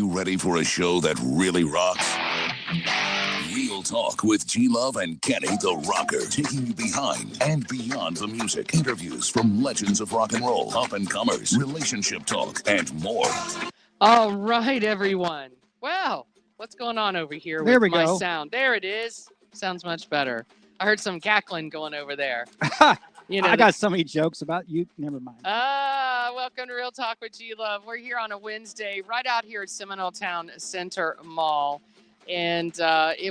Ready for a show that really rocks? Real Talk with G-Love and Kenny the Rocker, taking you behind and beyond the music. Interviews from legends of rock and roll, up-and-comers, relationship talk, and more. All right, everyone. Well, what's going on over here with my sound? There it is. Sounds much better. I heard some cackling going over there. You know, I got so many jokes about you. Never mind. Welcome to Real Talk with G-Love. We're here on a Wednesday right out here at Seminole Town Center Mall. And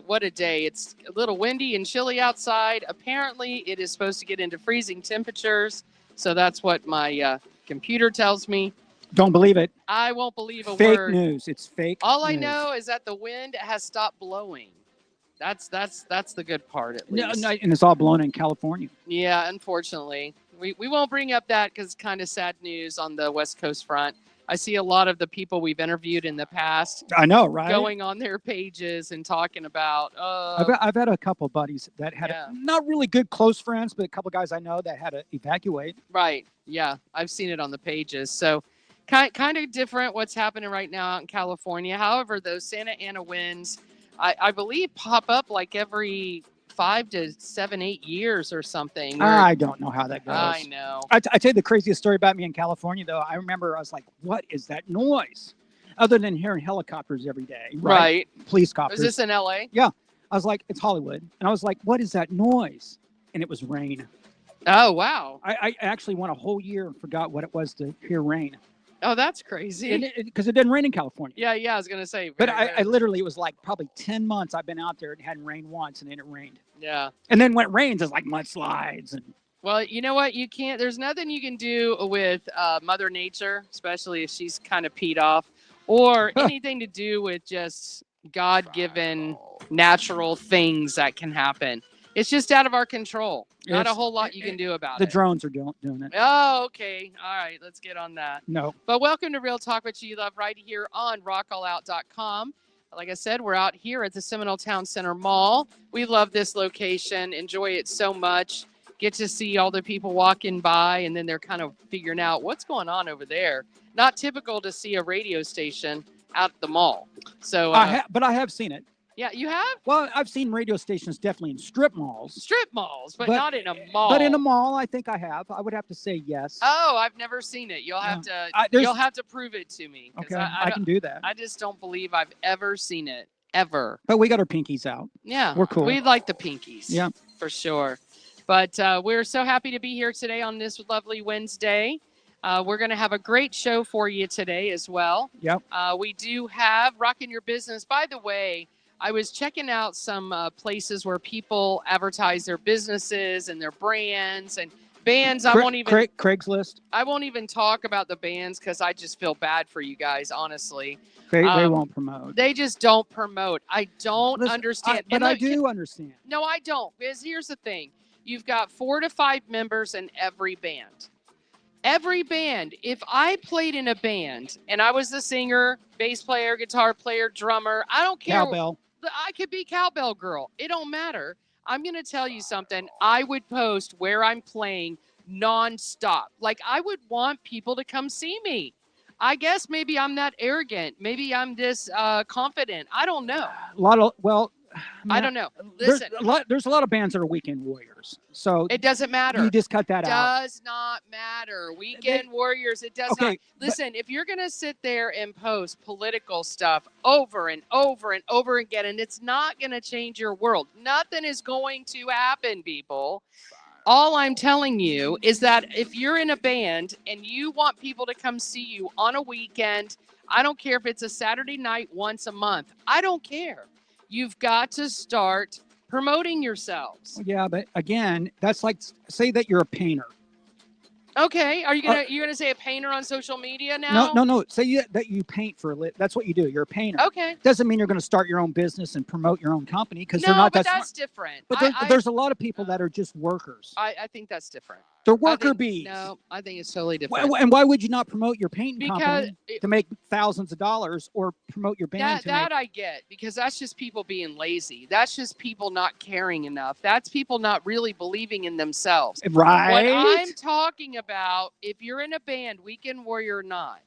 what a day. It's a little windy and chilly outside. Apparently, it is supposed to get into freezing temperatures. So that's what my computer tells me. Don't believe it. I won't believe a Fake word. news. It's fake All news. I know is that the wind has stopped blowing. That's the good part, at least. No, and it's all blown in California. Yeah, unfortunately. We won't bring up that because it's kind of sad news on the West Coast front. I see a lot of the people we've interviewed in the past. I know, right? Going on their pages and talking about. I've had a couple buddies that had not really good close friends, but a couple guys I know that had to evacuate. Right. Yeah, I've seen it on the pages. So kind of different what's happening right now out in California. However, those Santa Ana winds, I believe, pop up like every 5 to 7, 8 years or something. I don't know how that goes. I know. I tell you the craziest story about me in California, though. I remember I was like, what is that noise? Other than hearing helicopters every day. Right. Police copters. Was this in L.A.? Yeah. I was like, it's Hollywood. And I was like, what is that noise? And it was rain. Oh, wow. I actually went a whole year and forgot what it was to hear rain. Oh, that's crazy. Because it didn't rain in California. Yeah, I was going to say. But I literally, it was like probably 10 months I've been out there. It hadn't rained once, and then it rained. Yeah. And then when it rains, it's like mudslides. Well, you know what? There's nothing you can do with Mother Nature, especially if she's kind of peed off, or anything to do with just God-given natural things that can happen. It's just out of our control. Not a whole lot you can do about it. The drones are doing it. Oh, okay. All right. Let's get on that. No. But welcome to Real Talk with G-Love right here on rockallout.com. Like I said, we're out here at the Seminole Town Center Mall. We love this location. Enjoy it so much. Get to see all the people walking by, and then they're kind of figuring out what's going on over there. Not typical to see a radio station out at the mall. So, but I have seen it. Yeah, you have? Well, I've seen radio stations definitely in strip malls. Strip malls, but not in a mall. But in a mall, I think I have. I would have to say yes. Oh, I've never seen it. You'll have to prove it to me. Okay, I can do that. I just don't believe I've ever seen it, ever. But we got our pinkies out. Yeah. We're cool. We like the pinkies. Yeah. For sure. But we're so happy to be here today on this lovely Wednesday. We're going to have a great show for you today as well. Yep. We do have Rockin' Your Business. By the way, I was checking out some places where people advertise their businesses and their brands and bands. I won't even Craigslist. I won't even talk about the bands because I just feel bad for you guys, honestly. They won't promote. They just don't promote. I don't understand. I do understand. No, I don't. Because here's the thing. You've got 4 to 5 members in every band. Every band, if I played in a band and I was the singer, bass player, guitar player, drummer, I don't care. Cowbell. I could be cowbell girl. It don't matter. I'm going to tell you something. I would post where I'm playing nonstop. Like, I would want people to come see me. I guess maybe I'm that arrogant. Maybe I'm this confident. I don't know. I don't know. Listen, there's a lot of bands that are weekend warriors. So it doesn't matter. You just cut that out. Does not matter. Weekend warriors, it does not. Listen, if you're going to sit there and post political stuff over and over and over again, and it's not going to change your world, nothing is going to happen, people. All I'm telling you is that if you're in a band and you want people to come see you on a weekend, I don't care if it's a Saturday night once a month. I don't care. You've got to start promoting yourselves. Yeah, but again, that's like, say that you're a painter. Okay, are you gonna say a painter on social media now? No. Say that you paint for a living. That's what you do. You're a painter. Okay. Doesn't mean you're going to start your own business and promote your own company because no, they're not. But that's different. But there's a lot of people that are just workers. I think that's different. They're worker bees. No, I think it's totally different. And why would you not promote your painting company to make thousands of dollars, or promote your band? I get, because that's just people being lazy. That's just people not caring enough. That's people not really believing in themselves. Right. What I'm talking about, if you're in a band, weekend warrior or not,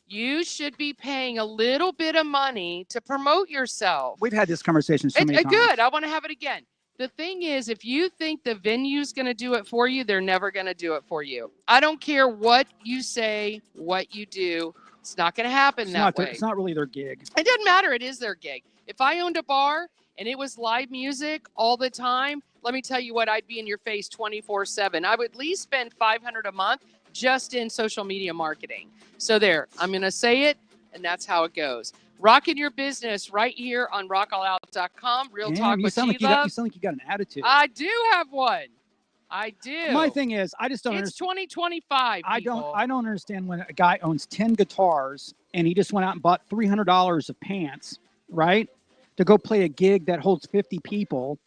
you should be paying a little bit of money to promote yourself. We've had this conversation so many times. Good. I want to have it again. The thing is, if you think the venue's going to do it for you, they're never going to do it for you. I don't care what you say, what you do. It's not going to happen that way. It's not really their gig. It doesn't matter. It is their gig. If I owned a bar and it was live music all the time, let me tell you what, I'd be in your face 24/7. I would at least spend $500 a month just in social media marketing. So there, I'm going to say it, and that's how it goes. Rocking your business right here on rockall.com. Real talk with G-Love. You sound like you got an attitude. I do have one. I do. My thing is, I just don't understand. It's 2025. I don't understand when a guy owns 10 guitars and he just went out and bought $300 of pants, right? To go play a gig that holds 50 people,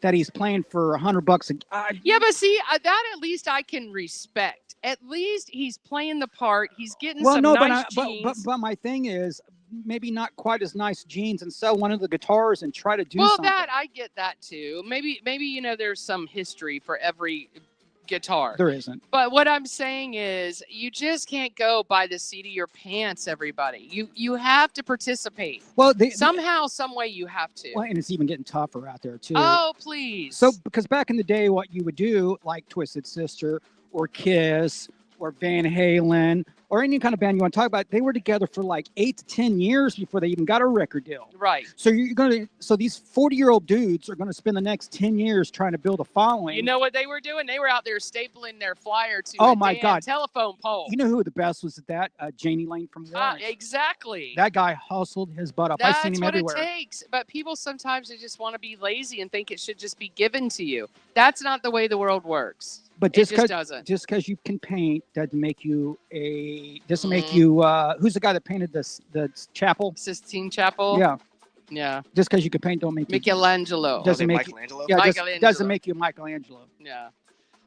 that he's playing for $100 yeah, but see, that at least I can respect. At least he's playing the part. He's getting nice jeans. But my thing is, maybe not quite as nice jeans and sell one of the guitars and try to do something. Well, I get that too. Maybe there's some history for every guitar. There isn't. But what I'm saying is, you just can't go by the seat of your pants, everybody. You have to participate. Well, somehow, some way you have to. Well, and it's even getting tougher out there too. Oh, please. So, because back in the day, what you would do, like Twisted Sister or Kiss or Van Halen or any kind of band you want to talk about, they were together for like 8 to 10 years before they even got a record deal. Right. So these 40-year-old dudes are going to spend the next 10 years trying to build a following. You know what they were doing? They were out there stapling their flyer to a telephone pole. You know who the best was at that? Janie Lane from Warren. Exactly. That guy hustled his butt up. I've seen him everywhere. That's what it takes. But people sometimes they just want to be lazy and think it should just be given to you. That's not the way the world works. But just because you can paint doesn't make you who's the guy that painted the chapel? Sistine Chapel? Yeah. Yeah. Just because you can paint don't make you Michelangelo. Doesn't make Michelangelo? You, yeah, Michelangelo. Doesn't make you Michelangelo. Yeah.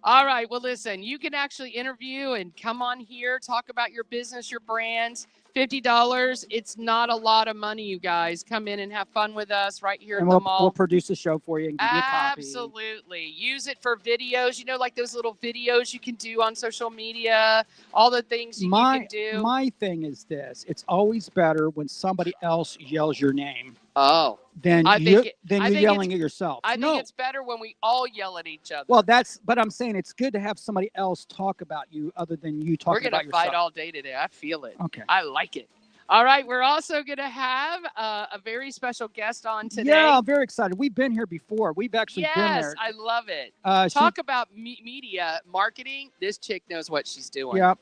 All right. Well, listen, you can actually interview and come on here, talk about your business, your brands. $50. It's not a lot of money, you guys. Come in and have fun with us right here at the mall. We'll produce a show for you and give you a copy. Absolutely. Use it for videos. You know, like those little videos you can do on social media, all the things you can do. My thing is this. It's always better when somebody else yells your name. Oh. Than you yelling at yourself. I think it's better when we all yell at each other. Well, but I'm saying it's good to have somebody else talk about you other than you talking about yourself. We're going to fight all day today. I feel it. Okay. I like it. All right. We're also going to have a very special guest on today. Yeah, I'm very excited. We've been here before. We've actually been there. Yes, I love it. Talk about media marketing. This chick knows what she's doing. Yeah.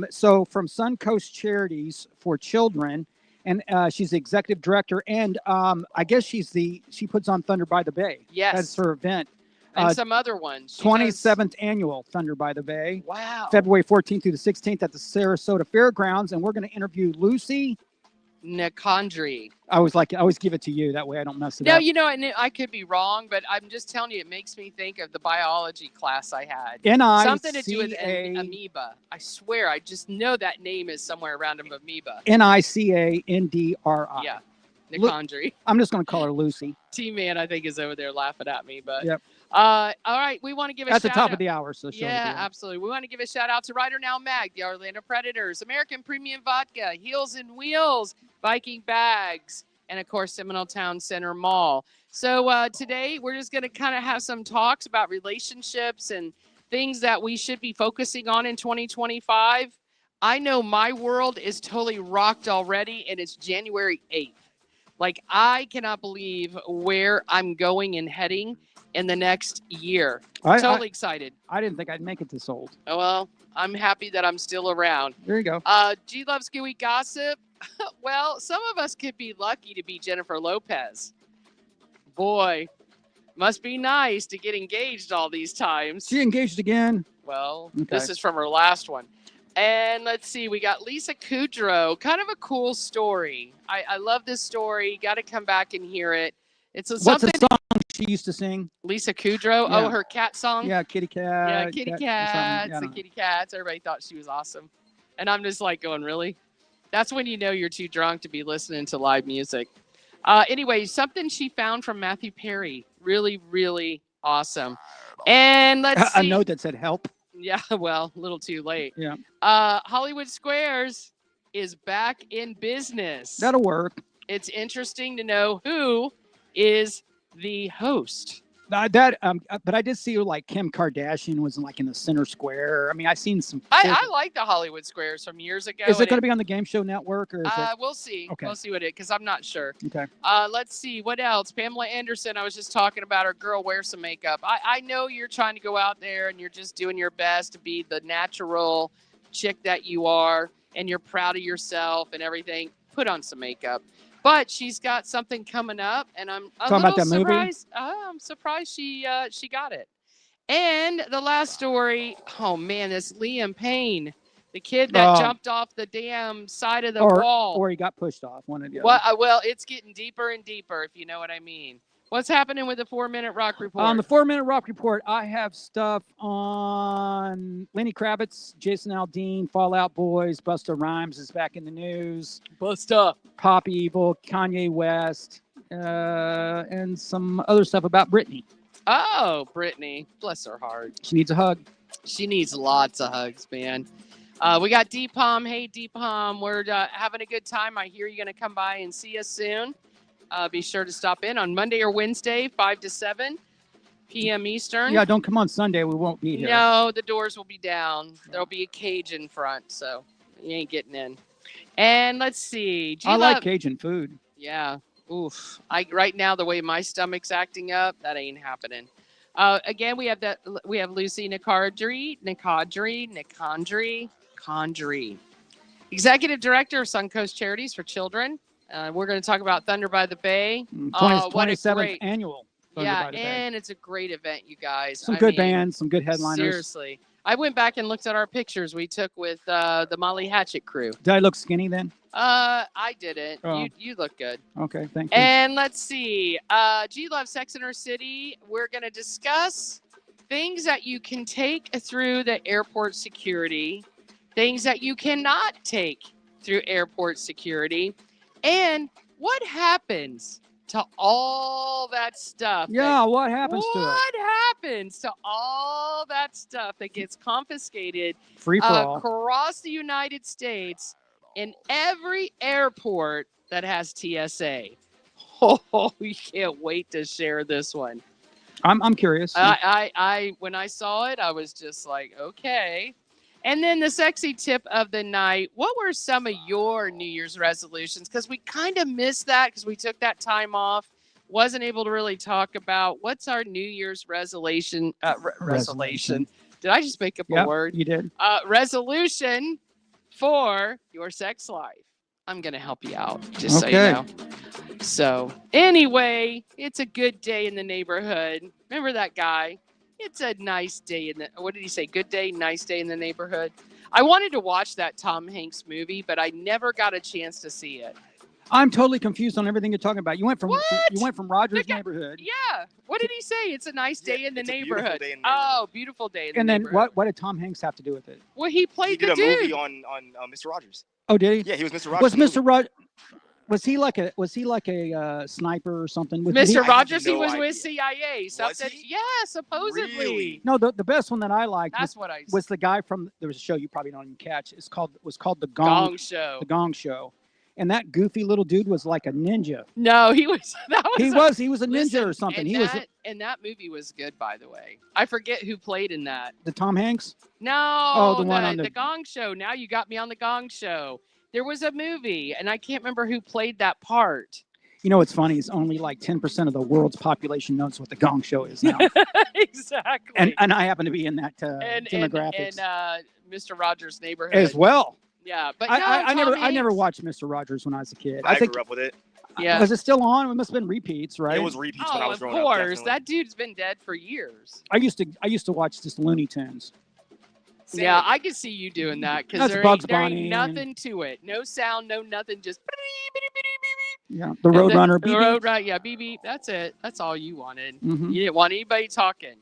So from Suncoast Charities for Children. And she's the executive director, and I guess she puts on Thunder by the Bay. Yes, that's her event. And some other ones. 27th annual Thunder by the Bay. Wow. February 14th through the 16th at the Sarasota Fairgrounds, and we're going to interview Lucy Nicandri. I always give it to you. That way I don't mess it No, up. and I could be wrong, but I'm just telling you, it makes me think of the biology class I had. N-I-C-A. Something to do with an amoeba. I swear, I just know that name is somewhere around an amoeba. Nicandri. Yeah, Nicandri. I'm just going to call her Lucy. T-Man, I think, is over there laughing at me. But Yep. all right, we want to give a At shout the top out. of the hour. So Yeah, absolutely. We want to give a shout out to Rider Now Mag, the Orlando Predators, American Premium Vodka, Heels and Wheels, Viking Bags, and of course, Seminole Town Center Mall. So today we're just going to kind of have some talks about relationships and things that we should be focusing on in 2025. I know my world is totally rocked already, and it's January 8th. Like, I cannot believe where I'm going and heading in the next year. Totally excited. I didn't think I'd make it this old. Oh, well, I'm happy that I'm still around. There you go. G loves gooey gossip. Well, some of us could be lucky to be Jennifer Lopez. Boy, must be nice to get engaged all these times. She engaged again. Well, Okay. This is from her last one. And let's see, we got Lisa Kudrow. Kind of a cool story. I love this story. Got to come back and hear it. It's What's something the song she used to sing? Lisa Kudrow. Yeah. Oh, her cat song. Yeah, Kitty Cat. Yeah, kitty cats, Yeah, the kitty cats. Everybody thought she was awesome. And I'm just like going, really? That's when you know you're too drunk to be listening to live music. Anyway, something she found from Matthew Perry. Really, really awesome. And let's see. A note that said help. Yeah, well, a little too late. Yeah. Hollywood Squares is back in business. That'll work. It's interesting to know who is the host. But I did see like Kim Kardashian was in the center square. I mean, I've seen some. I like the Hollywood Squares from years ago. Is it going to be on the Game Show Network or is it? We'll see. Okay. We'll see what because I'm not sure. Okay. Let's see what else. Pamela Anderson. I was just talking about her. Girl, wear some makeup. I know you're trying to go out there and you're just doing your best to be the natural chick that you are, and you're proud of yourself and everything. Put on some makeup. But she's got something coming up, and I'm a Talking about little that movie? surprised. I'm surprised she got it. And the last story, oh man, this Liam Payne, the kid that jumped off the damn side of the wall. Or he got pushed off. One of the What? Well, it's getting deeper and deeper, if you know what I mean. What's happening with the 4-Minute Rock Report? On the 4-Minute Rock Report, I have stuff on Lenny Kravitz, Jason Aldean, Fallout Boys, Busta Rhymes is back in the news, Busta, Pop Evil, Kanye West, and some other stuff about Britney. Oh, Britney, bless her heart. She needs a hug. She needs lots of hugs, man. We got Deepom. Hey, Deepom, we're having a good time. I hear you're going to come by and see us soon. Be sure to stop in on Monday or Wednesday, 5 to 7 p.m. Eastern. Yeah, don't come on Sunday. We won't be here. No, the doors will be down. There'll be a cage in front, so you ain't getting in. And let's see. I like Cajun food. Yeah. Oof. Right now, the way my stomach's acting up, that ain't happening. Again, we have Lucy Nicandri, Executive Director of Suncoast Charities for Children. We're going to talk about Thunder by the Bay. 27th annual. Thunder by the Bay. And it's a great event, you guys. Some good bands, some good headliners. Seriously. I went back and looked at our pictures we took with the Molly Hatchet crew. Did I look skinny then? I didn't. Oh. You look good. Okay, thank you. And let's see. G Love Sex in Our City. We're going to discuss things that you can take through the airport security, things that you cannot take through airport security, and what happens to all that stuff. Yeah, what happens to it? What happens to all that stuff that gets confiscated Free for all. Across the United States in every airport that has TSA? Oh, we can't wait to share this one. I'm curious. I when I saw it, I was just like, okay. And then the sexy tip of the night. What were some of your New Year's resolutions? Because we kind of missed that because we took that time off. Wasn't able to really talk about what's our New Year's resolution. Resolution. Did I just make up a word? You did. Resolution for your sex life. I'm going to help you out, just so you know. So anyway, it's a good day in the neighborhood. Remember that guy? It's a nice day in the, what did he say? Good day, nice day in the neighborhood. I wanted to watch that Tom Hanks movie, but I never got a chance to see it. I'm totally confused on everything you're talking about. You went from What? Rogers Look at- neighborhood, Yeah. What did he say? It's a nice day in the it's a beautiful neighborhood. day in the neighborhood. Oh, beautiful day in the and then neighborhood. what did Tom Hanks have to do with it? Well, he He played did the a dude. movie on Mr. Rogers. Oh, did he? Yeah, he was Mr. Rogers. Was in the Mr. Rogers? Was he like a sniper or something? Did he- Mr. Rogers, no he was idea. with CIA. Something. he? Yeah, supposedly. Really? No, the best one that I liked That's what I was the guy from there was a show you probably don't even catch. Was called the Gong Show. The Gong Show, and that goofy little dude was like a ninja. No, he was. That was. He was a ninja Listen, or something. And and that movie was good, by the way. I forget who played in that. The Tom Hanks. No, the one on the Gong Show. Now you got me on the Gong Show. There was a movie, and I can't remember who played that part. You know what's funny is only like 10% of the world's population knows what the Gong Show is now, Exactly. and I happen to be in that demographics and Mr. Rogers' neighborhood as well. Yeah, but I Tom never Hanks. watched Mr. Rogers when I was a kid. I think grew up with it. Yeah. was it still on? It must have been repeats, right? It was repeats when I Oh, was of growing up. course. Definitely. That dude's been dead for years. I used to watch just Looney Tunes. Same. Yeah, I could see you doing that because That's there, Bugs there ain't Bunny nothing to it. No sound, no nothing. Just Yeah, the Roadrunner. The road, right? Yeah, beep beep. That's it. That's all you wanted. Mhm. You didn't want anybody talking.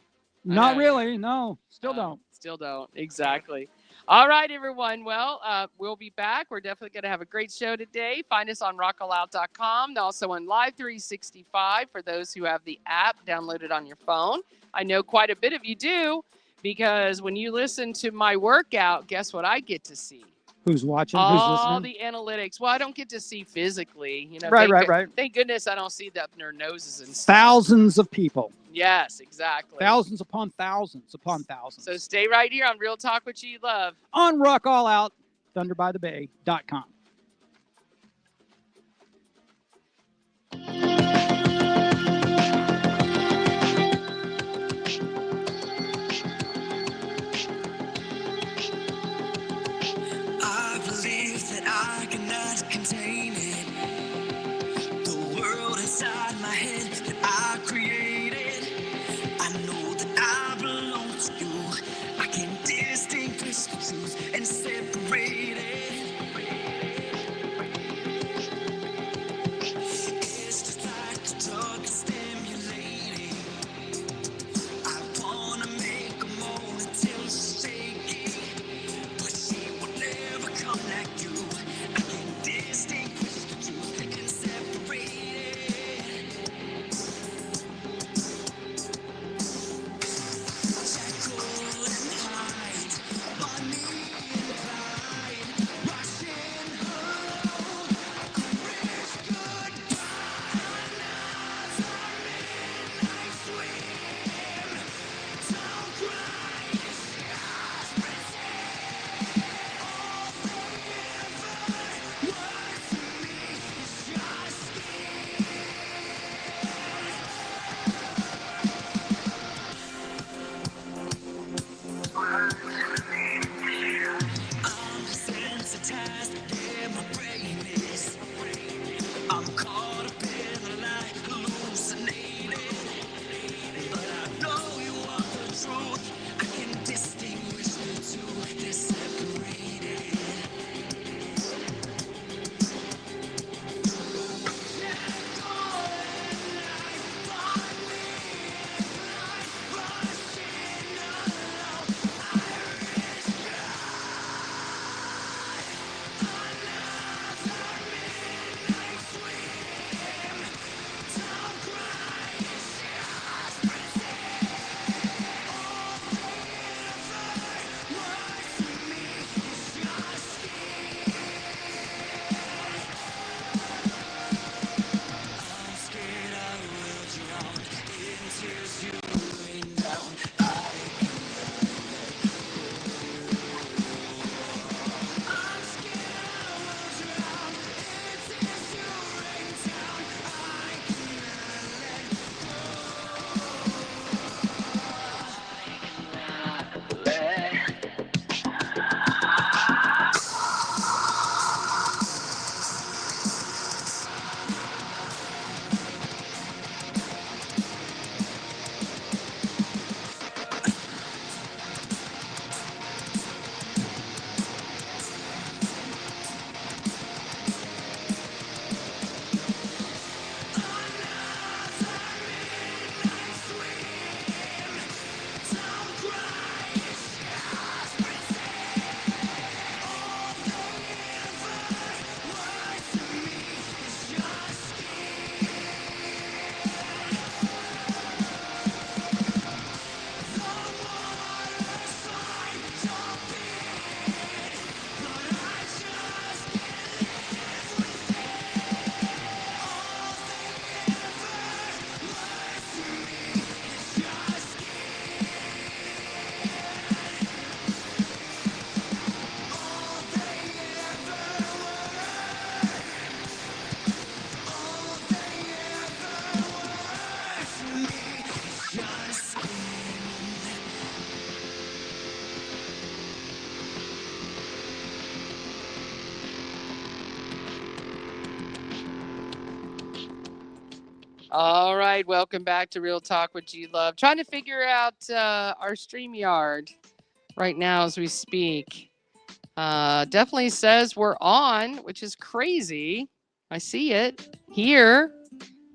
Not know. really. No, still No, don't. Still don't. Exactly. All right, everyone. Well, we'll be back. We're definitely going to have a great show today. Find us on rockalout.com and also on Live 365 for those who have the app downloaded on your phone. I know quite a bit of you do because when you listen to my workout, guess what I get to see? Who's watching? All Who's listening? the analytics. Well, I don't get to see physically. You know, Right, thank right. Thank goodness I don't see that up in their noses and stuff. Thousands of people. Yes, exactly. Thousands upon thousands upon thousands. So stay right here on Real Talk with G Love. On Rock All Out, thunderbythebay.com. I believe that I cannot contain it. The world inside my head that I created. I know that I belong to you. I can distinguish the truth and separate it. It's just like the drug is stimulating. I wanna make a moan until it's shaky. But she will never come like you. I can distinguish the truth and separate it. Jekyll and Hyde, Bonnie and Clyde, rushing home, wish goodbye. Nights are midnight swim. Don't cry, scars pretend. All forever was to me just I'm desensitized, yeah, my brain is. I'm caught up in the light, hallucinated. But I know you are the truth. I can distinguish the two, they're separated. All right, welcome back to Real Talk with G Love. Trying to figure out our StreamYard right now as we speak. Definitely says we're on, which is crazy. I see it here.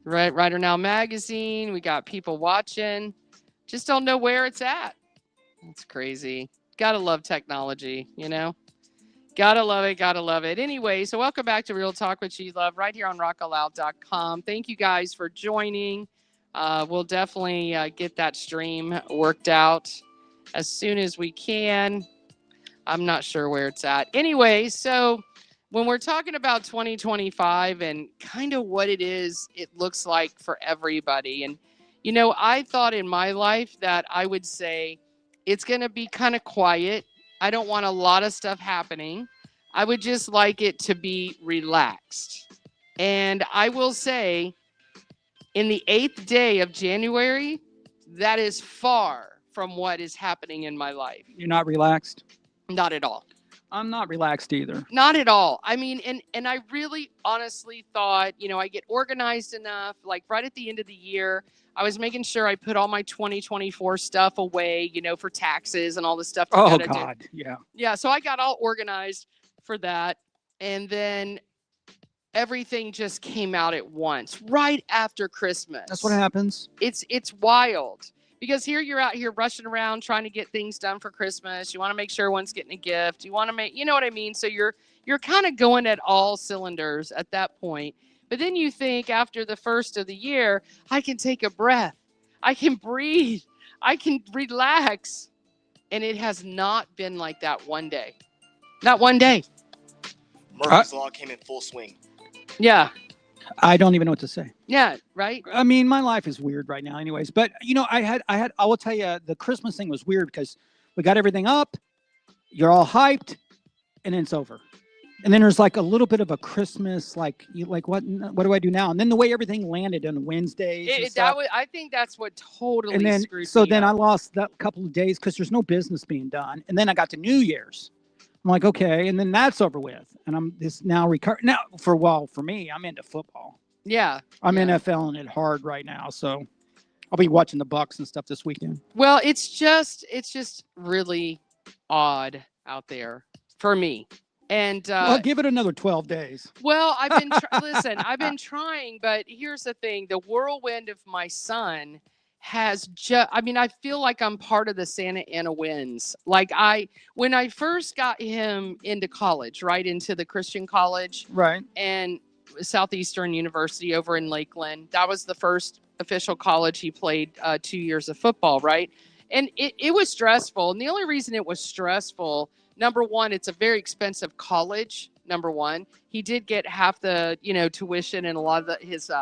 Writer Now Magazine. We got people watching. Just don't know where it's at. It's crazy. Gotta love technology, you know? Gotta love it. Gotta love it. Anyway, so welcome back to Real Talk with G Love right here on rockaloud.com. Thank you guys for joining. We'll definitely get that stream worked out as soon as we can. I'm not sure where it's at. Anyway, so when we're talking about 2025 and kind of what it looks like for everybody. And, you know, I thought in my life that I would say it's going to be kind of quiet. I don't want a lot of stuff happening. I would just like it to be relaxed. And I will say in the 8th day of January, that is far from what is happening in my life. You're not relaxed? Not at all. I'm not relaxed either. Not at all. I mean, and I really honestly thought, you know, I get organized enough, like right at the end of the year, I was making sure I put all my 2024 stuff away, you know, for taxes and all the stuff. Oh, God. Do. Yeah. Yeah. So I got all organized for that. And then everything just came out at once, right after Christmas. That's what happens. It's wild. Because here you're out here rushing around trying to get things done for Christmas. You want to make sure everyone's getting a gift. You want to make, you know what I mean? So you're kind of going at all cylinders at that point. But then you think after the first of the year, I can take a breath. I can breathe. I can relax. And it has not been like that one day. Not one day. Murphy's Law came in full swing. Yeah. I don't even know what to say. Yeah, right? I mean, my life is weird right now anyways. But, you know, I will tell you, the Christmas thing was weird because we got everything up. You're all hyped. And then it's over. And then there's like a little bit of a Christmas, like what do I do now? And then the way everything landed on Wednesdays. I think that's what totally and then, screwed so me then up. I lost that couple of days because there's no business being done. And then I got to New Year's. I'm like, okay, and then that's over with, and I'm this now now for me, I'm into football. Yeah, I'm NFLing it hard right now, so I'll be watching the Bucks and stuff this weekend. Well, it's just really odd out there for me, and well, give it another 12 days. Well, I've been listen, I've been trying, but here's the thing: the whirlwind of my son has I mean, I feel like I'm part of the Santa Ana winds. Like when I first got him into college, right into the Christian college, right, and Southeastern University over in Lakeland, that was the first official college he played 2 years of football, right? And it was stressful. And the only reason it was stressful, number one, it's a very expensive college. Number one, he did get half the, you know, tuition and a lot of his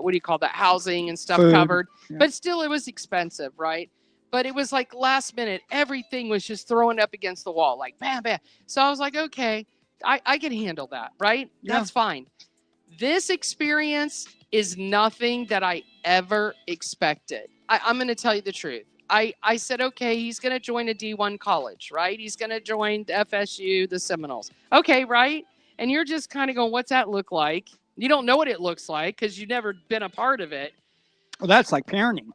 what do you call that, housing and stuff Food. covered, Yeah. But still it was expensive, right? But it was like last minute, everything was just thrown up against the wall, like bam, bam. So I was like, okay, I can handle that, right? Yeah. That's fine. This experience is nothing that I ever expected. I'm going to tell you the truth. I said, okay, he's going to join a D1 college, right? He's going to join the FSU, the Seminoles. Okay, right? And you're just kind of going, what's that look like? You don't know what it looks like because you've never been a part of it. Well, that's like parenting.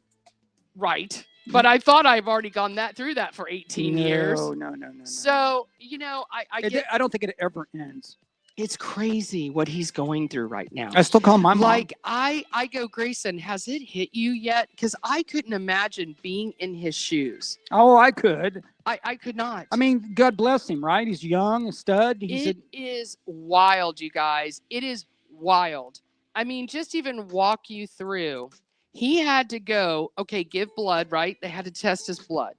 Right. But I thought I've already gone through that for 18 years. No. So, you know, I don't think it ever ends. It's crazy what he's going through right now. I still call my mom. Like, I go, Grayson, has it hit you yet? Because I couldn't imagine being in his shoes. Oh, I could. I could not. I mean, God bless him, right? He's young, a stud. It is wild, you guys. It is wild. I mean, just even walk you through. He had to go, okay, give blood, right? They had to test his blood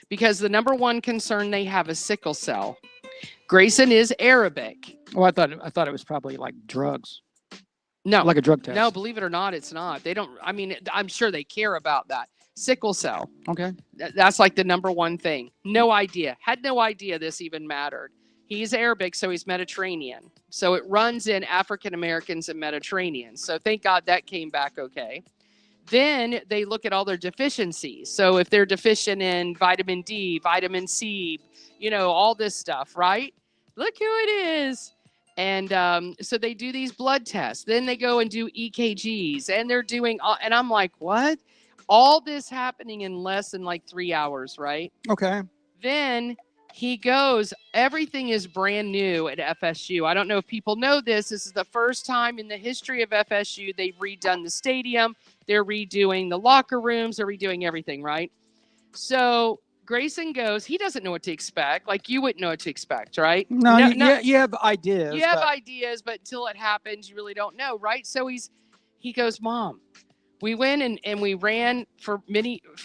because the number one concern they have is sickle cell. Grayson is Arabic. Oh, I thought it was probably like drugs. No. Like a drug test. No, believe it or not, it's not. They don't, I mean, I'm sure they care about that. Sickle cell. Okay. That's like the number one thing. No idea. Had no idea this even mattered. He's Arabic, so he's Mediterranean. So it runs in African Americans and Mediterraneans. So thank God that came back okay. Then they look at all their deficiencies. So if they're deficient in vitamin D, vitamin C, you know, all this stuff, right? Look who it is. And so they do these blood tests. Then they go and do EKGs, and they're doing and I'm like, what? All this happening in less than like 3 hours, right? Okay. Then he goes, everything is brand new at FSU. I don't know if people know this. This is the first time in the history of FSU they've redone the stadium. They're redoing the locker rooms. They're redoing everything, right? So Grayson goes, he doesn't know what to expect. Like you wouldn't know what to expect, right? No, you have ideas. You have ideas, but until it happens, you really don't know, right? So he goes, Mom, we went and we ran for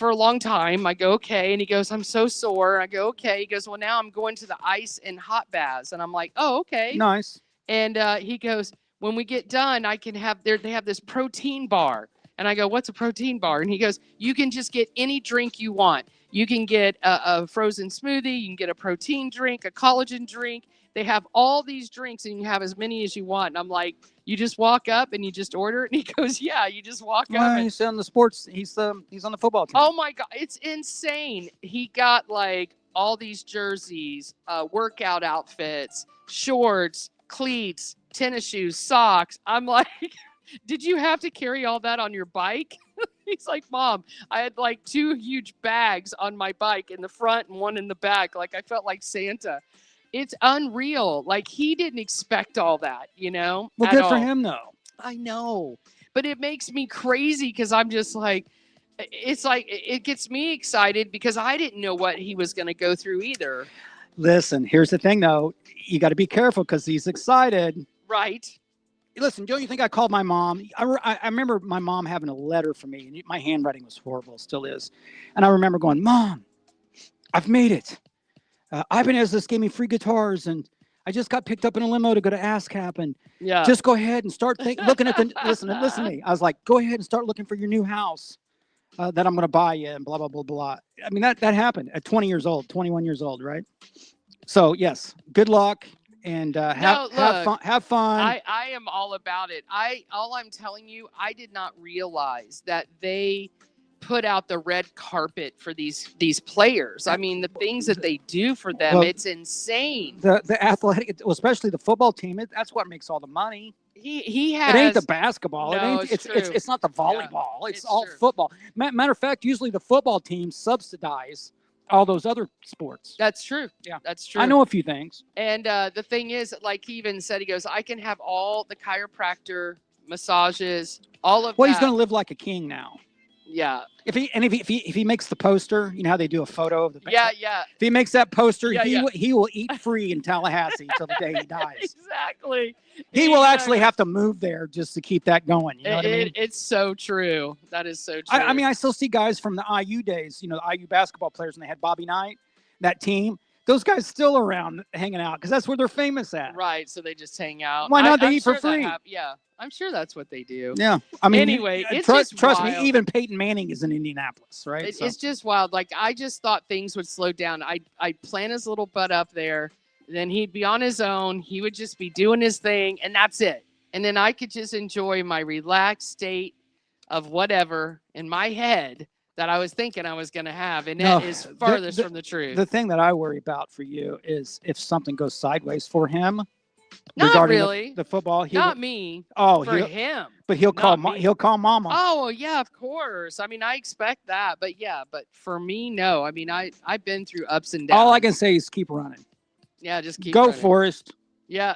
a long time. I go, okay. And he goes, I'm so sore. I go, okay. He goes, well, now I'm going to the ice and hot baths. And I'm like, oh, okay. Nice. And he goes, when we get done, I can have they have this protein bar. And I go, what's a protein bar? And he goes, you can just get any drink you want. You can get a frozen smoothie. You can get a protein drink, a collagen drink. They have all these drinks, and you can have as many as you want. And I'm like, you just walk up and you just order it? And he goes, yeah, you just walk up. And he's on the sports. He's on the football team. Oh, my God. It's insane. He got, like, all these jerseys, workout outfits, shorts, cleats, tennis shoes, socks. I'm like, did you have to carry all that on your bike? He's like, Mom, I had like 2 huge bags on my bike in the front and one in the back. Like I felt like Santa. It's unreal. Like he didn't expect all that, you know? Well, good for him though. I know. But it makes me crazy because I'm just like, it's like, it gets me excited because I didn't know what he was going to go through either. Listen, here's the thing though. You got to be careful because he's excited. Right. Listen, don't you think I called my mom? I remember my mom having a letter for me, and my handwriting was horrible, still is. And I remember going, Mom, I've made it. Ibanez gave me free guitars, and I just got picked up in a limo to go to ASCAP, and just go ahead and start looking at the, listen to me. I was like, go ahead and start looking for your new house that I'm going to buy you, and blah, blah, blah, blah. I mean, that happened at 20 years old, 21 years old, right? So, yes, good luck. And have fun. I am all about it. All I'm telling you, I did not realize that they put out the red carpet for these players. I mean, the things that they do for them, it's insane. The athletic, especially the football team, that's what makes all the money. He has. It ain't the basketball. No, it's not the volleyball. Yeah, it's all true. football. Matter of fact, usually the football teams subsidize all those other sports. That's true. Yeah, that's true. I know a few things. And the thing is, like he even said, he goes, I can have all the chiropractor massages, all of that. Well, he's going to live like a king now. Yeah. If he makes the poster, you know how they do a photo of the yeah. If he makes that poster, he will eat free in Tallahassee until the day he dies. Exactly. He will actually have to move there just to keep that going. You know what I mean? It's so true. That is so true. I mean, I still see guys from the IU days, you know, the IU basketball players, and they had Bobby Knight, that team. Those guys still around hanging out because that's where they're famous at. Right. So they just hang out. Why not? They eat for free. Yeah. I'm sure that's what they do. Yeah. I mean, anyway, it's trust wild. me, even Peyton Manning is in Indianapolis, right? It's just wild. Like, I just thought things would slow down. I'd plant his little butt up there. Then he'd be on his own. He would just be doing his thing, and that's it. And then I could just enjoy my relaxed state of whatever in my head that I was thinking I was going to have. And that is farthest from the truth. The thing that I worry about for you is if something goes sideways for him. Not really. The football. Not me. Oh, for him. But he'll call mama. Oh, yeah, of course. I mean, I expect that. But yeah, but for me, no. I mean, I've been through ups and downs. All I can say is keep running. Yeah, just keep running. Go, Forrest. Yeah,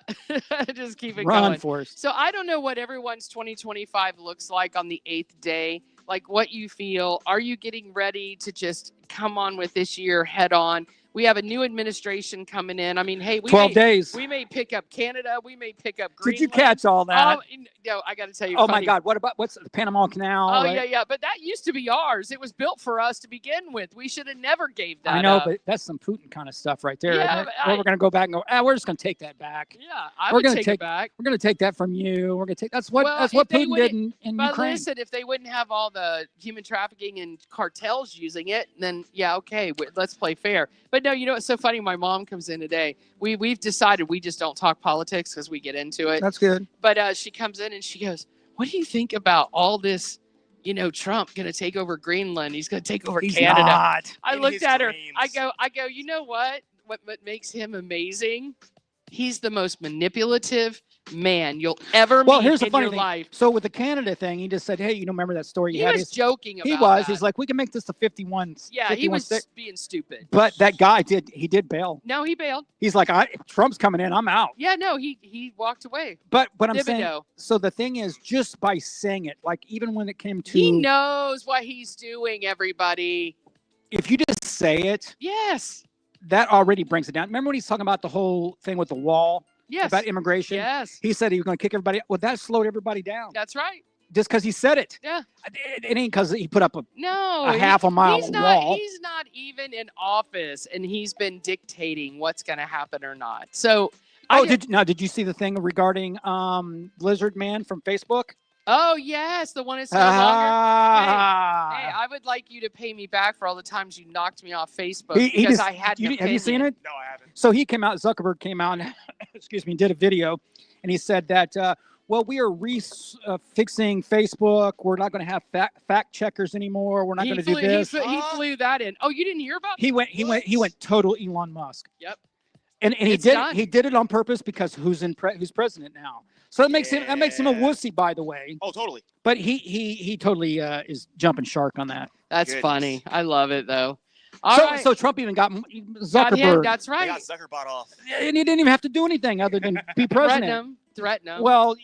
just keep it going. Run, Forrest. So I don't know what everyone's 2025 looks like on the 8th day. Like what you feel. Are you getting ready to just come on with this year head on? We have a new administration coming in. I mean, hey, 12 days. We may pick up Canada. We may pick up Greenland. Did you catch all that? Oh, no, I got to tell you. Oh, my God. What's the Panama Canal? Oh, right? yeah. But that used to be ours. It was built for us to begin with. We should have never gave that I know, up. but that's some Putin kind of stuff right there. Yeah, we're going to go back and go, we're just going to take that back. Yeah, we're going to take it back. We're going to take that from you. We're going to take that's what Putin did in Ukraine. But listen, if they wouldn't have all the human trafficking and cartels using it, then yeah, okay, let's play fair. But no, you know what's so funny? My mom comes in today. We've decided we just don't talk politics because we get into it. That's good. But she comes in and she goes, "What do you think about all this? You know, Trump going to take over Greenland. He's going to take over Canada." Not. I looked at her. I go. You know what? What makes him amazing He's the most manipulative man you'll ever Well, meet here's the in funny your thing. life. So with the Canada thing, he just said, "Hey, remember that story you He had?" was joking about He was. that. He's like, "We can make this a 51." Yeah, 51 he was stick. being stupid. But that guy did bail. No, he bailed. He's like, Trump's coming in, I'm out. Yeah, no, he walked away. But I'm saying, Thibodeau. so the thing is, just by saying it, like even when it came to, He knows what he's doing, everybody. if you just say it, Yes. that already brings it down. Remember when he's talking about the whole thing with the wall Yes. about immigration? Yes. He said he was going to kick everybody. Well, that slowed everybody down. That's right. Just because he said it. Yeah. It ain't because he put up a half a mile wall. He's not even in office, and he's been dictating what's going to happen or not. So, did you see the thing regarding Lizard Man from Facebook? Oh yes, the one is no longer. Hey, I would like you to pay me back for all the times you knocked me off Facebook because I had an opinion. Have you seen it? No, I haven't. So Zuckerberg came out, and, did a video, and he said that, well, we are fixing Facebook. We're not going to have fact checkers anymore. We're not going to do this. He flew that in. Oh, you didn't hear about? He went total Elon Musk. Yep. And he did it on purpose because who's president now? So that makes him a wussy, by the way. Oh, totally. But he totally is jumping shark on that. That's funny. I love it though. So Trump even got Zuckerberg. Got him, that's right. They got Zuckerberg off. And he didn't even have to do anything other than be president. Threaten him. Well,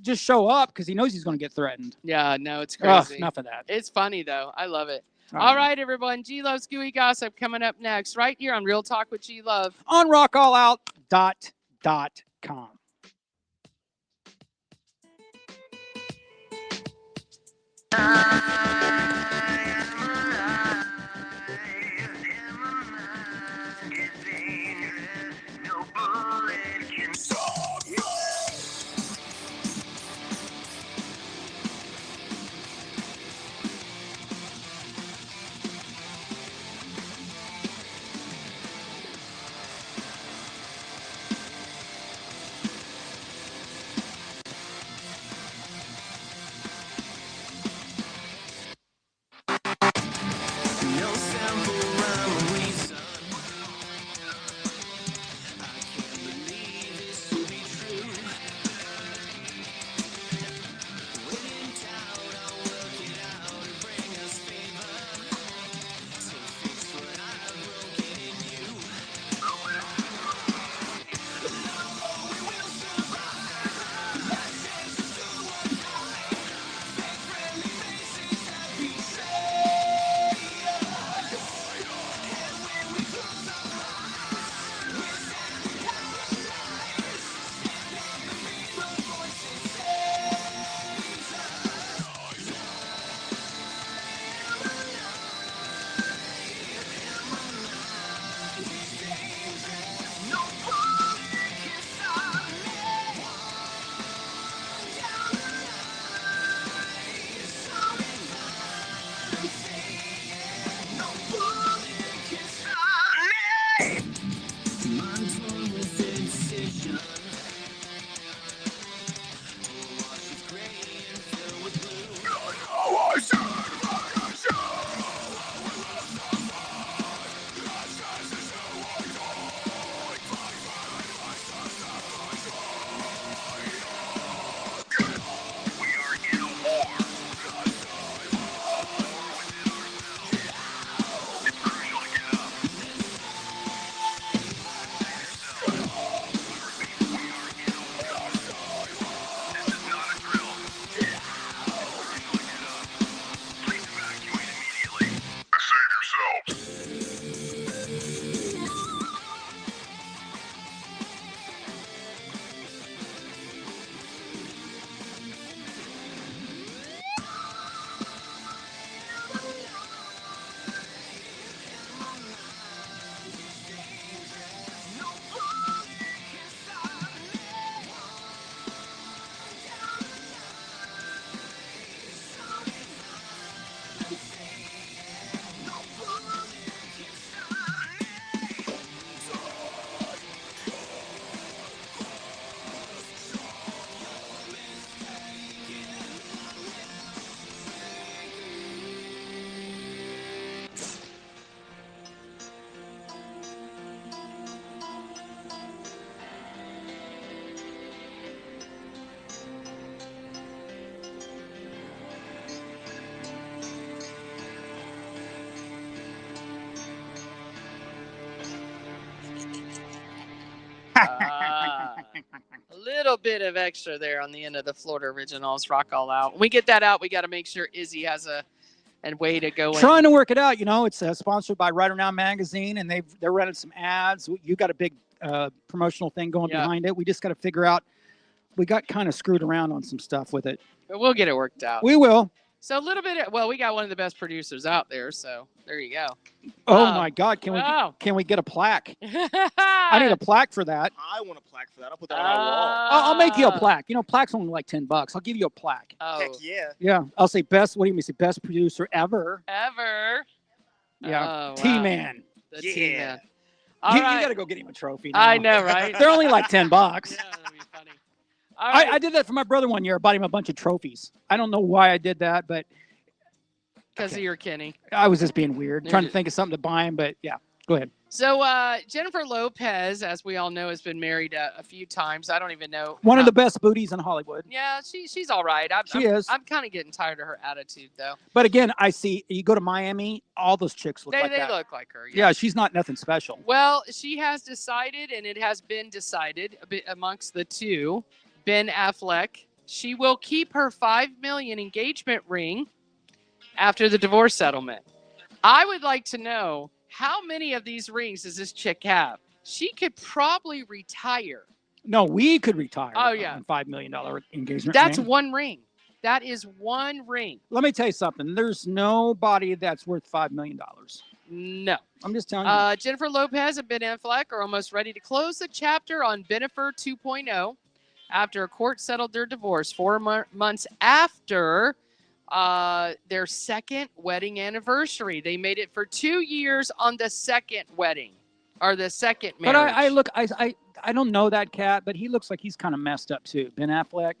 just show up because he knows he's going to get threatened. Yeah, no, it's crazy. Enough of that. It's funny though. I love it. All right, everyone. G Love's Gooey Gossip coming up next, right here on Real Talk with G Love on rockallout.com. little bit of extra there on the end of the Florida Originals Rock All Out. When we get that out, we got to make sure Izzy has a way to go Trying in. to work it out. It's sponsored by Right Now Magazine, and they're running some ads. You got a big promotional thing going behind it. We just got to figure out. We got kind of screwed around on some stuff with it. But we'll get it worked out. We will. So a little bit. We got one of the best producers out there. So there you go. Oh my God! Can we get a plaque? I I need a plaque for that. I want a plaque for that. I'll put that on my wall. I'll make you a plaque. Plaque's only like $10. I'll give you a plaque. Oh, Heck yeah. Yeah, I'll say best. What do you mean? Say best producer ever. ever. Yeah, Oh, T-Man. The Yeah. T-Man. You All right. got to go get him a trophy. Now. I know, right? They're only like $10. Yeah, that'd be funny. All right. I did that for my brother one year. I bought him a bunch of trophies. I don't know why I did that, but Because of your Kenny. I was just being weird, trying to think of something to buy him. But yeah, go ahead. So Jennifer Lopez, as we all know, has been married a few times. I don't even know. One of the best booties in Hollywood. Yeah, she's all right. She is. I'm kind of getting tired of her attitude, though. But again, I see you go to Miami, all those chicks look like They that. look like her. Yeah, she's not nothing special. Well, she has decided, and it has been decided amongst the two, Ben Affleck, she will keep her $5 million engagement ring after the divorce settlement. I would like to know, how many of these rings does this chick have? She could probably retire. No, we could retire. Oh, yeah. On $5 million engagement That's ring. one ring. That is one ring. Let me tell you something. There's nobody that's worth $5 million. No. I'm just telling you. Jennifer Lopez and Ben Affleck are almost ready to close the chapter on Bennifer 2.0 after a court settled their divorce 4 months after their second wedding anniversary. They made it for 2 years on the second wedding, or the second marriage. But I don't know that cat, but he looks like he's kind of messed up too. Ben Affleck.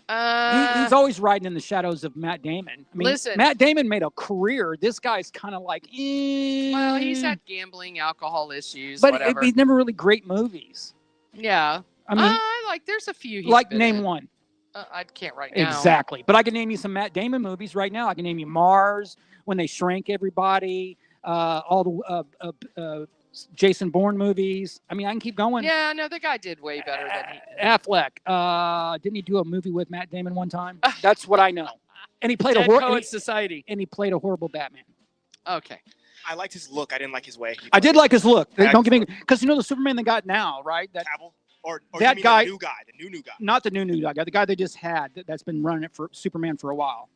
He's always riding in the shadows of Matt Damon. I mean, Listen. Matt Damon made a career. This guy's kind of like, well, he's had gambling, alcohol issues, but whatever. he's never really great movies. Yeah. I mean, there's a few. like name one. I can't right now. Exactly. But I can name you some Matt Damon movies right now. I can name you Mars, When They Shrank Everybody, all the Jason Bourne movies. I mean, I can keep going. Yeah, no, the guy did way better than he. Affleck. Didn't he do a movie with Matt Damon one time? That's what I know. And he played Dead a Poets Society. and he played a horrible Batman. Okay. I liked his look. I didn't like his way. I did like his look. I Don't get me, liked because you know the Superman they got now, right? That Cavill? Or that you mean guy- the new guy, the new guy. not the new guy, the guy they just had that's been running it for Superman for a while.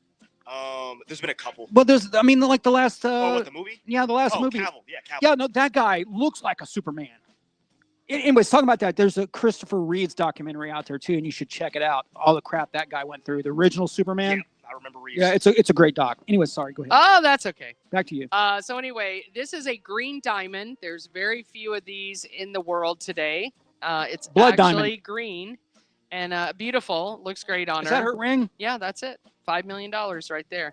There's been a couple. But like the last What, the movie? yeah, the last movie. Cavill. Yeah, Cavill. Yeah, no, that guy looks like a Superman. Anyways, talking about that, there's a Christopher Reeves documentary out there too, and you should check it out. All the crap that guy went through, the original Superman. Yeah, I remember Reeves. Yeah, it's a great doc. Anyway, sorry, go ahead. Oh, that's okay. Back to you. So anyway, this is a green diamond. There's very few of these in the world today. It's Blood actually diamond. green and beautiful. Looks great on Is her. that her ring? Yeah, that's it. $5 million right there.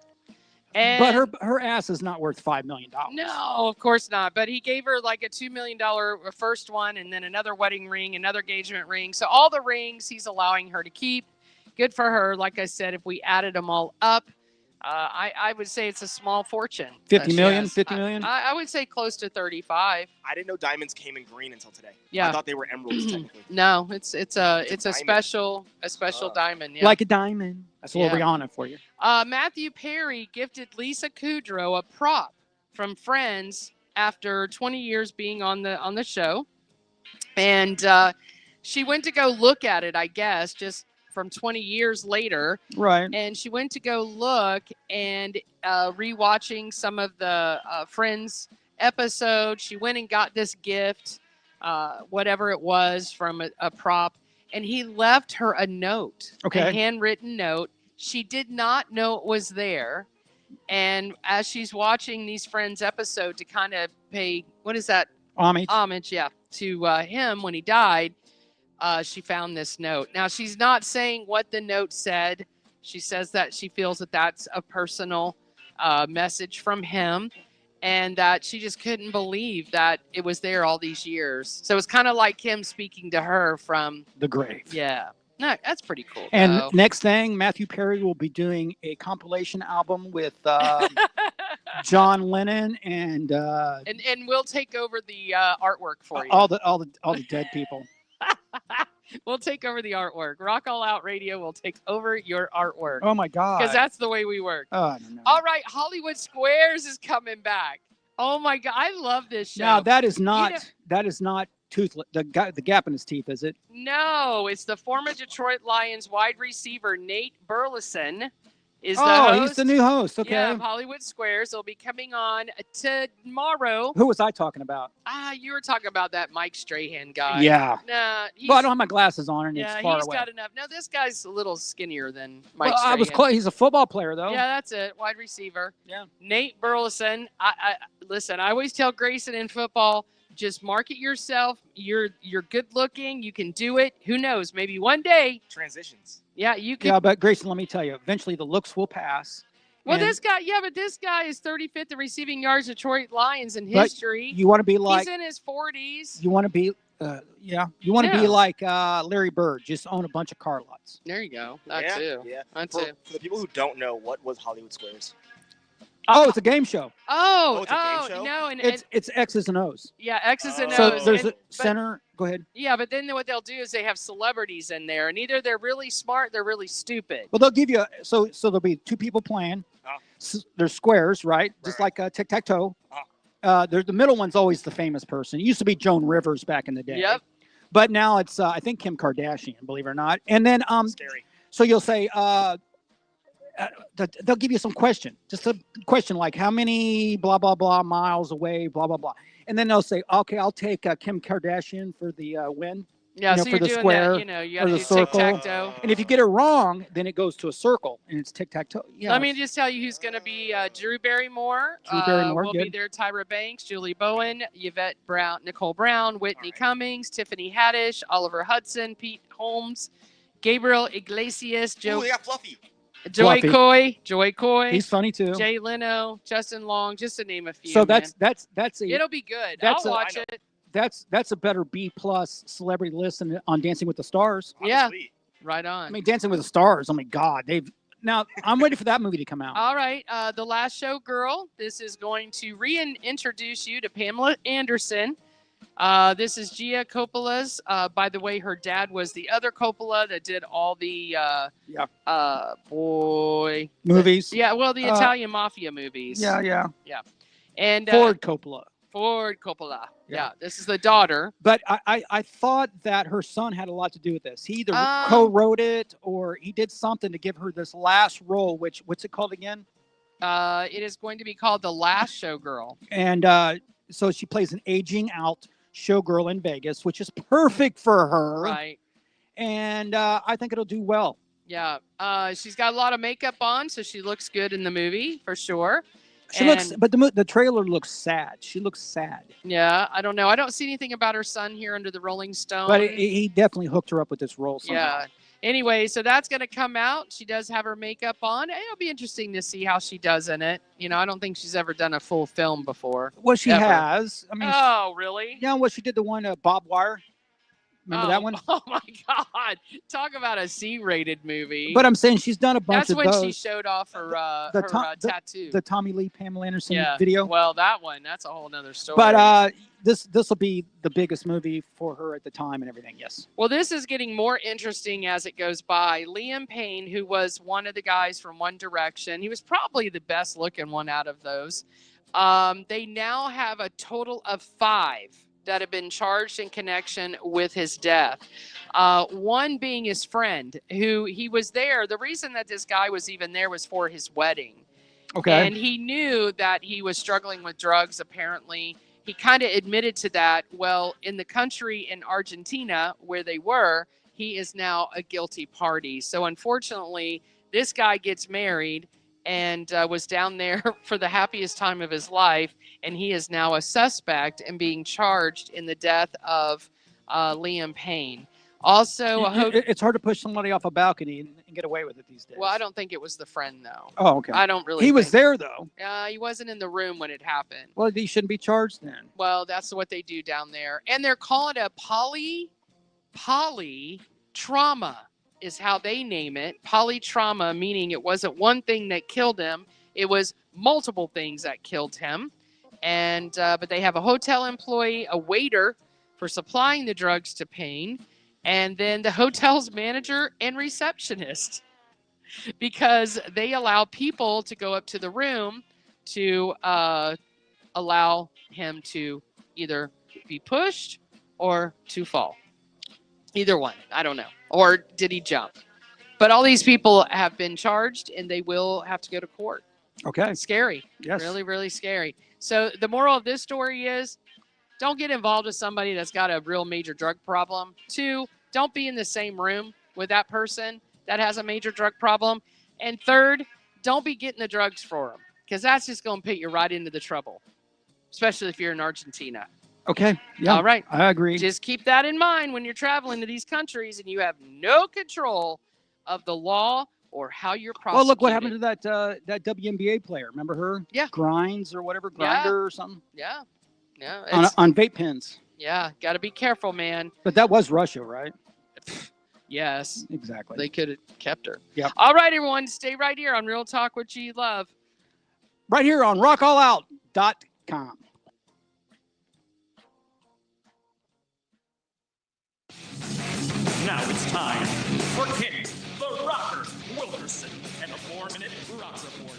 And But her ass is not worth $5 million. no, of course not. But he gave her like a $2 million first one, and then another wedding ring, another engagement ring. So all the rings he's allowing her to keep. Good for her. Like I said, if we added them all up, I would say it's a small fortune. 50 that she million, has. 50 million? I would say close to 35. I didn't know diamonds came in green until today. Yeah. I thought they were emeralds technically. No, it's a diamond. special diamond. Yeah. Like a diamond. That's a little Yeah. Rihanna for you. Matthew Perry gifted Lisa Kudrow a prop from Friends after 20 years being on the show, and she went to go look at it, I guess, just from 20 years later. Right. And she went to go look and rewatching some of the Friends episodes. She went and got this gift, whatever it was, from a prop. And he left her a note, Okay. a handwritten note. She did not know it was there. And as she's watching these Friends episode to kind of pay, what is that? Homage, yeah, to him when he died, she found this note. Now, she's not saying what the note said. She says that she feels that that's a personal message from him, and that she just couldn't believe that it was there all these years. So it's kind of like him speaking to her from the grave. Yeah. No, that's pretty cool. And though. next thing, Matthew Perry will be doing a compilation album with John Lennon and and we'll take over the artwork for you. all the dead people. We'll take over the artwork. Rock All Out Radio will take over your artwork. Oh my God. Because that's the way we work. Oh, I don't know. All right, Hollywood Squares is coming back. Oh my God, I love this show. Now that is not know- that is not toothless. The gap in his teeth, is it? No, it's the former Detroit Lions wide receiver Nate Burleson is the host. He's the new host. Okay. Yeah, of Hollywood Squares. They'll be coming on tomorrow. Who was I talking about? You were talking about that Mike Strahan guy. Yeah. Nah, Well, I don't have my glasses on, and yeah, it's far he's away. got enough. No, this guy's a little skinnier than Mike Well, I was Strahan. close. He's a football player, though. Yeah, that's it. Wide receiver. Yeah. Nate Burleson. I listen. I always tell Grayson in football, just market yourself. You're good looking. You can do it. Who knows? Maybe one day. Transitions. Yeah, you can. Yeah, but Grayson, let me tell you, eventually the looks will pass. Well, and this guy. Yeah, but this guy is 35th in receiving yards Detroit Lions in But history. you want to be like He's in his 40s. you want to be, you want to Yeah. be like Larry Bird, just own a bunch of car lots. There you go. That yeah, too. Yeah. That For, too. for the people who don't know, what was Hollywood Squares? Oh, it's a game show. Oh, it's a game show? no, and It's X's and O's. yeah, X's and O's. So there's and- a center. Go ahead. Yeah, but then what they'll do is they have celebrities in there, and either they're really smart, they're really stupid. Well, they'll give you so there'll be two people playing. Oh. There's squares, right? Just Right. like tic tac toe. Oh. There's the middle one's always the famous person. It used to be Joan Rivers back in the day. Yep. But now it's I think Kim Kardashian, believe it or not. And then Scary. so you'll say they'll give you some question, just a question like how many blah blah blah miles away, blah blah blah, and then they'll say, okay, I'll take Kim Kardashian for the win. Yeah, know, so for you're the doing square that, you got or to the do circle. tic-tac-toe. And if you get it wrong, then it goes to a circle, and it's tic tac toe. Yeah. Let me just tell you who's going to be Drew Barrymore. Drew Barrymore, will be good. there. Tyra Banks, Julie Bowen, Yvette Brown, Nicole Brown, Whitney Cummings, Tiffany Haddish, Oliver Hudson, Pete Holmes, Gabriel Iglesias, Ooh, they got Fluffy. Joy Fluffy. Coy, He's funny too. Jay Leno, Justin Long, just to name a few. So man. that's a It'll be good. that's I'll a- watch I know. it. that's a better B+ celebrity list than on Dancing with the Stars. Oh, Yeah. sweet. Right on. I mean, Dancing with the Stars. Oh my God, now I'm ready for that movie to come out. All right, The Last Show Girl. This is going to reintroduce you to Pamela Anderson. This is Gia Coppola's. By the way, her dad was the other Coppola that did all the Movies. Yeah, well, the Uh, Italian mafia movies. Yeah. And Ford Coppola. Ford Coppola. Yeah. Yeah, this is the daughter. But I thought that her son had a lot to do with this. He either Um, co-wrote it or he did something to give her this last role, which what's it called again? It is going to be called The Last Show Girl. And so she plays an aging out showgirl in Vegas, which is perfect for her. Right. And I think it'll do well. Yeah. She's got a lot of makeup on, so she looks good in the movie for sure. She looks, And- but the trailer looks sad. She looks sad. Yeah, I don't know. I don't see anything about her son here under the Rolling Stone. But he definitely hooked her up with this role somehow. Yeah. Anyway, so that's going to come out. She does have her makeup on. It'll be interesting to see how she does in it. I don't think she's ever done a full film before. Well, she Ever. has. I mean, Oh, really? yeah. Well, she did the one Bob Wire. Remember that one? Oh my God! Talk about a C-rated movie. But I'm saying she's done a bunch that's of when those. she showed off her the her Tom- tattoo. The Tommy Lee, Pamela Anderson yeah. video. Well, that one. That's a whole nother story. But this will be the biggest movie for her at the time and everything. Yes. Well, this is getting more interesting as it goes by. Liam Payne, who was one of the guys from One Direction, he was probably the best looking one out of those. They now have a total of 5 that have been charged in connection with his death. One being his friend, who he was there. The reason that this guy was even there was for his wedding. Okay. And he knew that he was struggling with drugs, apparently. He kind of admitted to that. Well, in the country in Argentina where they were, he is now a guilty party. So unfortunately, this guy gets married and was down there for the happiest time of his life. And he is now a suspect and being charged in the death of Liam Payne. Also, It's hard to push somebody off a balcony and get away with it these days. well, I don't think it was the friend, though. Oh, okay. I don't really He was think- there though. He wasn't in the room when it happened. Well, he shouldn't be charged then. Well, that's what they do down there. And they're calling it a poly trauma is how they name it. Polytrauma, meaning it wasn't one thing that killed him. It was multiple things that killed him. And but they have a hotel employee, a waiter for supplying the drugs to Payne. and then the hotel's manager and receptionist, because they allow people to go up to the room to allow him to either be pushed or to fall. Either one. I don't know. Or did he jump? But all these people have been charged and they will have to go to court. Okay. Scary. Yes. Really, really scary. So the moral of this story is don't get involved with somebody that's got a real major drug problem. 2, don't be in the same room with that person that has a major drug problem. And 3rd, don't be getting the drugs for them, because that's just going to put you right into the trouble, especially if you're in Argentina. Okay. Yeah. All right. I agree. Just keep that in mind when you're traveling to these countries and you have no control of the law or how you're prosecuted. Well, look what happened to that WNBA player. Remember her? Yeah. Grinds or whatever, Yeah. Grinder or something. Yeah. Yeah. On vape pens. Yeah. Got to be careful, man. But that was Russia, right? Yes. Exactly. They could have kept her. Yep. All right, everyone. Stay right here on Real Talk with G Love. Right here on rockallout.com. Now it's time for Kenny, the Rocker Wilkerson, and the 4-Minute Rock Report.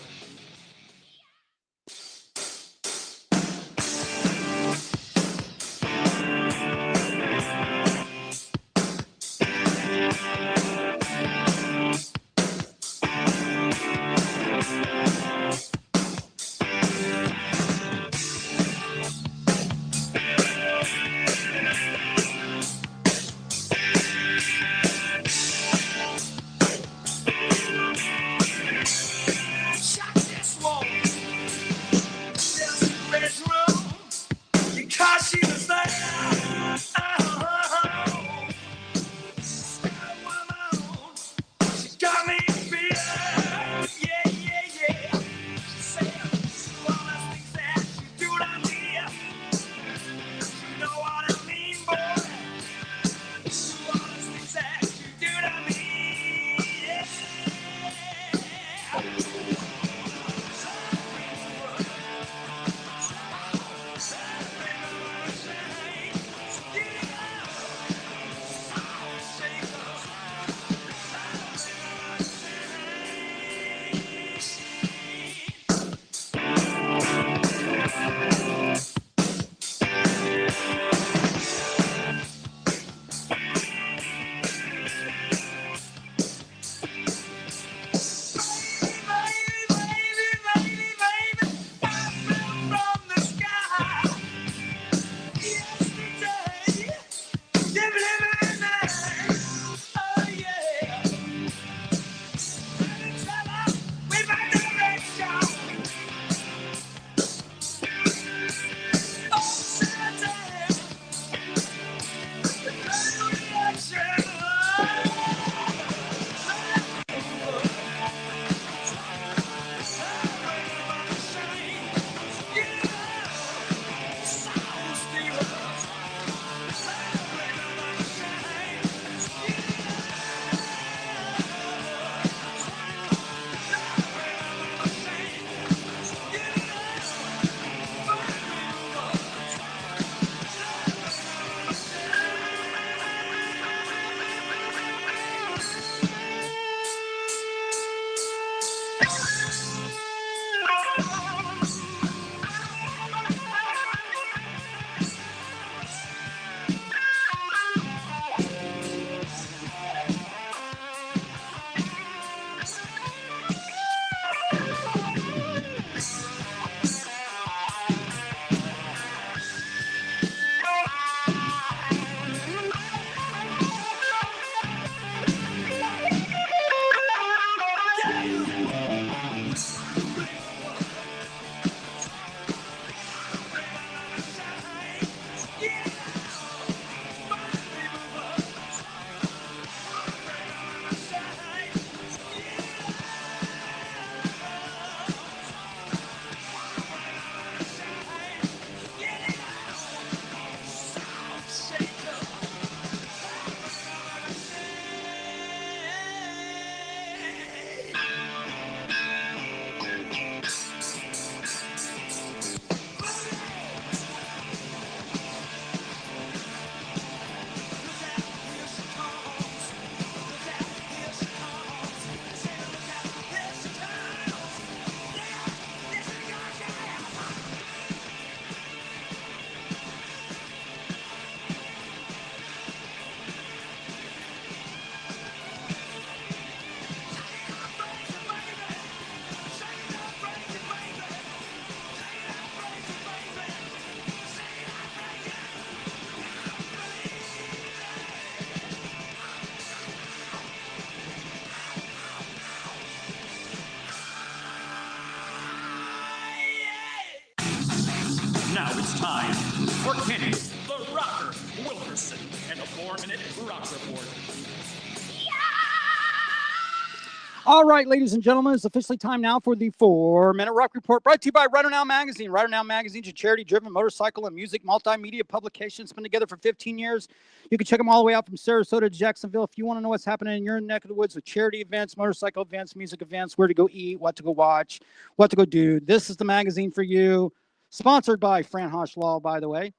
All right, ladies and gentlemen, it's officially time now for the 4-Minute Rock Report, brought to you by Rider Now Magazine. Rider Now Magazine is a charity-driven motorcycle and music multimedia publication. It's been together for 15 years. You can check them all the way out from Sarasota to Jacksonville. If you want to know what's happening in your neck of the woods with charity events, motorcycle events, music events, where to go eat, what to go watch, what to go do, this is the magazine for you. Sponsored by Fran Hosh Law, by the way.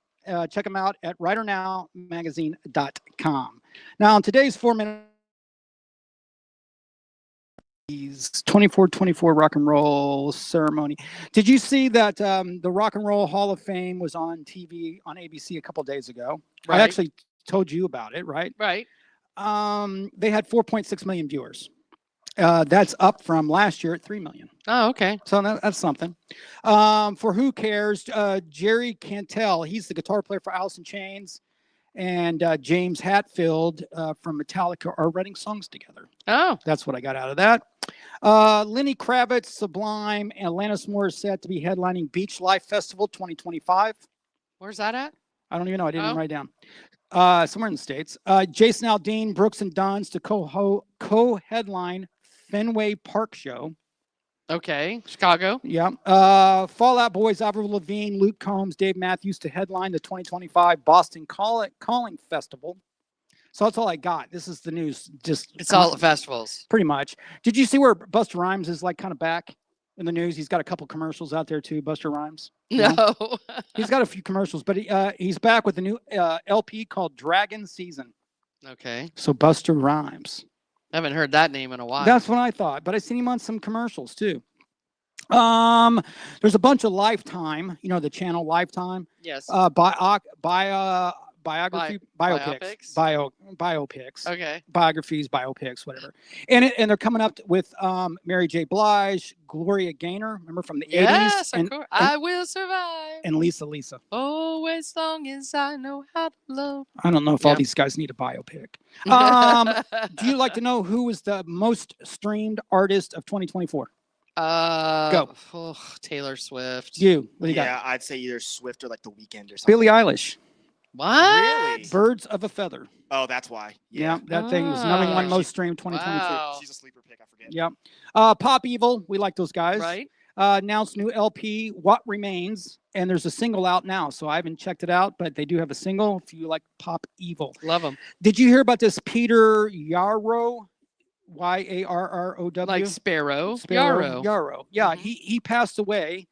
Check them out at ridernowmagazine.com. Now, on today's 4-Minute 24 rock and roll ceremony. Did you see that the Rock and Roll Hall of Fame was on TV on ABC a couple days ago? Right. I actually told you about it, right? Right. They had 4.6 million viewers. That's up from last year at 3 million. Oh, okay. So that's something. For Who Cares, Jerry Cantrell, he's the guitar player for Alice in Chains, and James Hetfield from Metallica are writing songs together. Oh, That's what I got out of that. Lenny Kravitz, Sublime, and Alanis Morissette to be headlining Beach Life Festival 2025. where's that at? I don't even know. I didn't Oh. even write it down. Somewhere in the States. Jason Aldean, Brooks and Dunn's to co-headline Fenway Park Show. Okay, Chicago. Yeah. Fall Out Boys, Avril Lavigne, Luke Combs, Dave Matthews to headline the 2025 Boston Calling Festival. So that's all I got. This is the news. Just It's all at festivals. pretty much. Did you see where Busta Rhymes is like kind of back in the news? He's got a couple commercials out there too, Busta Rhymes. No. He's got a few commercials, but he's back with a new LP called Dragon Season. Okay. So Busta Rhymes. I haven't heard that name in a while. That's what I thought, but I seen him on some commercials too. There's a bunch of Lifetime, the channel Lifetime, yes. biopics, Okay. biographies, biopics, whatever. And they're coming up with Mary J. Blige, Gloria Gaynor, remember from the 80s, Yes, of and, course. I will survive. and Lisa. Oh, as long as I know how to love. I don't know if all Yep. these guys need a biopic. Do you like to know who was the most streamed artist of 2024? Go. Oh, Taylor Swift. You. What do you got? Yeah, I'd say either Swift or like The Weeknd or something. Billie Eilish, What? Really? Birds of a Feather. Oh, that's why. Yeah, that thing was number one Ah. most streamed 2022. Wow. She's a sleeper pick. I forget. Yep. Pop Evil, we like those guys. Right? Announced new LP, What Remains, and there's a single out now, so I haven't checked it out, but they do have a single if you like Pop Evil. Love them. Did you hear about this Peter Yarrow? Yarrow. Like Sparrow. Yarrow. Yarrow. Yeah, Mhm. he passed away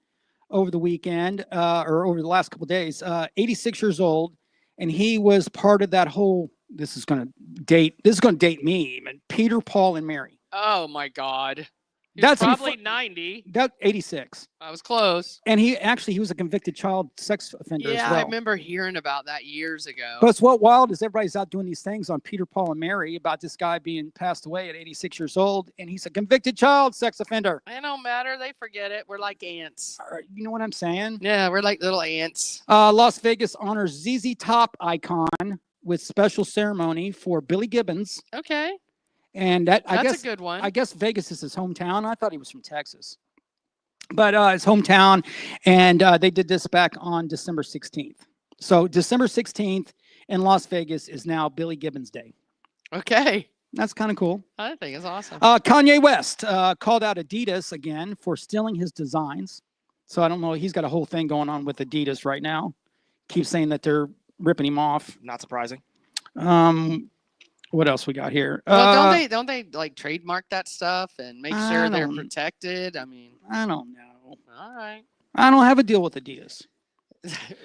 over the weekend or over the last couple of days. 86 years old, and he was part of that whole. This is going to date me even. Peter, Paul, and Mary. Oh, my God. He's That's probably 90. That 86. I was close. And he was a convicted child sex offender Yeah, as well. I remember hearing about that years ago. But it's what wild is everybody's out doing these things on Peter, Paul, and Mary about this guy being passed away at 86 years old, and he's a convicted child sex offender. It don't matter. They forget it. We're like ants. You know what I'm saying? Yeah, we're like little ants. Las Vegas honors ZZ Top icon with special ceremony for Billy Gibbons, Okay. and I That's guess a good one. I guess Vegas is his hometown. I thought he was from Texas, but his hometown, and they did this back on December 16th. So December 16th in Las Vegas is now Billy Gibbons Day. Okay. That's kind of cool. I think it's awesome. Kanye West called out Adidas again for stealing his designs. So I don't know. He's got a whole thing going on with Adidas right now. Keeps saying that they're ripping him off. Not surprising. What else we got here? Well, don't they like trademark that stuff and make I sure they're don't- protected? I mean, I don't know. all right. I don't have a deal with Adidas.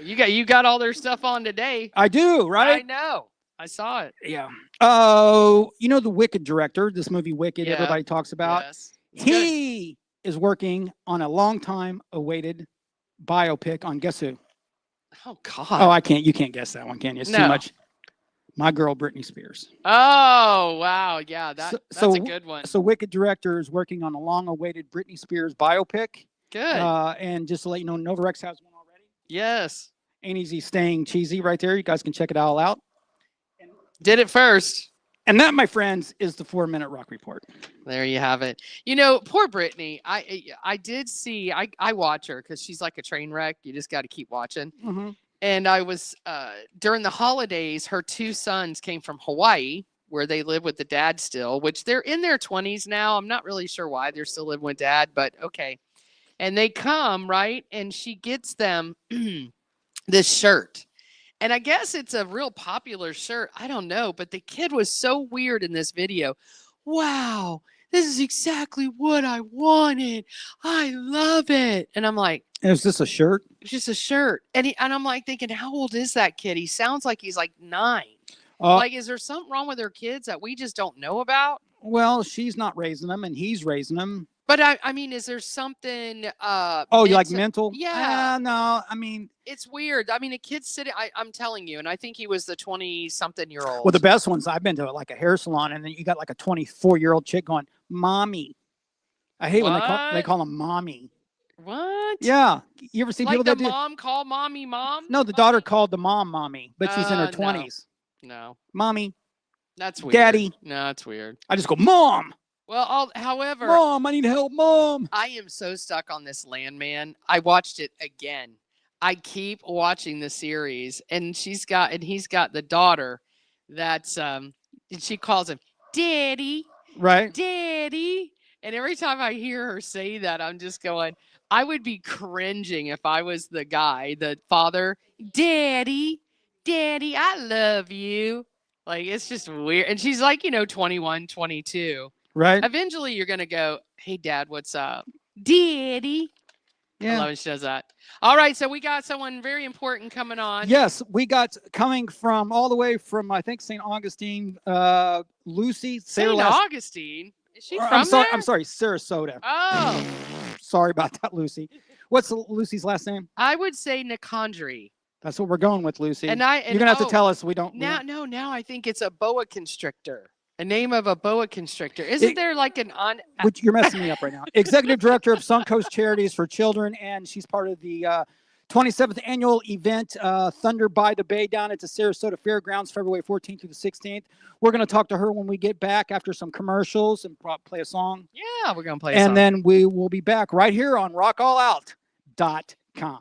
You got all their stuff on today. I do, I right? know. I saw it. Yeah. Oh, the Wicked director, this movie Wicked, Yeah. everybody talks about. Yes. It's good. He is working on a long time awaited biopic on guess who? Oh God. Oh, you can't guess that one, can you? It's too No. much. My girl, Britney Spears. Oh wow. Yeah. That's So- a good one. So Wicked director is working on a long awaited Britney Spears biopic. Good. And just to let you know, Novarex has one already. Yes. Ain't Easy Staying Cheesy right there. You guys can check it all out. Did it first. And that, my friends, is the 4-Minute Rock Report. There you have it. Poor Brittany. I did see. I watch her because she's like a train wreck. You just got to keep watching. Mm-hmm. And I was during the holidays. Her two sons came from Hawaii where they live with the dad still, which they're in their 20s now. I'm not really sure why they're still living with dad, but okay. And they come, right? And she gets them this shirt. And I guess it's a real popular shirt. I don't know, but the kid was so weird in this video. Wow, this is exactly what I wanted. I love it. And I'm like, Is this a shirt? it's just a shirt. And I'm like thinking, how old is that kid? He sounds like he's like 9. Like, is there something wrong with their kids that we just don't know about? Well, she's not raising them, and he's raising them. But I mean, is there something? Oh, you like mental? Yeah. No, I mean, it's weird. I mean, a kid sitting. I'm telling you, and I think he was the 20-something-year-old. well, the best ones I've been to like a hair salon, and then you got like a 24-year-old chick going, "Mommy." I hate when they call them mommy. What? Yeah, you ever see Like people the that do? mom call mommy mom? No, the daughter called the mom mommy, but she's in her No. 20s. No, Mommy, that's weird. Daddy. No, that's weird. I just go, Mom. Well, however, Mom, I need help, Mom. I am so stuck on this Landman. I watched it again. I keep watching the series, and he's got the daughter that's she calls him Daddy, Right? Daddy. And every time I hear her say that, I'm just going, I would be cringing if I was the guy, the father, Daddy, Daddy, I love you. Like, it's just weird. And she's like, 21, 22. Right? Eventually, you're going to go, hey, Dad, what's up? Daddy. I Yeah. love when she does that. All right, so we got someone very important coming on. Yes, we got coming from all the way from, I think, St. Augustine, Lucy. St. Augustine? Is she from there? I'm sorry, Sarasota. Oh, Sorry about that, Lucy. What's Lucy's last name? I would say Nicandri. That's what we're going with, Lucy. And You're going to have to tell us we don't. Now I think it's a boa constrictor. A name of a boa constrictor. Isn't there like an on? Which you're messing me up right now. Executive Director of Suncoast Charities for Children, and she's part of the 27th annual event, Thunder by the Bay, down at the Sarasota Fairgrounds, February 14th through the 16th. We're going to talk to her when we get back after some commercials and play a song. Yeah, we're going to play a song. And then we will be back right here on rockallout.com.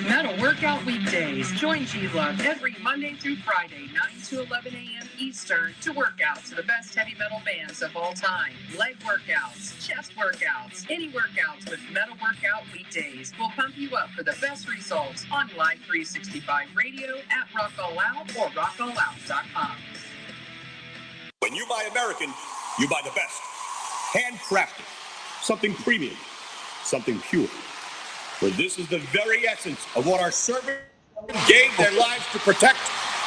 Metal Workout Weekdays. Join G-Love every Monday through Friday, 9 to 11 a.m. Eastern, to work out to the best heavy metal bands of all time. Leg workouts, chest workouts, any workouts with Metal Workout Weekdays will pump you up for the best results on Live 365 Radio at Rock All Out or rockallout.com. When you buy American, you buy the best. Handcrafted. Something premium. Something pure. For this is the very essence of what our servants gave their lives to protect.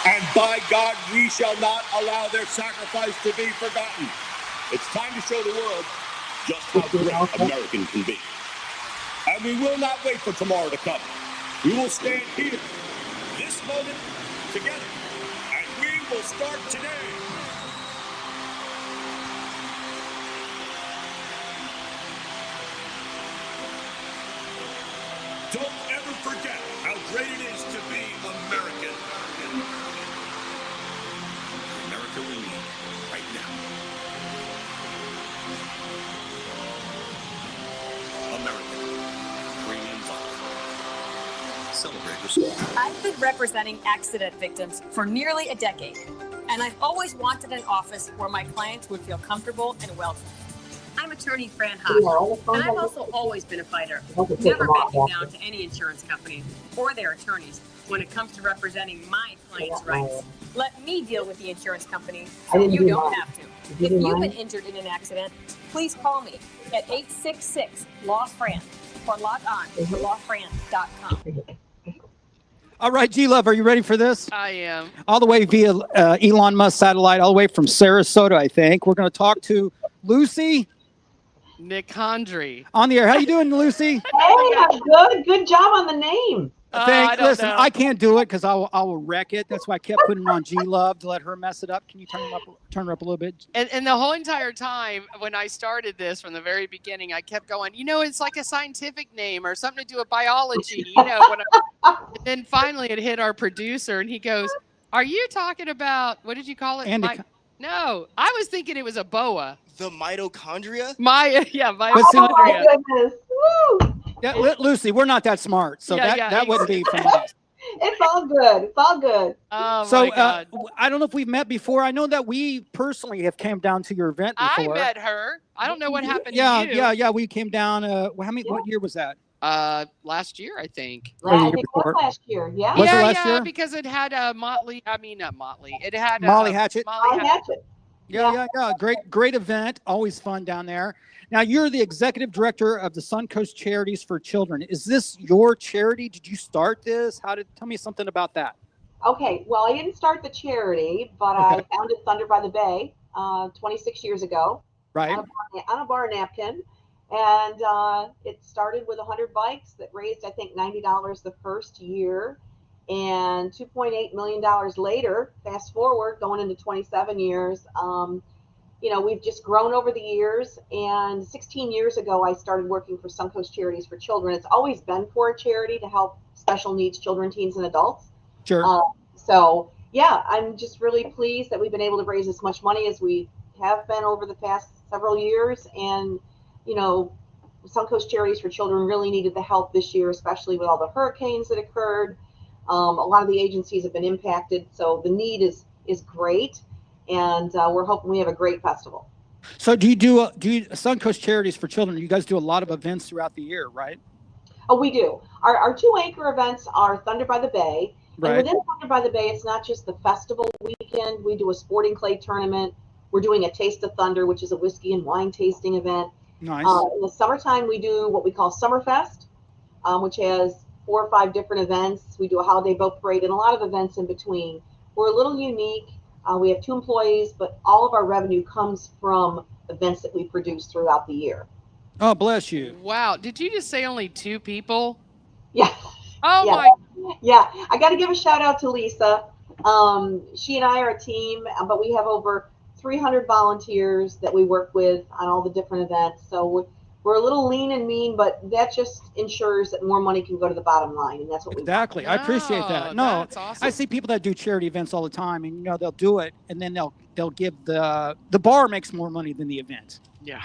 And by God, we shall not allow their sacrifice to be forgotten. It's time to show the world just how great American can be. And we will not wait for tomorrow to come. We will stand here, this moment, together. And we will start today. Don't ever forget how great it is to be American. America we need right now. American premium vodka. Celebrate yourself. I've been representing accident victims for nearly a decade, and I've always wanted an office where my clients would feel comfortable and welcome. I'm attorney Fran Haas, and I've also always been a fighter, never backing down to any insurance company or their attorneys when it comes to representing my clients' rights. Let me deal with the insurance company so you don't have to. If you've been injured in an accident, please call me at 866-LAW-FRAN or log on to lawfran.com. All right, G-Love, are you ready for this? I am. All the way via Elon Musk satellite, all the way from Sarasota, I think. We're going to talk to Lucy Nicandri. on the air. How you doing, Lucy? Hey, I'm good. Good job on the name. Thanks. I don't Listen, know. I can't do it because I will wreck it. That's why I kept putting it on G-Love to let her mess it up. Can you turn her up a little bit? And the whole entire time when I started this from the very beginning, I kept going, it's like a scientific name or something to do with biology, and then finally it hit our producer and he goes, are you talking about, what did you call it? No, I was thinking it was a boa. The mitochondria? Oh, my Mitochondria. goodness. Woo. Yeah, Lucy, we're not that smart, so that wouldn't be from us. It's all good. It's all good. Oh So my God. I don't know if we've met before. I know that we personally have came down to your event I before. met her. I don't know what happened Yeah, to you. yeah. We came down. What year was that? Last year, I think. Or the I year think it was before? last year. Yeah. Was it yeah, last year? because it had Motley. I mean, not Motley. It had Molly Hatchet. Molly I Hatchet. had it. Yeah. Great event. Always fun down there. Now you're the executive director of the Suncoast Charities for Children. Is this your charity? Did you start this? Tell me something about that? Okay. Well, I didn't start the charity, but Okay. I founded Thunder by the Bay 26 years ago Right. on a bar napkin. And it started with 100 bikes that raised, I think, $90 the first year. And $2.8 million later, fast forward, going into 27 years, we've just grown over the years. And 16 years ago, I started working for Suncoast Charities for Children. It's always been for a charity to help special needs children, teens, and adults. Sure. So, yeah, I'm just really pleased that we've been able to raise as much money as we have been over the past several years. And, Suncoast Charities for Children really needed the help this year, especially with all the hurricanes that occurred. A lot of the agencies have been impacted, so the need is great, and we're hoping we have a great festival. So do you do Suncoast Charities for Children? You guys do a lot of events throughout the year, right? Oh, we do. Our two anchor events are Thunder by the Bay, Right. and within Thunder by the Bay, it's not just the festival weekend. We do a sporting clay tournament. We're doing a Taste of Thunder, which is a whiskey and wine tasting event. Nice. In the summertime, we do what we call Summerfest, which has 4 or 5 different events. We do a holiday boat parade and a lot of events in between. We're a little unique. We have 2 employees, but all of our revenue comes from events that we produce throughout the year. Oh, bless you. Wow. Did you just say only 2 people? Yeah. Oh Yeah. my. Yeah. I got to give a shout out to Lisa. She and I are a team, but we have over 300 volunteers that we work with on all the different events. So we're a little lean and mean, but that just ensures that more money can go to the bottom line, and that's what Exactly. No, I appreciate that. No, that's awesome. I see people that do charity events all the time, and they'll do it, and then they'll give the bar makes more money than the event. Yeah.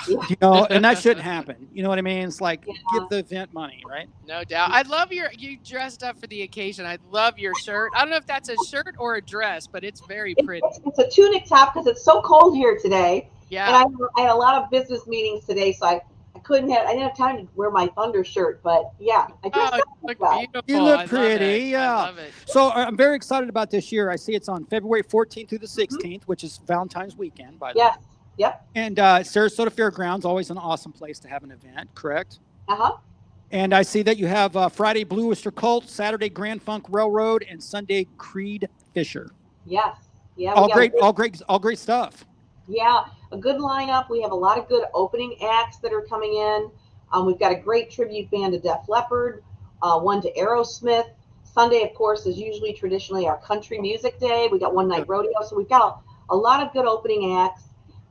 And that shouldn't happen. You know what I mean? It's like give the event money, right? No doubt. I love you dressed up for the occasion. I love your shirt. I don't know if that's a shirt or a dress, but it's very pretty. It's a tunic top because it's so cold here today. Yeah. And I had a lot of business meetings today, so I didn't have time to wear my Thunder shirt, but yeah, I dressed up You like look that. beautiful. You look I love pretty, it. yeah. I love it. So I'm very excited about this year. I see it's on February 14th through the 16th, which is Valentine's weekend, by the way. Yes. Yep. And Sarasota Fairgrounds, always an awesome place to have an event, correct? Uh-huh. And I see that you have Friday Blue Oyster Cult, Saturday Grand Funk Railroad, and Sunday Creed Fisher. Yes. Yeah. All great stuff. Yeah, a good lineup. We have a lot of good opening acts that are coming in. We've got a great tribute band to Def Leppard, one to Aerosmith. Sunday, of course, is usually traditionally our country music day. We got one night rodeo, so we've got a lot of good opening acts,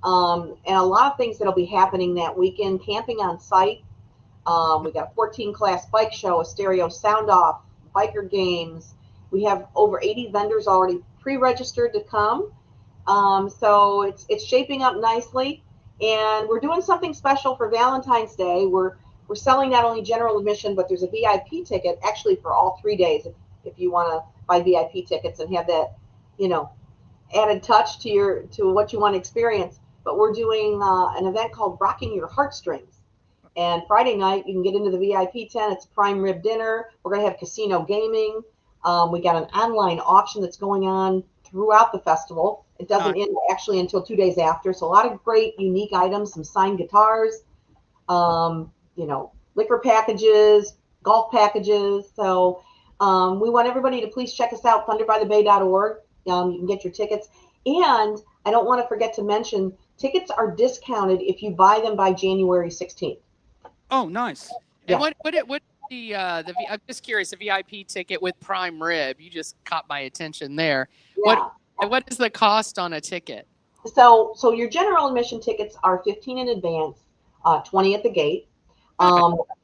and a lot of things that'll be happening that weekend. Camping on site. We got a 14 class bike show, a stereo sound off, biker games. We have over 80 vendors already pre-registered to come. So it's shaping up nicely, and we're doing something special for Valentine's Day. We're selling not only general admission, but there's a VIP ticket actually for all 3 days if you want to buy VIP tickets and have that, added touch to what you want to experience. But we're doing an event called Rocking Your Heartstrings. And Friday night, you can get into the VIP tent. It's a prime rib dinner. We're going to have casino gaming. We got an online auction that's going on throughout the festival. It doesn't end actually until 2 days after. So a lot of great, unique items, some signed guitars, liquor packages, golf packages. So we want everybody to please check us out, thunderbythebay.org. You can get your tickets. And I don't want to forget to mention, tickets are discounted if you buy them by January 16th. Oh, nice. And what I'm just curious, a VIP ticket with prime rib, you just caught my attention there. Yeah. What is the cost on a ticket? So your general admission tickets are $15 in advance, $20 at the gate.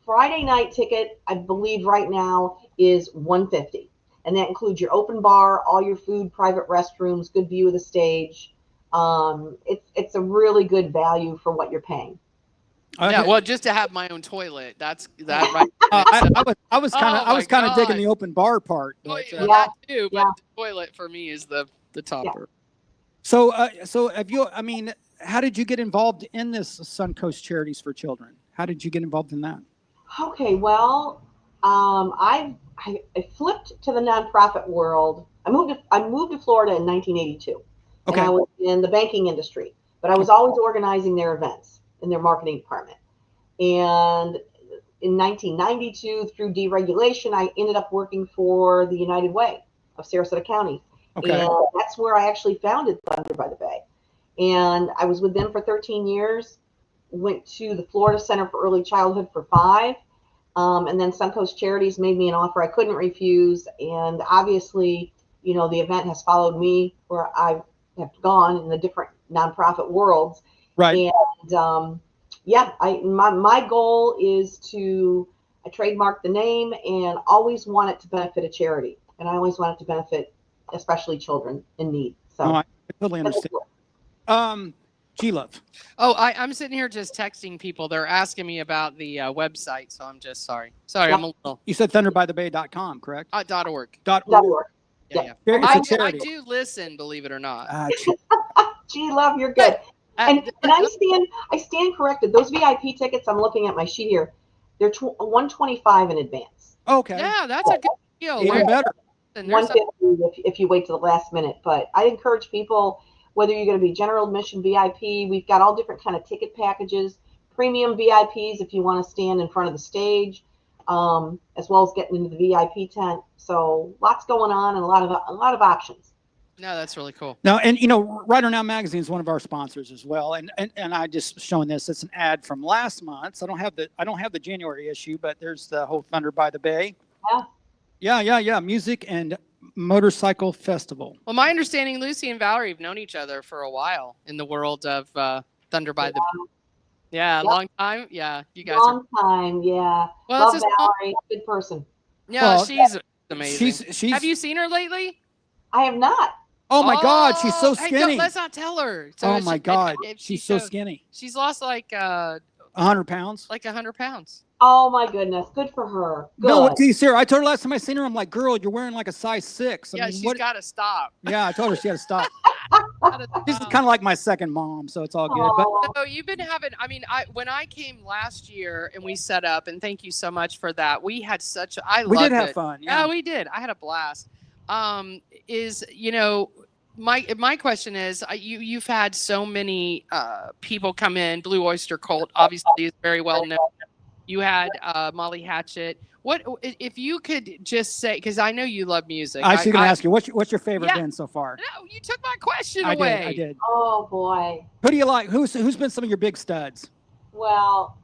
Friday night ticket, I believe right now is $150, and that includes your open bar, all your food, private restrooms, good view of the stage. It's a really good value for what you're paying. Yeah, Okay. well, just to have my own toilet. That's that right. I was kind of Oh my digging God. the open bar part. Well, But, well, Yeah, that too, but yeah. the toilet for me is the topper. so have you? I mean, how did you get involved in this Suncoast Charities for Children? How did you get involved in that? Okay, well, I flipped to the nonprofit world. I moved to Florida in 1982, and Okay. I was in the banking industry, but I was always organizing their events in their marketing department. And in 1992, through deregulation, I ended up working for the United Way of Sarasota County, Okay. and that's where I actually founded Thunder by the Bay. And I was with them for 13 years. Went to the Florida Center for Early Childhood for 5. And then Suncoast Charities made me an offer I couldn't refuse. And obviously, the event has followed me where I have gone in the different nonprofit worlds. Right. And yeah, my goal is to trademark the name and always want it to benefit a charity. And I always want it to benefit especially children in need. So No, I totally understand. G-Love. Oh, I'm sitting here just texting people. They're asking me about the website, so I'm just sorry. Sorry, I'm a little You said thunderbythebay.com, correct? .org. .org. Yeah. It's a I charity. do listen, believe it or not. G-Love, you're good. And I stand corrected. Those VIP tickets, I'm looking at my sheet here, they're $125 in advance. Okay. Yeah, that's a good deal. Even better. And there's $150 if you wait to the last minute. But I encourage people, whether you're going to be general admission VIP, we've got all different kind of ticket packages, premium VIPs if you want to stand in front of the stage, as well as getting into the VIP tent. So lots going on and a lot of options. No, that's really cool. Now, and Writer Now Magazine is one of our sponsors as well, and I just showing this. It's an ad from last month. So I don't have the January issue, but there's the whole Thunder by the Bay. Yeah. Music and motorcycle festival. Well, my understanding, Lucy and Valerie have known each other for a while in the world of Thunder by the Bay. Yeah, long time. Yeah, you guys. Long time. Yeah. Well, love Valerie. Good person. Yeah, Well, she's amazing. She's. Have you seen her lately? I have not. Oh my God, she's so Hey, skinny. let's not tell her. So Oh my God, if she's so skinny. She's lost like 100 pounds. Like 100 pounds. Oh my goodness, good for her. Good. No, do you see her? I told her last time I seen her, I'm like, girl, you're wearing like a size 6. I Yeah, mean, she's got to stop. Yeah, I told her she had to stop. She's kind of like my second mom, so it's all good. But So you've been having. I mean, when I came last year and we set up, and thank you so much for that. We had such. we did loved have it. fun. Yeah, we did. I had a blast. My question is, you've had so many people come in. Blue Oyster Cult obviously is very well known. You had Molly Hatchet. What if you could just say? Because I know you love music. I was going to ask you, what's your favorite Yeah. band so far? No, you took my question I away. did. Oh boy. Who do you like? Who's been some of your big studs? Well,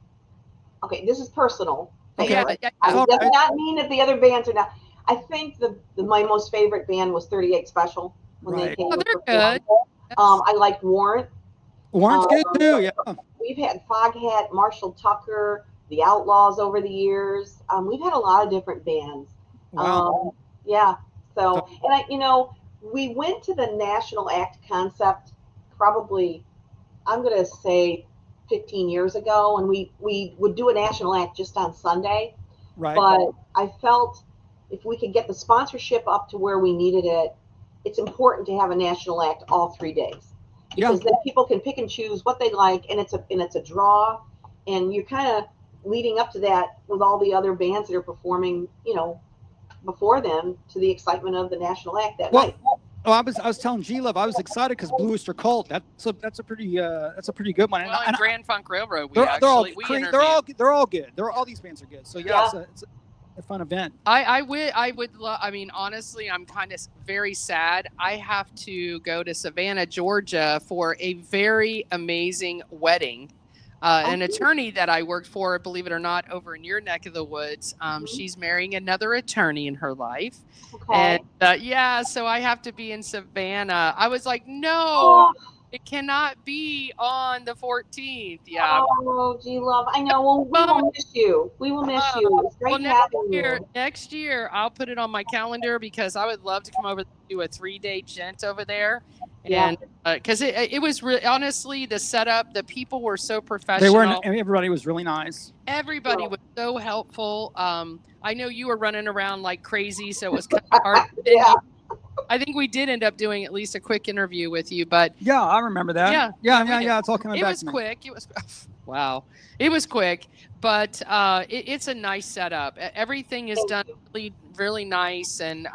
okay, this is personal. Okay. Yeah, It All does right. not mean that the other bands are not. I think my most favorite band was 38 Special when they Right. came. Oh, and they're performed. good. I liked Warrant. Warren's good too. Yeah. We've had Foghat, Marshall Tucker, the Outlaws over the years. We've had a lot of different bands. Wow. Yeah. So, and we went to the national act concept probably, I'm going to say 15 years ago, and we would do a national act just on Sunday. Right. But I felt if we could get the sponsorship up to where we needed it, it's important to have a national act all 3 days. Because then people can pick and choose what they like, and it's a draw, and you're kind of leading up to that with all the other bands that are performing, before them, to the excitement of the national act that night. Oh, I was telling G-Love, I was excited because Blue Oyster Cult. That's a pretty good one. Well, and Grand Funk Railroad, they're all good. All these bands are good. So yeah. It's a fun event. I would love. I mean, honestly, I'm kind of very sad. I have to go to Savannah, Georgia, for a very amazing wedding. An attorney that I worked for, believe it or not, over in your neck of the woods. She's marrying another attorney in her life. Okay. And so I have to be in Savannah. I was like, no, it cannot be on the 14th. Yeah. Oh, G-Love. I know. Well, we will miss you. We will miss you. It's great having you. Next year, I'll put it on my calendar because I would love to come over to do a 3-day gent over there. And because it was really, honestly, the setup, the people were so professional. They were, everybody was really nice. Everybody was so helpful. I know you were running around like crazy, so it was kind of hard. I think we did end up doing at least a quick interview with you, but yeah, I remember that. Yeah. It's all coming back. It was quick. It was wow. It was quick, but it's a nice setup. Everything is done really, really nice, and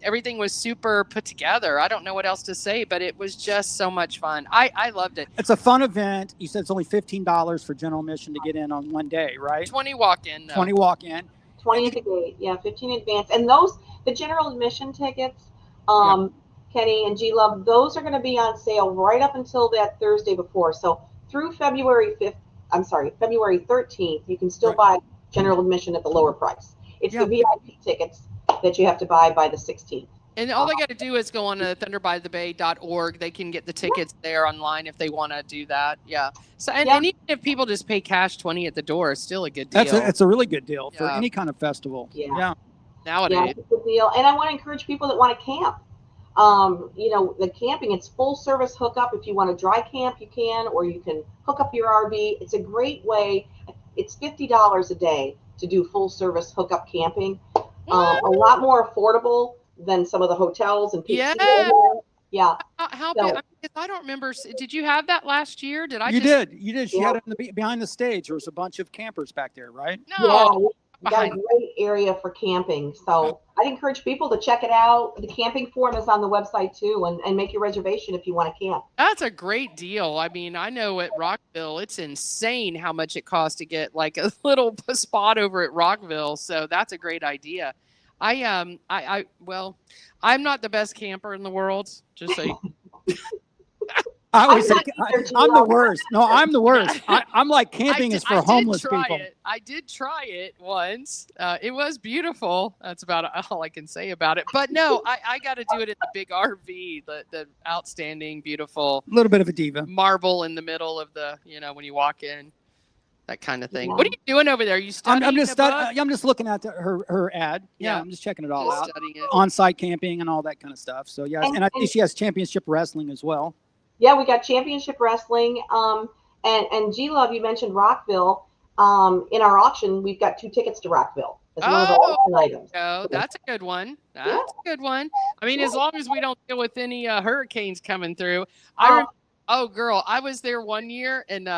everything was super put together. I don't know what else to say, but it was just so much fun. I loved it. It's a fun event. You said it's only $15 for general admission to get in on one day, right? 20 walk-in. 20 walk-in. 20 at the gate. Yeah, 15 advance. And the general admission tickets, Kenny and G Love, those are going to be on sale right up until that Thursday before. So through February 13th, you can still buy general admission at the lower price. It's the VIP tickets that you have to buy by the 16th. And all they got to do is go on to thunderbythebay.org. They can get the tickets there online if they want to do that. Yeah. So and even if people just pay cash $20 at the door, it's still a good deal. It's a really good deal for any kind of festival. Yeah. Nowadays. Yeah, it's a good deal. And I want to encourage people that want to camp. The camping, it's full service hookup. If you want to dry camp, you can, or you can hook up your RV. It's a great way. It's $50 a day to do full service hookup camping. A lot more affordable than some of the hotels and people. Yeah. How big? I don't remember. Did you have that last year? Did I? You did. She had it behind the stage. There was a bunch of campers back there, right? No. We got a great area for camping. So I'd encourage people to check it out. The camping form is on the website too, and make your reservation if you want to camp. That's a great deal. I mean, I know at Rockville, it's insane how much it costs to get like a little spot over at Rockville. So that's a great idea. I'm not the best camper in the world, just so you I always say I'm the worst. No, I'm the worst. I'm like camping is for homeless people. I did try it once. It was beautiful. That's about all I can say about it. But no, I got to do it in the big RV, the outstanding, beautiful. A little bit of a diva. Marble in the middle of the, when you walk in, that kind of thing. Yeah. What are you doing over there? Are you studying? I'm just looking at her ad. Yeah, I'm just checking it all out. On-site camping and all that kind of stuff. So yeah, and I think she has championship wrestling as well. Yeah, we got championship wrestling. And G Love, you mentioned Rockville. In our auction, we've got 2 tickets to Rockville. As one of the auction items. Oh, that's a good one. That's a good one. I mean, as long as we don't deal with any hurricanes coming through. Girl, I was there one year and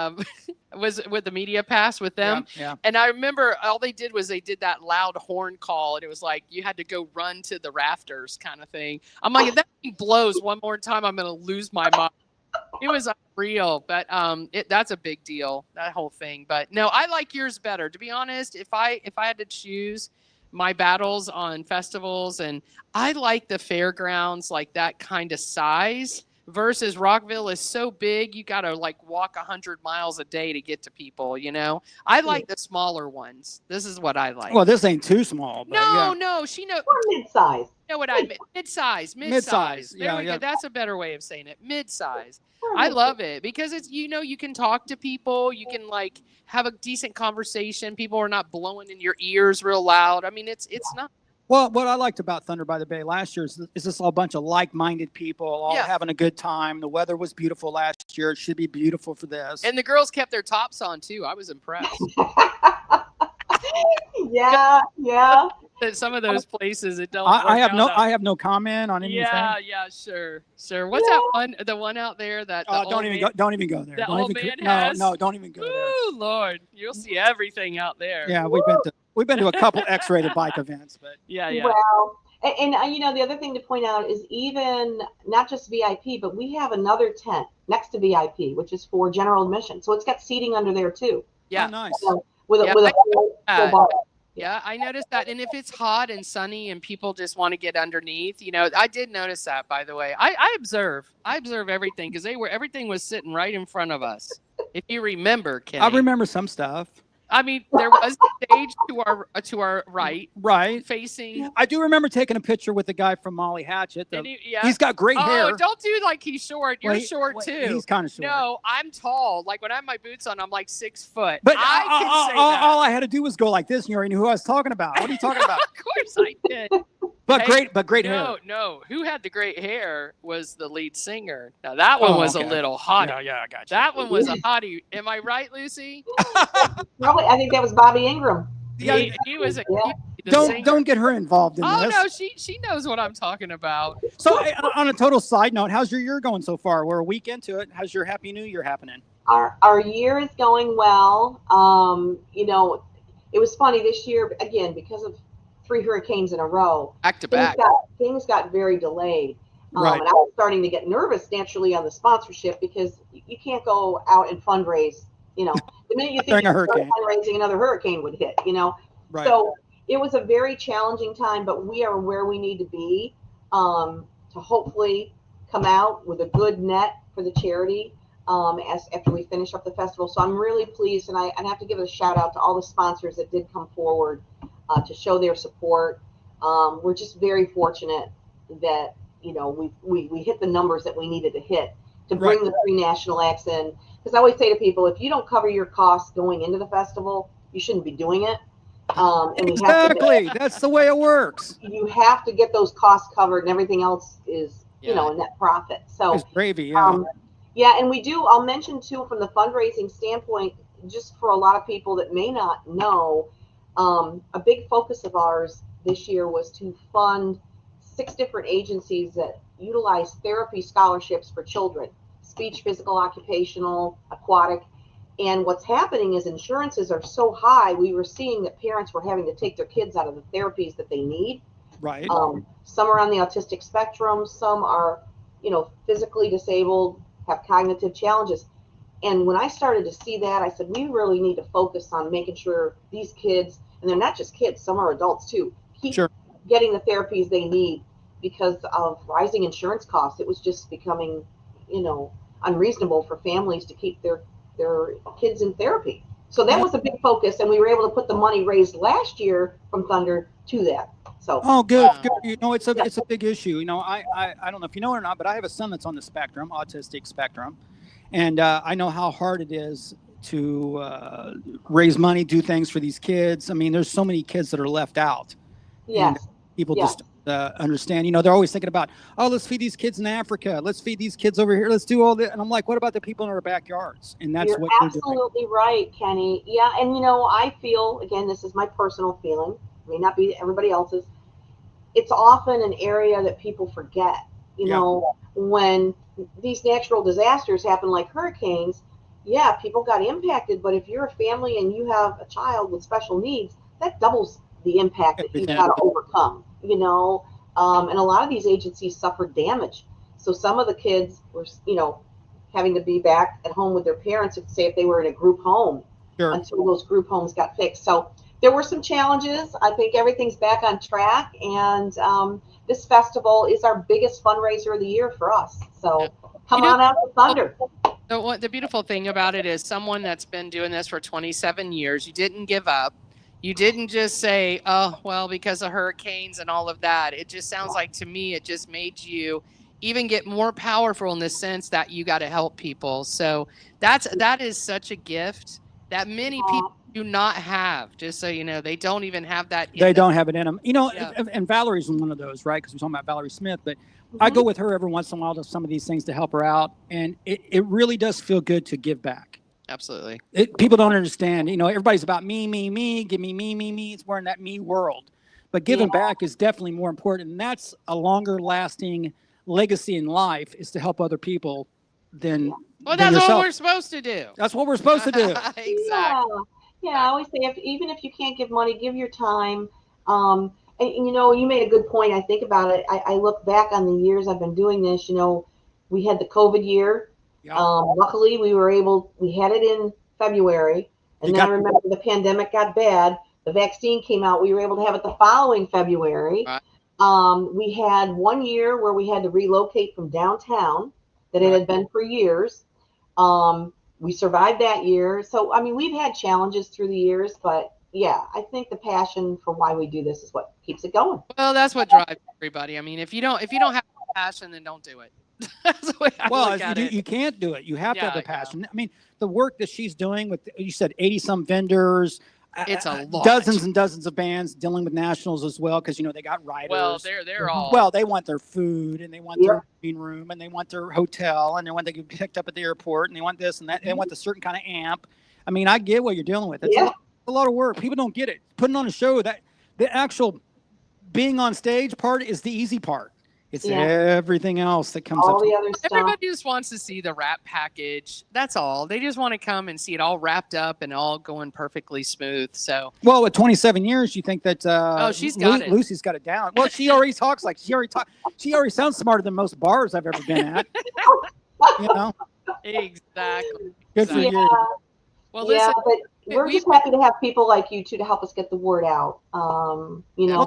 was with the media pass with them. Yeah. And I remember all they did was they did that loud horn call, and it was like you had to go run to the rafters kind of thing. I'm like, if that thing blows one more time, I'm going to lose my mind. It was unreal, but that's a big deal, that whole thing. But no, I like yours better. To be honest, if I had to choose my battles on festivals, and I like the fairgrounds, like that kind of size, versus Rockville is so big, you got to like walk 100 miles a day to get to people, I like the smaller ones. This is what I like. Well, this ain't too small. But no, she knows. Or mid-size. You know what I mean? Mid-size. Yeah. That's a better way of saying it. Mid-size. I love it because it's, you can talk to people. You can like have a decent conversation. People are not blowing in your ears real loud. I mean, it's not. Well, what I liked about Thunder by the Bay last year is this a bunch of like-minded people all having a good time. The weather was beautiful last year. It should be beautiful for this. And the girls kept their tops on too. I was impressed. Yeah. At some of those places, it don't. I have no comment on anything. Yeah, sure. What's that one? The one out there that. Don't even go there. The old man has. No, don't even go there. Oh Lord, you'll see everything out there. Yeah, we've been to a couple X-rated bike events, but yeah. Well, and the other thing to point out is even not just VIP, but we have another tent next to VIP, which is for general admission. So it's got seating under there too. Yeah, nice. With a full bar. Yeah, I noticed that. And if it's hot and sunny and people just want to get underneath, I did notice that, by the way. I observe everything because everything was sitting right in front of us. If you remember, Kenny. I remember some stuff. I mean, there was a stage to our right, facing. I do remember taking a picture with the guy from Molly Hatchet. He's got great hair. Oh, don't do like he's short. You're short too. He's kind of short. No, I'm tall. Like when I have my boots on, I'm like 6 foot. But I can say that. All I had to do was go like this, and you already knew who I was talking about. What are you talking about? Of course I did. But Hey, great hair. No. Who had the great hair was the lead singer. Now that one was okay. a little hottie. Yeah, I got you. That one was a hottie. Am I right, Lucy? Probably, I think that was Bobby Ingram. Yeah, He was a Yeah. the singer. don't get her involved in Oh this. no, she knows what I'm talking about. So on a total side note, how's your year going so far? We're a week into it. How's your Happy New Year happening? Our year is going well. You know, it was funny this year again because of 3 hurricanes in a row. Back to back. Things got very delayed. Right. And I was starting to get nervous naturally on the sponsorship because you can't go out and fundraise. You know, the minute you think During a you start hurricane. fundraising, another hurricane would hit. You know, Right. so it was a very challenging time, but we are where we need to be to hopefully come out with a good net for the charity as after we finish up the festival. So I'm really pleased, and I have to give a shout out to all the sponsors that did come forward to show their support. We're just very fortunate that we hit the numbers that we needed to hit to bring the 3 national acts in. Because I always say to people, if you don't cover your costs going into the festival, you shouldn't be doing it. And Exactly. That's the way it works. You have to get those costs covered, and everything else is, a net profit. So It's gravy, yeah. Yeah, and we do. I'll mention too, from the fundraising standpoint, just for a lot of people that may not know, a big focus of ours this year was to fund 6 different agencies that utilize therapy scholarships for children: speech, physical, occupational, aquatic. And what's happening is insurances are so high, we were seeing that parents were having to take their kids out of the therapies that they need. Right. Some are on the autistic spectrum, some are, physically disabled, have cognitive challenges. And when I started to see that, I said, we really need to focus on making sure these kids, and they're not just kids, some are adults too, keep getting the therapies they need because of rising insurance costs. It was just becoming, unreasonable for families to keep their kids in therapy. So that was a big focus, and we were able to put the money raised last year from Thunder to that. So good. It's a big issue. I don't know if you know it or not, but I have a son that's on the spectrum, autistic spectrum, and I know how hard it is to raise money, do things for these kids. I mean, there's so many kids that are left out. Yes. And people just understand. They're always thinking about, let's feed these kids in Africa. Let's feed these kids over here. Let's do all that. And I'm like, what about the people in our backyards? And that's what you're doing. Absolutely right, Kenny. Yeah, and I feel, again, this is my personal feeling, may not be everybody else's. It's often an area that people forget. When these natural disasters happen, like hurricanes, people got impacted. But if you're a family and you have a child with special needs, that doubles the impact that you've got to overcome. And a lot of these agencies suffered damage. So some of the kids were, having to be back at home with their parents, say if they were in a group home, until those group homes got fixed. So there were some challenges. I think everything's back on track, and this festival is our biggest fundraiser of the year for us. So come on out to Thunder. So the beautiful thing about it is, someone that's been doing this for 27 years, you didn't give up. You didn't just say, oh, well, because of hurricanes and all of that. It just sounds like to me, it just made you even get more powerful in the sense that you got to help people. So that is such a gift that many people do not have. Just so you know, they don't even have that. They don't have it in them. And Valerie's one of those, right? Because we're talking about Valerie Smith, but I go with her every once in a while to some of these things to help her out. And it really does feel good to give back. Absolutely. People don't understand. Everybody's about me, give me me. It's we're in that me world. But giving back is definitely more important. And that's a longer lasting legacy in life, is to help other people than that's yourself. what we're supposed to do. That's what we're supposed to do. Exactly. Yeah, I always say, even if you can't give money, give your time. And you made a good point. I think about it. I look back on the years I've been doing this. We had the COVID year. Luckily, we had it in February, and then I remember the pandemic got bad. The vaccine came out. We were able to have it the following February. Right. We had 1 year where we had to relocate from downtown that it had been for years. We survived that year. So, we've had challenges through the years, but I think the passion for why we do this is what keeps it going. Well, that's what drives everybody. If you don't have passion, then don't do it. That's the way I look at it. You can't do it. You have to have the passion. The work that she's doing with, you said 80 some vendors, It's a lot. Dozens and dozens of bands dealing with nationals as well, because they got writers. Well, they're all. Well, they want their food, and they want their green room, and they want their hotel, and they want to get picked up at the airport, and they want this and that. They want a certain kind of amp. I mean, I get what you're dealing with. It's a lot of work. People don't get it. Putting on a show, that the actual being on stage part is the easy part. It's everything else that comes all up. the other stuff. Everybody just wants to see the wrap package. That's all. They just want to come and see it all wrapped up and all going perfectly smooth. So, well, with 27 years, you think that she's got it. Lucy's got it down. Well, she already talks like she already sounds smarter than most bars I've ever been at. Exactly. Good for you. Well, listen, but we're just happy to have people like you two to help us get the word out.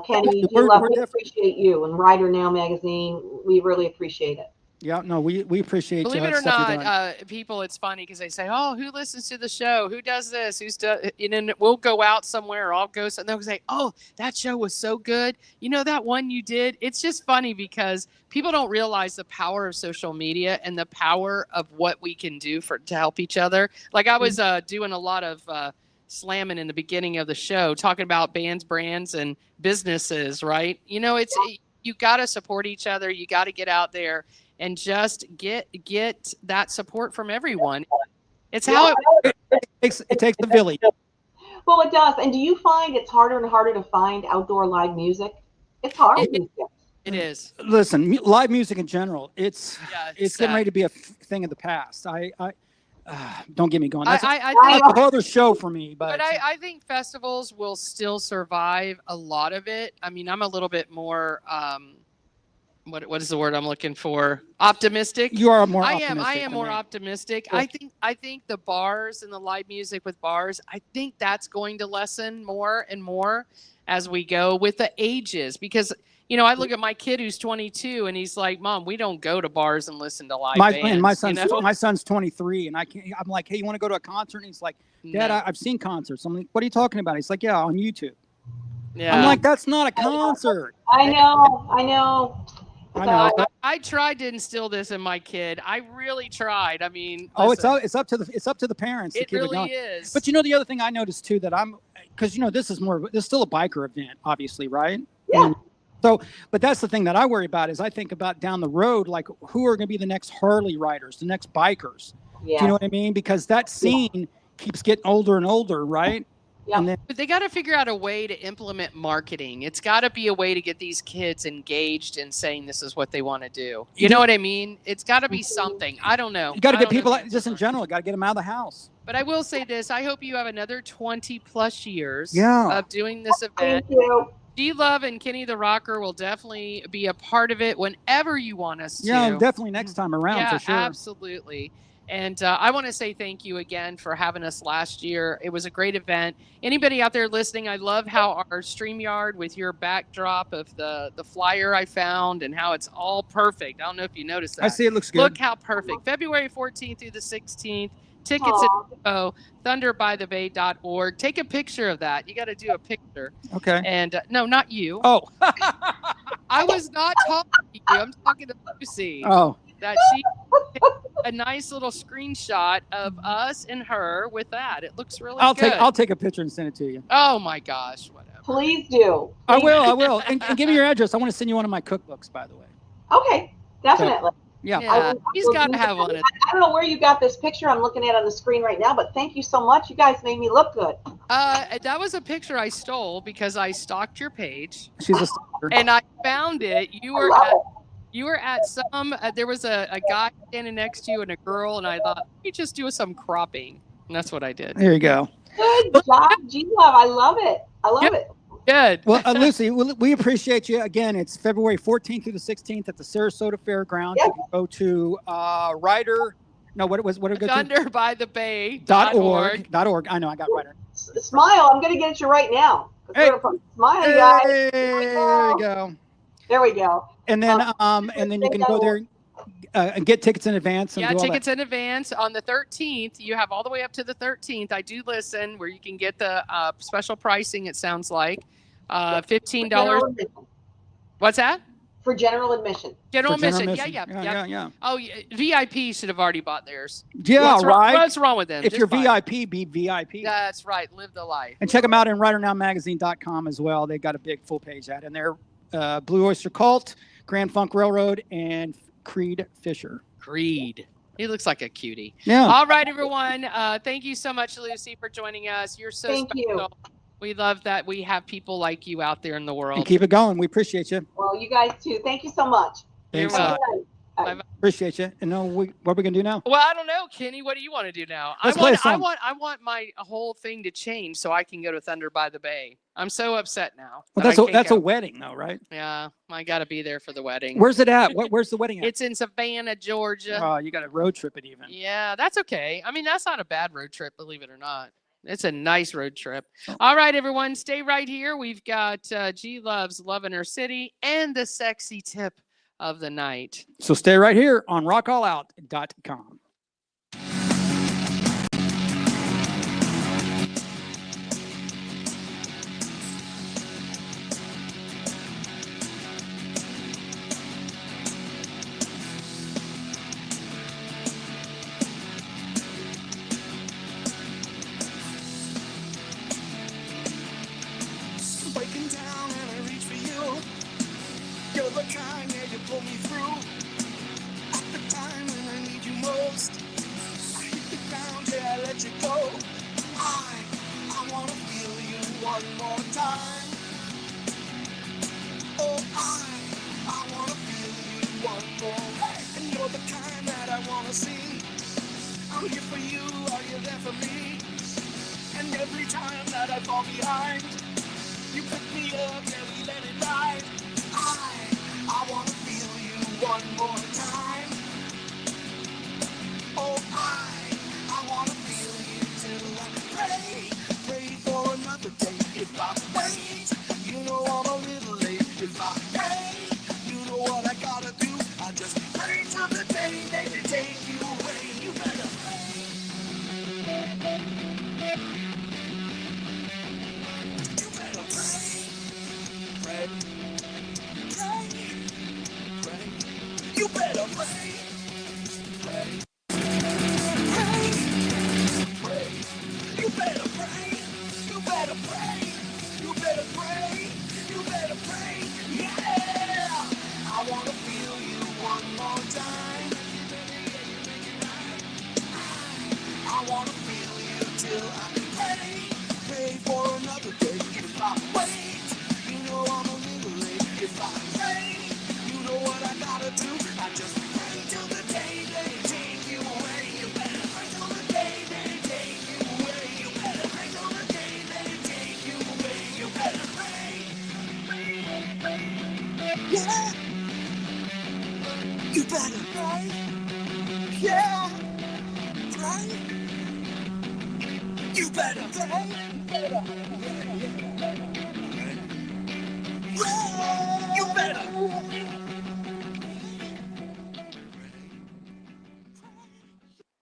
Kenny, we appreciate you, and Writer Now magazine. We really appreciate it. Yeah, no, we appreciate. Believe it or not, people, it's funny because they say, "Oh, who listens to the show? Who does this? And then we'll go out somewhere, or I'll go, and they'll say, "Oh, that show was so good. That one you did." It's just funny because people don't realize the power of social media and the power of what we can do to help each other. Like I was doing a lot of slamming in the beginning of the show, talking about bands, brands, and businesses. Right? It's you got to support each other. You got to get out there and just get that support from everyone. It's how it takes the village. Well, it does. And do you find it's harder and harder to find outdoor live music? It's hard. It is. Listen, live music in general, it's getting ready to be a thing of the past. Don't get me going. That's a whole other show for me. But I think festivals will still survive a lot of it. I mean, I'm a little bit more what is the word I'm looking for? Optimistic. You are more optimistic. I am more optimistic. I think the bars and the live music with bars, I think that's going to lessen more and more as we go with the ages, because I look at my kid who's 22 and he's like, "Mom, we don't go to bars and listen to live bands." And my son's 23, and I'm like, "Hey, you want to go to a concert?" And he's like, "Dad, I've seen concerts." I'm like, "What are you talking about?" He's like, "Yeah, on YouTube." Yeah. I'm like, "That's not a concert." I know. I tried to instill this in my kid. I really tried. I mean, it's up to the parents. It really is. But the other thing I noticed too, that because this is still a biker event, obviously, right? Yeah. But that's the thing that I worry about is I think about down the road, like who are going to be the next Harley riders, the next bikers. Yeah. Do you know what I mean? Because that scene keeps getting older and older, right? Yeah. But they got to figure out a way to implement marketing. It's got to be a way to get these kids engaged in saying this is what they want to do. You know what I mean? It's got to be something. I don't know. You got to get people just in general. Got to get them out of the house. But I will say this. I hope you have another 20 plus years of doing this event. Thank you. G-Love and Kenny the Rocker will definitely be a part of it whenever you want us to. Yeah, definitely next time around for sure. Absolutely. And I want to say thank you again for having us last year. It was a great event. Anybody out there listening, I love how our StreamYard with your backdrop of the flyer I found and how it's all perfect. I don't know if you noticed that. I see it looks good. Look how perfect. February 14th through the 16th. Tickets at thunderbythebay.org. Take a picture of that. You got to do a picture. Okay. And no, not you. Oh. I was not talking to you. I'm talking to Lucy. Oh. That she a nice little screenshot of us and her with that. It looks really good. I'll take a picture and send it to you. Oh my gosh, whatever. Please do. I will. And give me your address. I want to send you one of my cookbooks, by the way. Okay, definitely. Yeah. He's got to have one. I don't know where you got this picture. I'm looking at it on the screen right now, but thank you so much. You guys made me look good. That was a picture I stole because I stalked your page. She's a stalker. And I found it. You were at some, there was a guy standing next to you and a girl, and I thought, let me just do some cropping. And that's what I did. There you go. Good job, G-Love. I love it. I love it. Good. Well, Lucy, we appreciate you. Again, it's February 14th through the 16th at the Sarasota Fairgrounds. Yep. You can go to thunderbythebay.org. I know, I got Ryder. Smile. I'm going to get at you right now. Hey. Smile, you guys. Hey, there we go. There we go. And then you can go there and get tickets in advance. And tickets in advance. On the 13th, you have all the way up to the 13th. I do listen where you can get the special pricing, it sounds like. $15. What's that? For general admission. General For general admission. admission. Yeah. Yeah. Oh, VIP should have already bought theirs. Yeah, right. What's wrong with them? If Just you're buy it. VIP, be VIP. That's right. Live the life. And check them out in writerNowMagazine.com as well. They got a big full page ad in there. Blue Oyster Cult, Grand Funk Railroad, and Creed Fisher. Creed. He looks like a cutie. Yeah. All right, everyone. Thank you so much, Lucy, for joining us. You're so Thank special. you. We love that we have people like you out there in the world. And keep it going. We appreciate you. Well, you guys too. Thank you so much. You're Thanks. welcome. Good night. All right. Bye-bye. Appreciate you. And what are we gonna do now? Well, I don't know, Kenny. What do you want to do now? Let's play a I song. want my whole thing to change so I can go to Thunder by the Bay. I'm so upset now. Well, that I can't that's go. a wedding, though, right? Yeah, I got to be there for the wedding. Where's it at? Where's the wedding at? It's in Savannah, Georgia. Oh, you got to road trip it even. Yeah, that's okay. I mean, that's not a bad road trip, believe it or not. It's a nice road trip. All right, everyone, stay right here. We've got G Love's Love in Her City and the sexy tip of the night. So stay right here on rockалlout.com. Breaking down and I reach for you. You're the kind that you pull me through. At the time when I need you most, I hit the ground, yeah, I let you go. I wanna feel you one more time. Oh, I wanna feel you one more. And you're the kind that I wanna see. I'm here for you, are you there for me? And every time that I fall behind, you pick me up, yeah, we let it ride. I wanna feel you one more time. Oh, I wanna feel you till I pray for another day. If I wait, you know I'm a little late. If I pray, you know what I gotta do. I just pray till the day they take you away. You better pray. You better pray. Pray. Pray. Pray. You better pray. Pray. Pray. Pray. You better pray. You better pray. You better pray. You better pray. Yeah. I wanna feel you one more time. I wanna feel you till I pray. Pray for another day. If I wait, you know I'm a little late. If I pray, you know what I gotta do. I just pray till the day they take you away. You better pray till the day they take you away. You better pray till the day they take you away. You better pray. Yeah. You better pray. Yeah. Pray. You better pray. You better.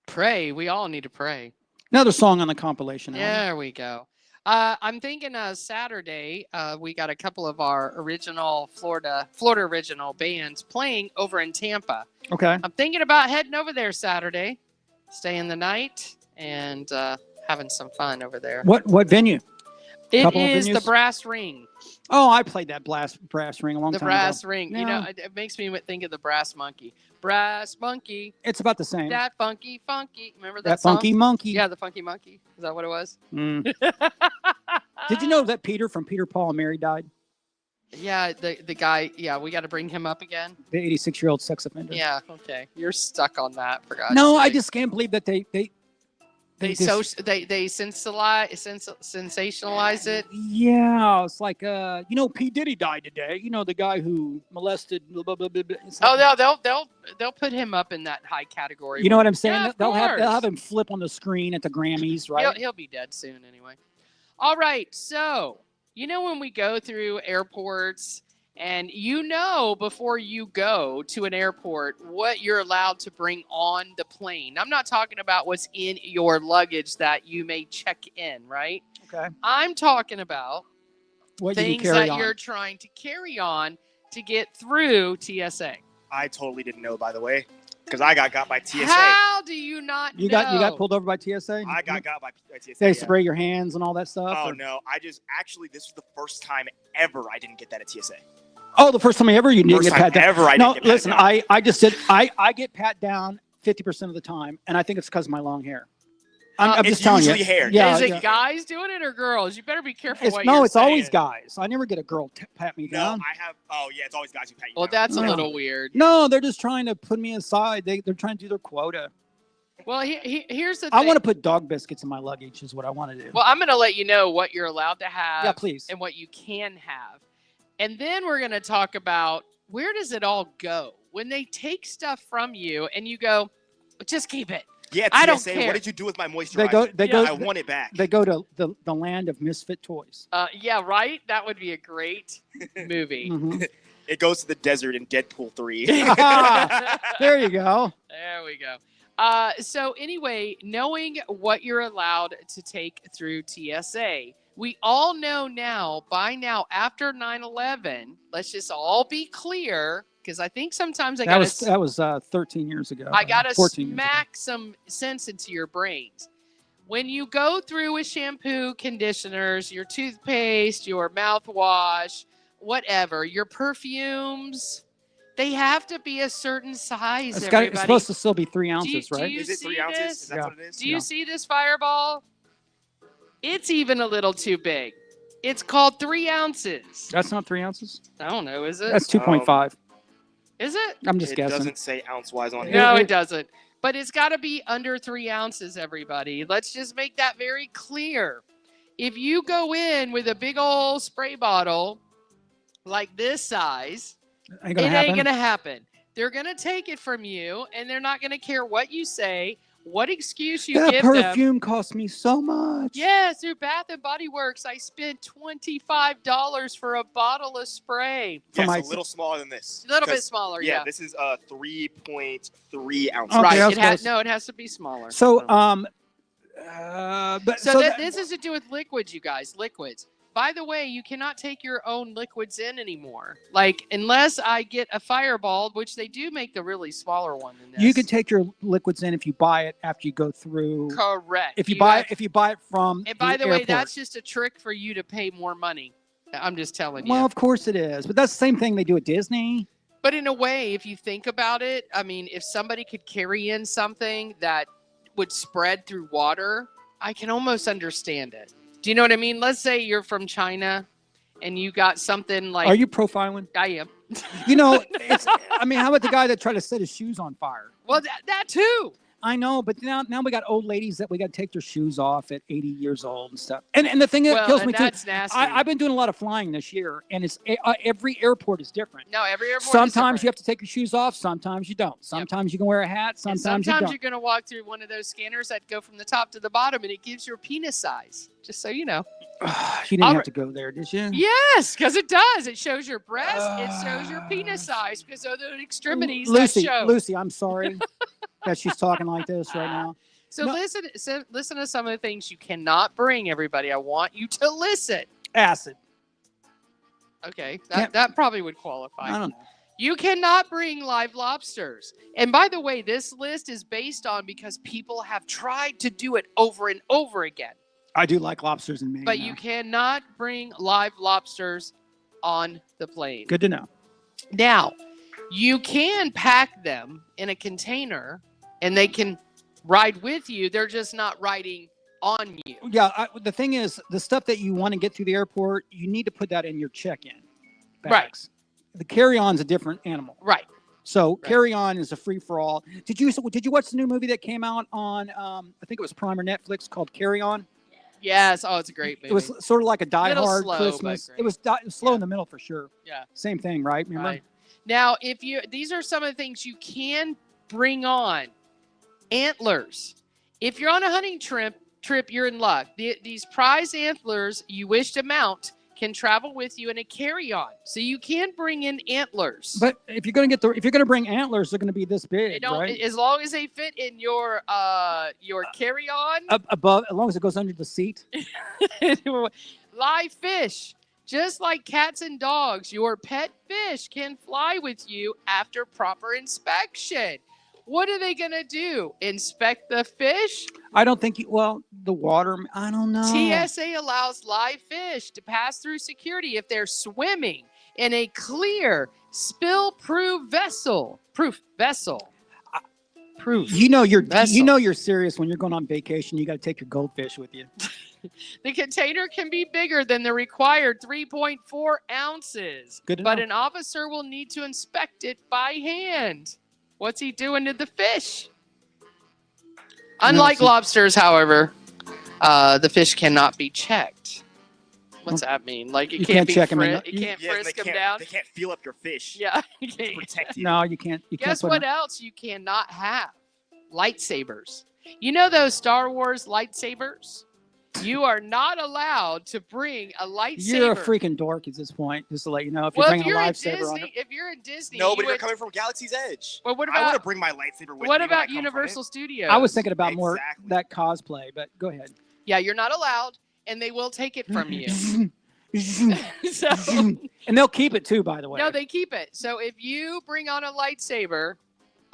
Pray. We all need to pray. Another song on the compilation album. There we go. I'm thinking Saturday, we got a couple of our original Florida original bands playing over in Tampa. Okay. I'm thinking about heading over there Saturday, staying the night, and having some fun over there. What venue? It Couple of is the venues? Brass Ring. Oh, I played that brass ring a long The time Brass ago. Ring. Yeah. You know, it makes me think of the Brass Monkey. Brass Monkey. It's about the same. That funky. Remember that That song? funky monkey. Yeah, the Funky Monkey. Is that what it was? Mm. Did you know that Peter from Peter, Paul, and Mary died? Yeah, the guy. Yeah, we got to bring him up again. The 86-year-old sex offender. Yeah. Okay. You're stuck on that. For God's No, sake. I just can't believe that they They sensationalize it. Yeah, it's like P. Diddy died today. You know, the guy who molested blah blah blah blah. blah. It's Oh, like- they'll put him up in that high category. you know what I'm saying? Yeah, of they'll have course. him flip on the screen at the Grammys, right? He'll be dead soon anyway. All right, so when we go through airports, and before you go to an airport what you're allowed to bring on the plane. I'm not talking about what's in your luggage that you may check in, right? Okay. I'm talking about What you things carry that on. you're trying to carry on to get through TSA? I totally didn't know, by the way, because I got by TSA. How do you not know? You got pulled over by TSA? I got by TSA. They yeah. spray your hands and all that stuff? Oh, or? no. Actually, this was the first time ever I didn't get that at TSA. Oh, the first time ever you didn't First get pat time down? ever I No, didn't get listen, pat down. I just did. I get pat down 50% of the time, and I think it's because of my long hair. I'm It's just telling usually you. hair. Yeah, Is it yeah. guys doing it or girls? You better be careful what No, you're it's always saying. guys. I never get a girl pat me No, down. I have. Oh, yeah, it's always guys who pat you Well, down. that's a No. little weird. No, they're just trying to put me aside. They're trying to do their quota. Well, here's the thing. I want to put dog biscuits in my luggage is what I want to do. Well, I'm going to let you know what you're allowed to have. Yeah, please. And what you can have. And then we're going to talk about where does it all go when they take stuff from you and you go, just keep it. Yeah, TSA, I don't care. what did you do with my moisturizer? They go. I want it back. They go to the land of misfit toys. Yeah, right? That would be a great movie. Mhm. It goes to the desert in Deadpool 3. There you go. There we go. So anyway, knowing what you're allowed to take through TSA, we all know now, by now, after 9/11, let's just all be clear, because I think sometimes That was 13 years ago. I got to 14 years ago. smack some sense into your brains. When you go through with shampoo, conditioners, your toothpaste, your mouthwash, whatever, your perfumes, they have to be a certain size, It's everybody. supposed to still be 3 Do ounces, you right? Is it 3 see ounces? this? Is that Yeah. what it is? Do you see this fireball? It's even a little too big. It's called 3 ounces. That's not 3 ounces. I don't know, is it? That's 2.5. Is it? I'm just It guessing. doesn't say ounce-wise on here. No, it doesn't. But it's got to be under 3 ounces, everybody. Let's just make that very clear. If you go in with a big old spray bottle like this size, Ain't it gonna happen. ain't going to happen. They're going to take it from you, and they're not going to care what you say, what excuse you That give them. perfume cost me so much. Yes, through Bath and Body Works, I spent $25 for a bottle of spray. For Yes, my- a little smaller than this. A little bit 'Cause, smaller, Yeah, yeah. this is 3.3 ounces. Okay, Right. that's close. No, it has to be smaller. So, This is to do with liquids, you guys. Liquids. By the way, you cannot take your own liquids in anymore. Like, unless I get a Fireball, which they do make the really smaller one than this. you can take your liquids in if you buy it after you go through. Correct. If you buy it, have- if you buy it from. And by the way, airport. that's just a trick for you to pay more money. I'm just telling you. Well, of course it is, but that's the same thing they do at Disney. But in a way, if you think about it, I mean, if somebody could carry in something that would spread through water, I can almost understand it. Do you know what I mean? Let's say you're from China and you got something like. Are you profiling? I am. You know, I mean, how about the guy that tried to set his shoes on fire? Well, that too. I know, but now we got old ladies that we got to take their shoes off at 80 years old and stuff. And the thing that Well, kills and me too, that's nasty. I've been doing a lot of flying this year, and it's every airport is different. No, every airport. Sometimes you have to take your shoes off. Sometimes you don't. Sometimes you can wear a hat. And Sometimes you sometimes don't. you're going to walk through one of those scanners that go from the top to the bottom, and it gives your penis size. Just so you know. You didn't All have right. to go there, did you? Yes, because it does. It shows your breast. It shows your penis size because of the extremities Lucy, that show. Lucy, I'm sorry that she's talking like this right now. So No. listen to some of the things you cannot bring, everybody. I want you to listen. Acid. Okay, Can't- that probably would qualify. I don't know. You cannot bring live lobsters. And by the way, this list is based on because people have tried to do it over and over again. I do like lobsters in Maine. But though. you cannot bring live lobsters on the plane. Good to know. Now, you can pack them in a container and they can ride with you. They're just not riding on you. Yeah, the thing is, the stuff that you want to get through the airport, you need to put that in your check-in bags. Right. The carry-on's a different animal. Right. So Right. carry-on is a free-for-all. Did you watch the new movie that came out on, I think it was Prime or Netflix, called Carry On? Yes. Oh, it's a great movie. It was sort of like a Die Little Hard slow, but Christmas. great. It was slow in the middle for sure. Yeah. Same thing, right? Remember? Right. Now, these are some of the things you can bring on. Antlers. If you're on a hunting trip, you're in luck. These prize antlers you wish to mount can travel with you in a carry-on, so you can bring in antlers. But if you're gonna bring antlers, they're gonna be this They big, don't, right? as long as they fit in your carry-on. Above, as long as it goes under the seat. Live fish. Just like cats and dogs, your pet fish can fly with you after proper inspection. What are they going to do? Inspect the fish? I don't think the water, I don't know. TSA allows live fish to pass through security if they're swimming in a clear, spill-proof vessel. Proof. You know Vessel. you're serious when you're going on vacation. You got to take your goldfish with you. The container can be bigger than the required 3.4 ounces, Good to but know. an officer will need to inspect it by hand. What's he doing to the fish? Unlike lobsters, however, the fish cannot be checked. What's that mean? Like You can't be check 'em in you can't Yeah, frisk they them down? They can't feel up your fish. Yeah. To protect you. No, you can't. You Guess can't what else you cannot have? Lightsabers. You know those Star Wars lightsabers? You are not allowed to bring a lightsaber. You're a freaking dork at this point, just to let you know. If you're Well, bringing a lightsaber on it. if you're in Disney, No, you but if you're would- coming from Galaxy's Edge. Well, what I want to about bring my lightsaber with me. what when I about come from Universal it. Studios? I was thinking about more Exactly. that cosplay, but go ahead. Yeah, you're not allowed, and they will take it from you. So, And they'll keep it too, by the way. no, they keep it. So if you bring on a lightsaber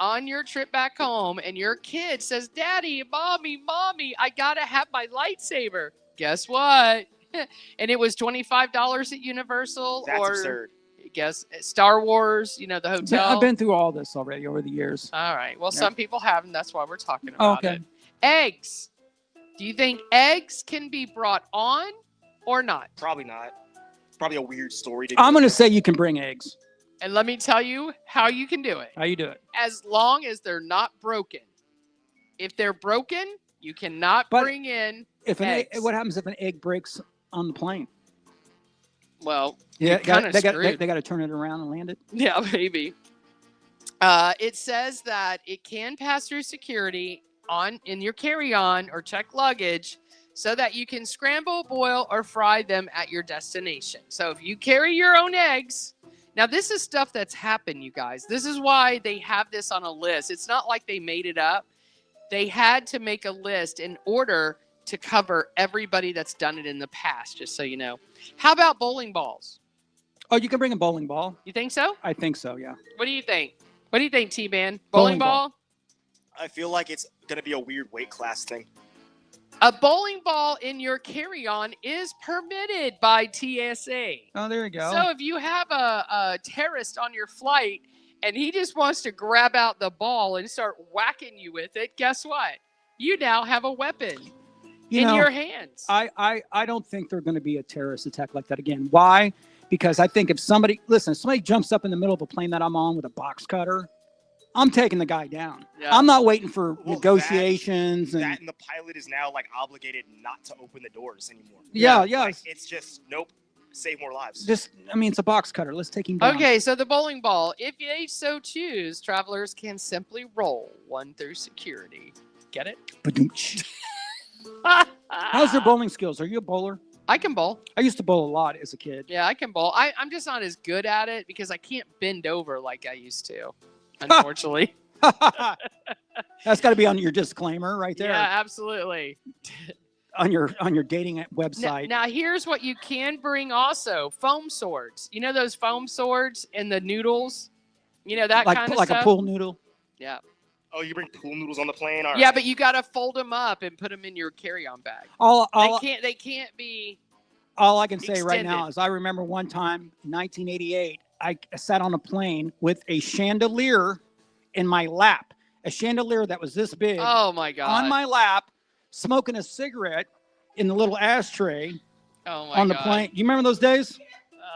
on your trip back home, and your kid says, "Daddy, mommy, I gotta have my lightsaber," guess what? And it was $25 at Universal, That's or absurd. guess Star Wars. You know, the hotel. I've been through all this already over the years. All right. Well, Yeah. some people haven't. That's why we're talking Oh, about okay. it. Eggs. Do you think eggs can be brought on or not? Probably not. It's probably a weird story. I'm going to say you can bring eggs. And let me tell you how you can do it. How you do it? As long as they're not broken. If they're broken, you cannot But bring in If an egg, eggs. what happens if an egg breaks on the plane? Well, Yeah, you're kinda they screwed. got to turn it around and land it. Yeah, maybe. It says that it can pass through security in your carry-on or check luggage, so that you can scramble, boil, or fry them at your destination. So if you carry your own eggs, now this is stuff that's happened, you guys. This is why they have this on a list. It's not like they made it up. They had to make a list in order to cover everybody that's done it in the past, just so you know. How about bowling balls? Oh, you can bring a bowling ball. You think so? I think so, yeah. What do you think? What do you think, T-Man? Bowling Bowling ball? I feel like it's going to be a weird weight class thing. A bowling ball in your carry-on is permitted by TSA. Oh, there you go. So if you have a terrorist on your flight and he just wants to grab out the ball and start whacking you with it, guess what? You now have a weapon in your hands. I don't think there's going to be a terrorist attack like that again. Why? Because I think if somebody jumps up in the middle of a plane that I'm on with a box cutter, I'm taking the guy down. Yeah. I'm not waiting for Well, negotiations That and the pilot is now like obligated not to open the doors anymore. yeah. Like, it's just nope. Save more lives. It's a box cutter. Let's take him down. Okay, so the bowling ball, if they so choose, travelers can simply roll one through security. Get it? Ba-doom-tsh. How's your bowling skills? Are you a bowler? I can bowl. I used to bowl a lot as a kid. Yeah, I can bowl. I'm just not as good at it because I can't bend over like I used to, unfortunately. That's got to be on your disclaimer right there. Yeah, absolutely. On your dating website. Now, here's what you can bring also. Foam swords. You know those foam swords and the noodles? You know, that kind of like stuff? a pool noodle. Yeah. Oh, you bring pool noodles on the plane? All right. Yeah, but you got to fold them up and put them in your carry-on bag. They can't be. All I can say right now extended. is I remember one time in 1988, I sat on a plane with a chandelier in my lap. A chandelier that was this big Oh, my God. on my lap, smoking a cigarette in the little ashtray Oh, my on the God. plane. You remember those days?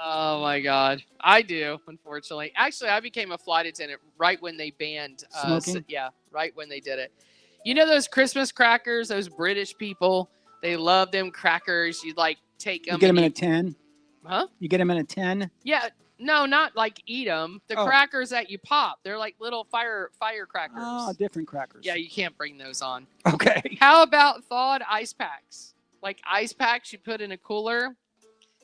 Oh, my God. I do, unfortunately. Actually, I became a flight attendant right when they banned Smoking? right when they did it. You know those Christmas crackers, those British people? They love them crackers. You like take them. You get them in a tin. Huh? You get them in a tin. Yeah. No, not like eat them. The Oh. crackers that you pop. They're like little firecrackers. Oh, different crackers. Yeah, you can't bring those on. Okay. How about thawed ice packs? Like ice packs you put in a cooler.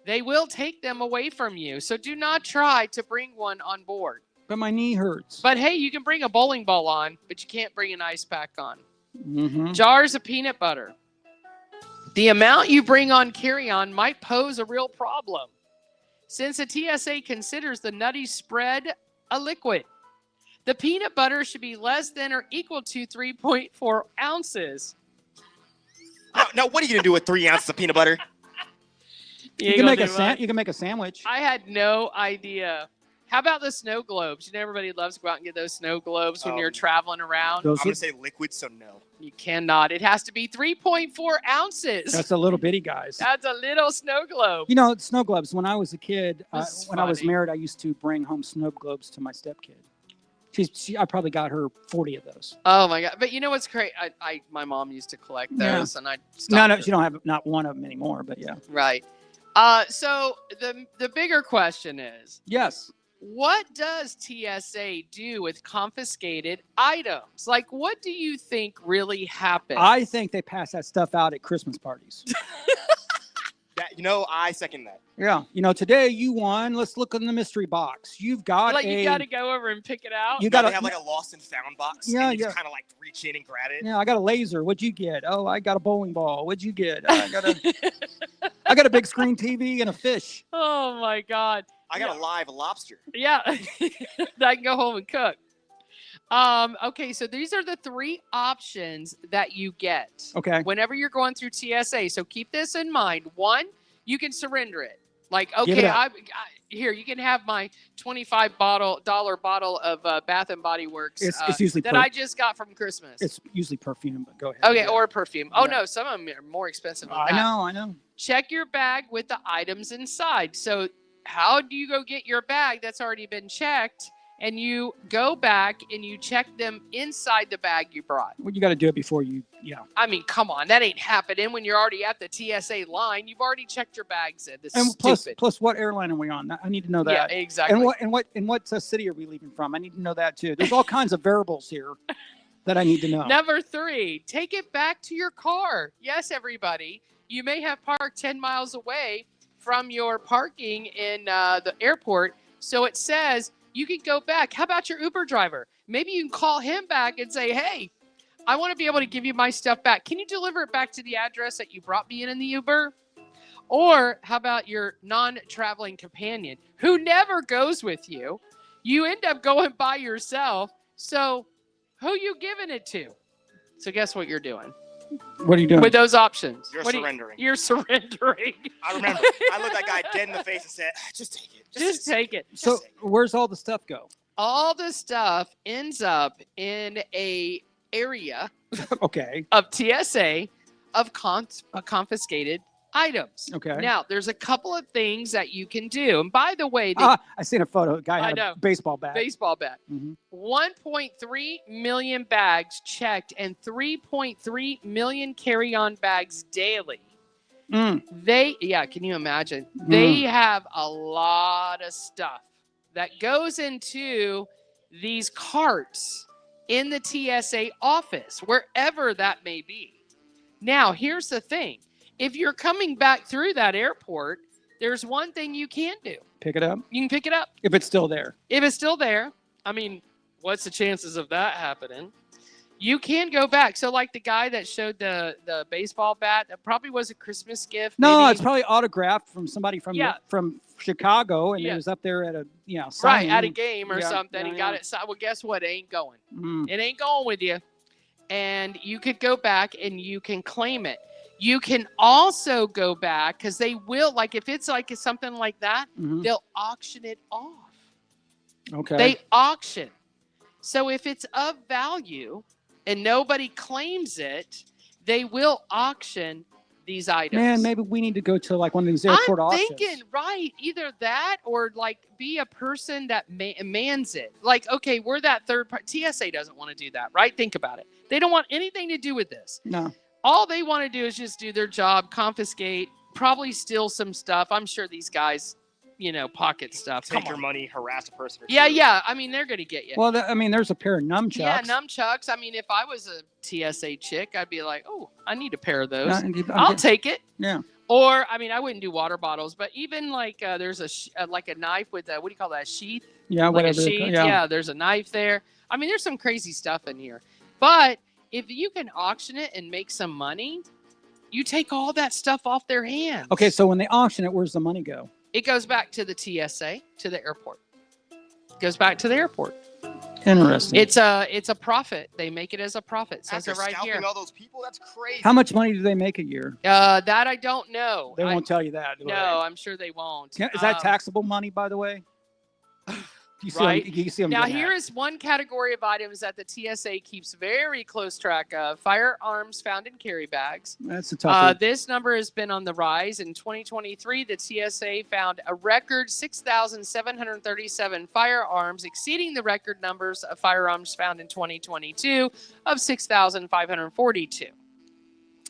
They will take them away from you. So do not try to bring one on board. But my knee hurts. But hey, you can bring a bowling ball on, but you can't bring an ice pack on. Mm-hmm. Jars of peanut butter. The amount you bring on carry-on might pose a real problem. since the TSA considers the nutty spread a liquid. The peanut butter should be less than or equal to 3.4 ounces. Now, what are you going to do with 3 ounces of peanut butter? You can make a sandwich. I had no idea. How about the snow globes? You know, everybody loves to go out and get those snow globes when you're traveling around. I'm going to say liquid, so no. You cannot. It has to be 3.4 ounces. That's a little bitty, guys. That's a little snow globe. You know, snow globes. When I was a kid, when I was funny. married, I used to bring home snow globes to my stepkid. I probably got her 40 of those. Oh my God! But you know what's great? My mom used to collect those, and I No, stopped she don't have not one of them anymore. But yeah. Right. So the bigger question is, Yes. what does TSA do with confiscated items? Like, what do you think really happens? I think they pass that stuff out at Christmas parties. I second that. Yeah. Today you won. Let's look in the mystery box. You've got you got to go over and pick it out. You got to have like a lost and found box. Yeah, and you just kind of like reach in and grab it. Yeah, I got a laser. What'd you get? Oh, I got a bowling ball. What'd you get? I got a big screen TV and a fish. Oh my God. I got a live lobster. Yeah. I can go home and cook. Okay, so these are the 3 options that you get. Okay. Whenever you're going through TSA. So keep this in mind. 1, you can surrender it. Like, Give it okay, up. here, you can have my $25 bottle of Bath and Body Works It's usually that I just got from Christmas. It's usually perfume, but go ahead. Okay, Yeah. or perfume. Oh, Yeah. no, some of them are more expensive than I that. know. Check your bag with the items inside. So how do you go get your bag that's already been checked? And you go back and you check them inside the bag you brought. Well, you got to do it before you, I mean, come on. That ain't happening when you're already at the TSA line. You've already checked your bags in. This is stupid. Plus, what airline are we on? I need to know that. Yeah, exactly. And what city are we leaving from? I need to know that too. There's all kinds of variables here that I need to know. Number 3, take it back to your car. Yes, everybody. You may have parked 10 miles away from your parking in the airport. So it says you can go back. How about your Uber driver? Maybe you can call him back and say, hey, I want to be able to give you my stuff back. Can you deliver it back to the address that you brought me in the Uber? Or how about your non-traveling companion who never goes with you? You end up going by yourself. So who you giving it to? So guess what you're doing? What are you doing? With those options. You're surrendering. You're surrendering. I remember. I looked that guy dead in the face and said, just take it. Just take it. So where's all the stuff go? All the stuff ends up in a area Okay. of TSA of confiscated items. Okay. Now, there's a couple of things that you can do. And by the way, I seen a photo. A guy I had know. a baseball bat. baseball bat. Mhm. 1.3 million bags checked and 3.3 million carry-on bags daily. Mm. Can you imagine? They have a lot of stuff that goes into these carts in the TSA office, wherever that may be. Now, here's the thing. If you're coming back through that airport, there's one thing you can do. Pick it up. You can pick it up. If it's still there. If it's still there, I mean, what's the chances of that happening? You can go back. So like the guy that showed the baseball bat, that probably was a Christmas gift. No, maybe. it's probably autographed from somebody from from Chicago, and it was up there at a right signing. at a game or Yeah, something. yeah, He got yeah. it signed. Well, guess what? It ain't going. Mm. It ain't going with you. And you could go back and you can claim it. You can also go back because they will, like if it's like something like that, Mhm. they'll auction it off. Okay. They auction. So if it's of value and nobody claims it, they will auction these items. Man, maybe we need to go to like one of these airport I'm auctions. thinking, right, either that or like be a person that mans it. Like, okay, we're that third party. TSA doesn't want to do that, right? Think about it. They don't want anything to do with this. No. All they want to do is just do their job, confiscate, probably steal some stuff. I'm sure these guys, pocket stuff. Take Come your on. money, harass a person. Yeah. I mean, they're going to get you. Well, there's a pair of nunchucks. Yeah, nunchucks. I mean, if I was a TSA chick, I'd be like, oh, I need a pair of those. I'll I'll get- take it. Yeah. Or, I mean, I wouldn't do water bottles, but even like there's like a knife with what do you call that, sheath? Yeah, Like whatever. a they're sheath. called, Yeah, there's a knife there. I mean, there's some crazy stuff in here. But if you can auction it and make some money, you take all that stuff off their hands. Okay, so when they auction it, where's the money go? It goes back to the TSA, to the airport. It goes back to the airport. Interesting. It's a profit. They make it as a profit. It says After it right scalping here. all those people, that's crazy. How much money do they make a year? That I don't know. They won't tell you that. No, I'm sure they won't. Is that taxable money, by the way? You see Right. You see them Now, doing here that. is one category of items that the TSA keeps very close track of: firearms found in carry bags. That's a tough one. This number has been on the rise. In 2023, the TSA found a record 6,737 firearms, exceeding the record numbers of firearms found in 2022 of 6,542.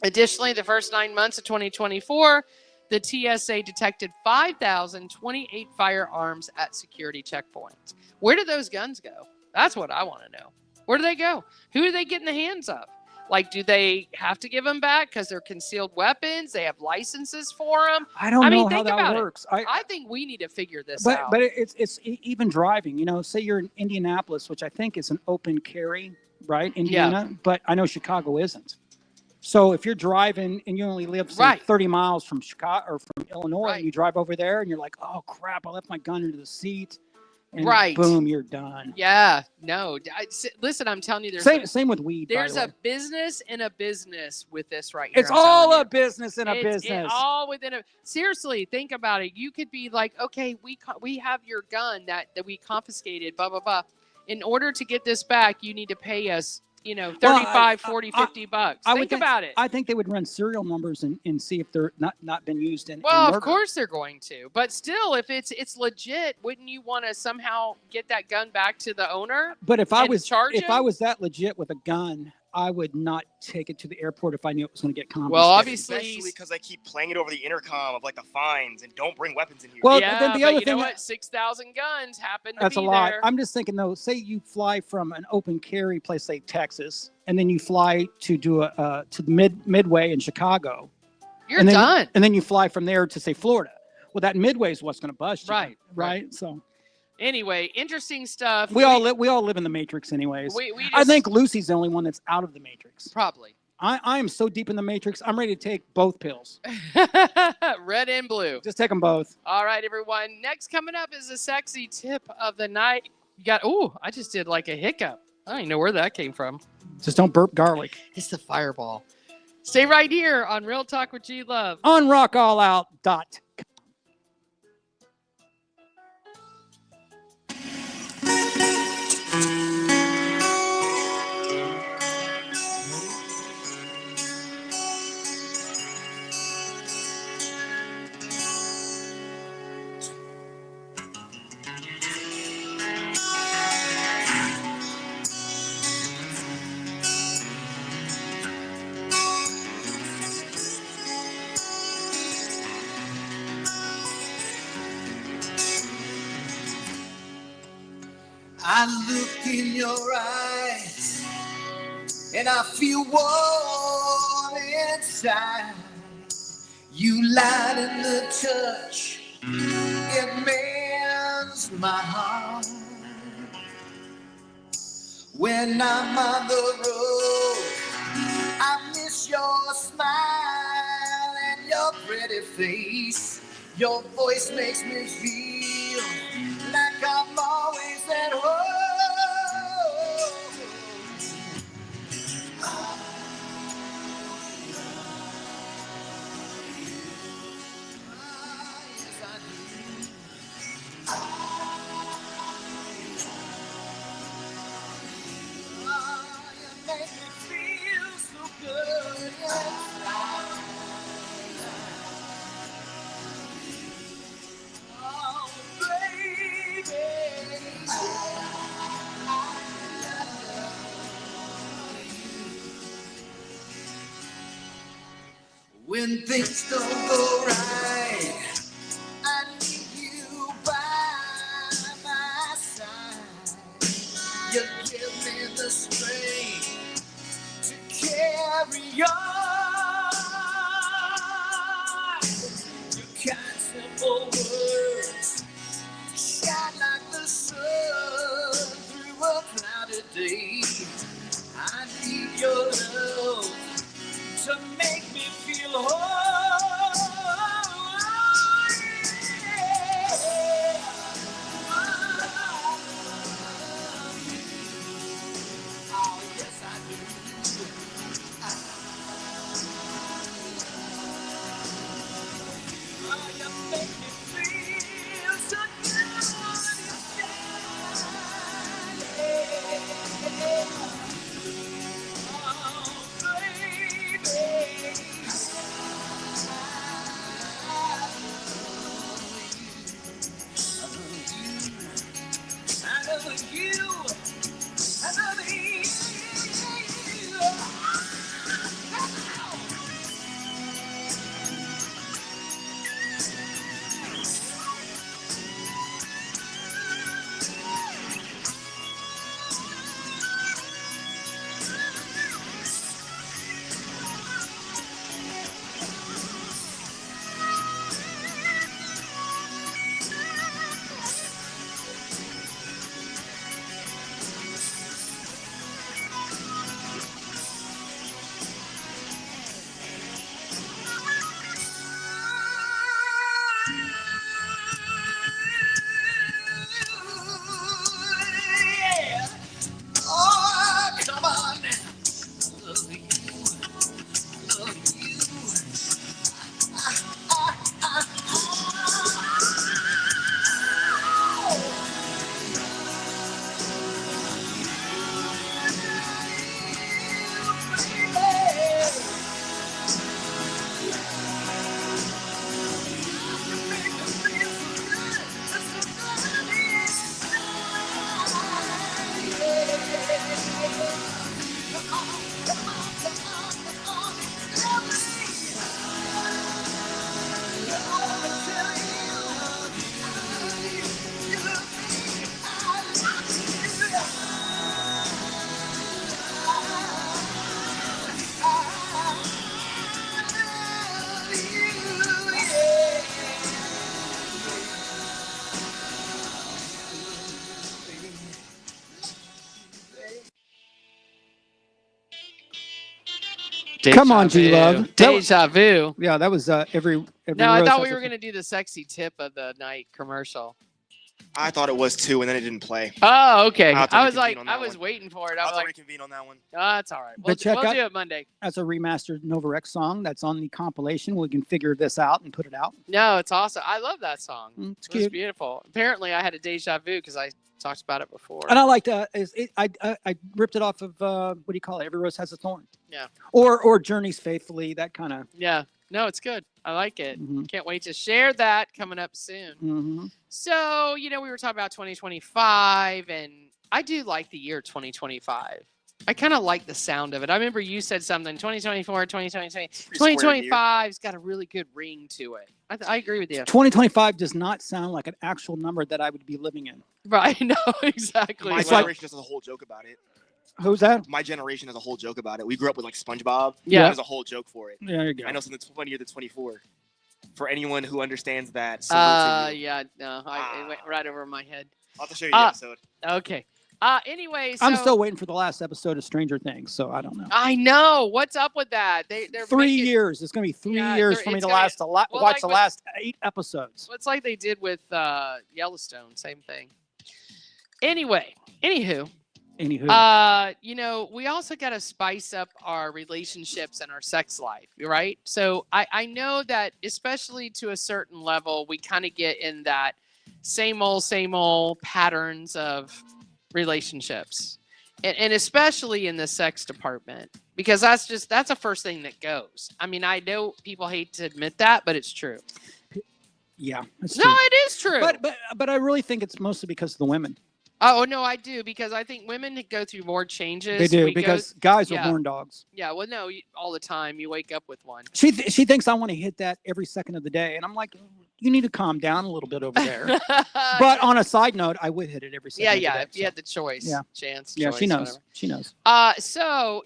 Additionally, the first 9 months of 2024, the TSA detected 5,028 firearms at security checkpoints. Where do those guns go? That's what I want to know. Where do they go? Who do they get in the hands of? Like, do they have to give them back because they're concealed weapons? They have licenses for them? I don't know mean, how think that about works. I think we need to figure this out. But it's even driving. You know, say you're in Indianapolis, which I think is an open carry, right? Indiana, but I know Chicago isn't. So if you're driving and you only live say, 30 miles from Chicago or from Illinois, and you drive over there and you're like, oh crap, I left my gun under the seat, and boom, you're done. Yeah, no. Listen, I'm telling you, there's same with weed. There's by the a way. business in a business with this right here. It's all a business in a business. It's all within a. Seriously, think about it. You could be like, okay, we have your gun that we confiscated, blah blah blah. In order to get this back, you need to pay us, 35, 40, 50 bucks. Think about it. I think they would run serial numbers and see if they're not been used in. Well, in of course they're going to, but still, if it's legit, wouldn't you want to somehow get that gun back to the owner? But if I was that legit with a gun, I would not take it to the airport if I knew it was going to get confiscated. Well, obviously, especially because they keep playing it over the intercom of like the fines and don't bring weapons in here. Well, yeah, then the other thing, know what? 6,000 guns happen to that's be a lot. there. I'm just thinking though. Say you fly from an open carry place, say Texas, and then you fly to do to the midway in Chicago. You're done. And then you fly from there to say Florida. Well, that midway is what's going to bust you. Right. So. Anyway, interesting stuff. We all live in the Matrix, anyways. I think Lucy's the only one that's out of the Matrix. Probably. I am so deep in the Matrix. I'm ready to take both pills. Red and blue. Just take them both. All right, everyone. Next coming up is a sexy tip of the night. You got. I just did like a hiccup. I don't even know where that came from. Just don't burp garlic. It's the fireball. Stay right here on Real Talk with G Love on RockAllOut.com. I look in your eyes and I feel warm inside. You light in the touch, it mends my heart. When I'm on the road, I miss your smile and your pretty face. Your voice makes me feel like I'm always at home. Yes, I do. You make me feel so good. Oh, baby. When things don't go right, I need you by my side. You give me the strength to carry on. Your kind, simple words shine like the sun through a cloudy day. I need your love to make me feel whole. Yeah. Come on, G-Love. Deja vu. Yeah, that was every No, I rose thought has we a- were going to do the sexy tip of the night commercial. I thought it was too, and then it didn't play. Oh, okay. I'll have to I was reconvene like, on I that was one. waiting for it. I I'll was have to like, reconvene on that one. oh, that's all right. But check We'll out- do it Monday. As a remastered Nova Rex song that's on the compilation. We can figure this out and put it out. No, it's awesome. I love that song. It's It was cute. beautiful. Apparently, I had a deja vu because I talked about it before. And I liked I ripped it off of what do you call it? Every Rose Has a Thorn. Yeah. Or Journeys Faithfully, that kind of. Yeah. No, it's good. I like it. Mhm. Can't wait to share that coming up soon. Mm-hmm. So, we were talking about 2025, and I do like the year 2025. I kind of like the sound of it. I remember you said something, 2024, 2020, 2025's got a really good ring to it. I agree with you. 2025 does not sound like an actual number that I would be living in. Right. No, exactly. My It's like- generation has a whole joke about it. Who's that? My generation has a whole joke about it. We grew up with like SpongeBob. Yeah. There's a whole joke for it. There you go. I know something funnier than 24. For anyone who understands that. Yeah, no, it went Ah. right over my head. I'll have to show you the episode. Okay. Anyway, so I'm still waiting for the last episode of Stranger Things, so I don't know. I know. What's up with that? They're 3 making- years. It's going to be 3 Yeah, years they're- for me it's to gonna- watch well, like the with- last 8 episodes. Well, it's like they did with Yellowstone. Same thing. Anyway, anywho, we also got to spice up our relationships and our sex life, right? So I know that especially to a certain level, we kind of get in that same old patterns of relationships. And especially in the sex department, because that's the first thing that goes. I mean, I know people hate to admit that, but it's true. Yeah, it's No, true. it is true. But I really think it's mostly because of the women. Oh, no, I do, because I think women go through more changes. They do We go- because guys are yeah. horn dogs. Yeah, well, no, all the time you wake up with one. She thinks I want to hit that every second of the day, and I'm like, you need to calm down a little bit over there. But on a side note, I would hit it every second. yeah, of the yeah, day, if you so. had the choice, Yeah. chance, Yeah, choice, she knows. whatever. She knows. So,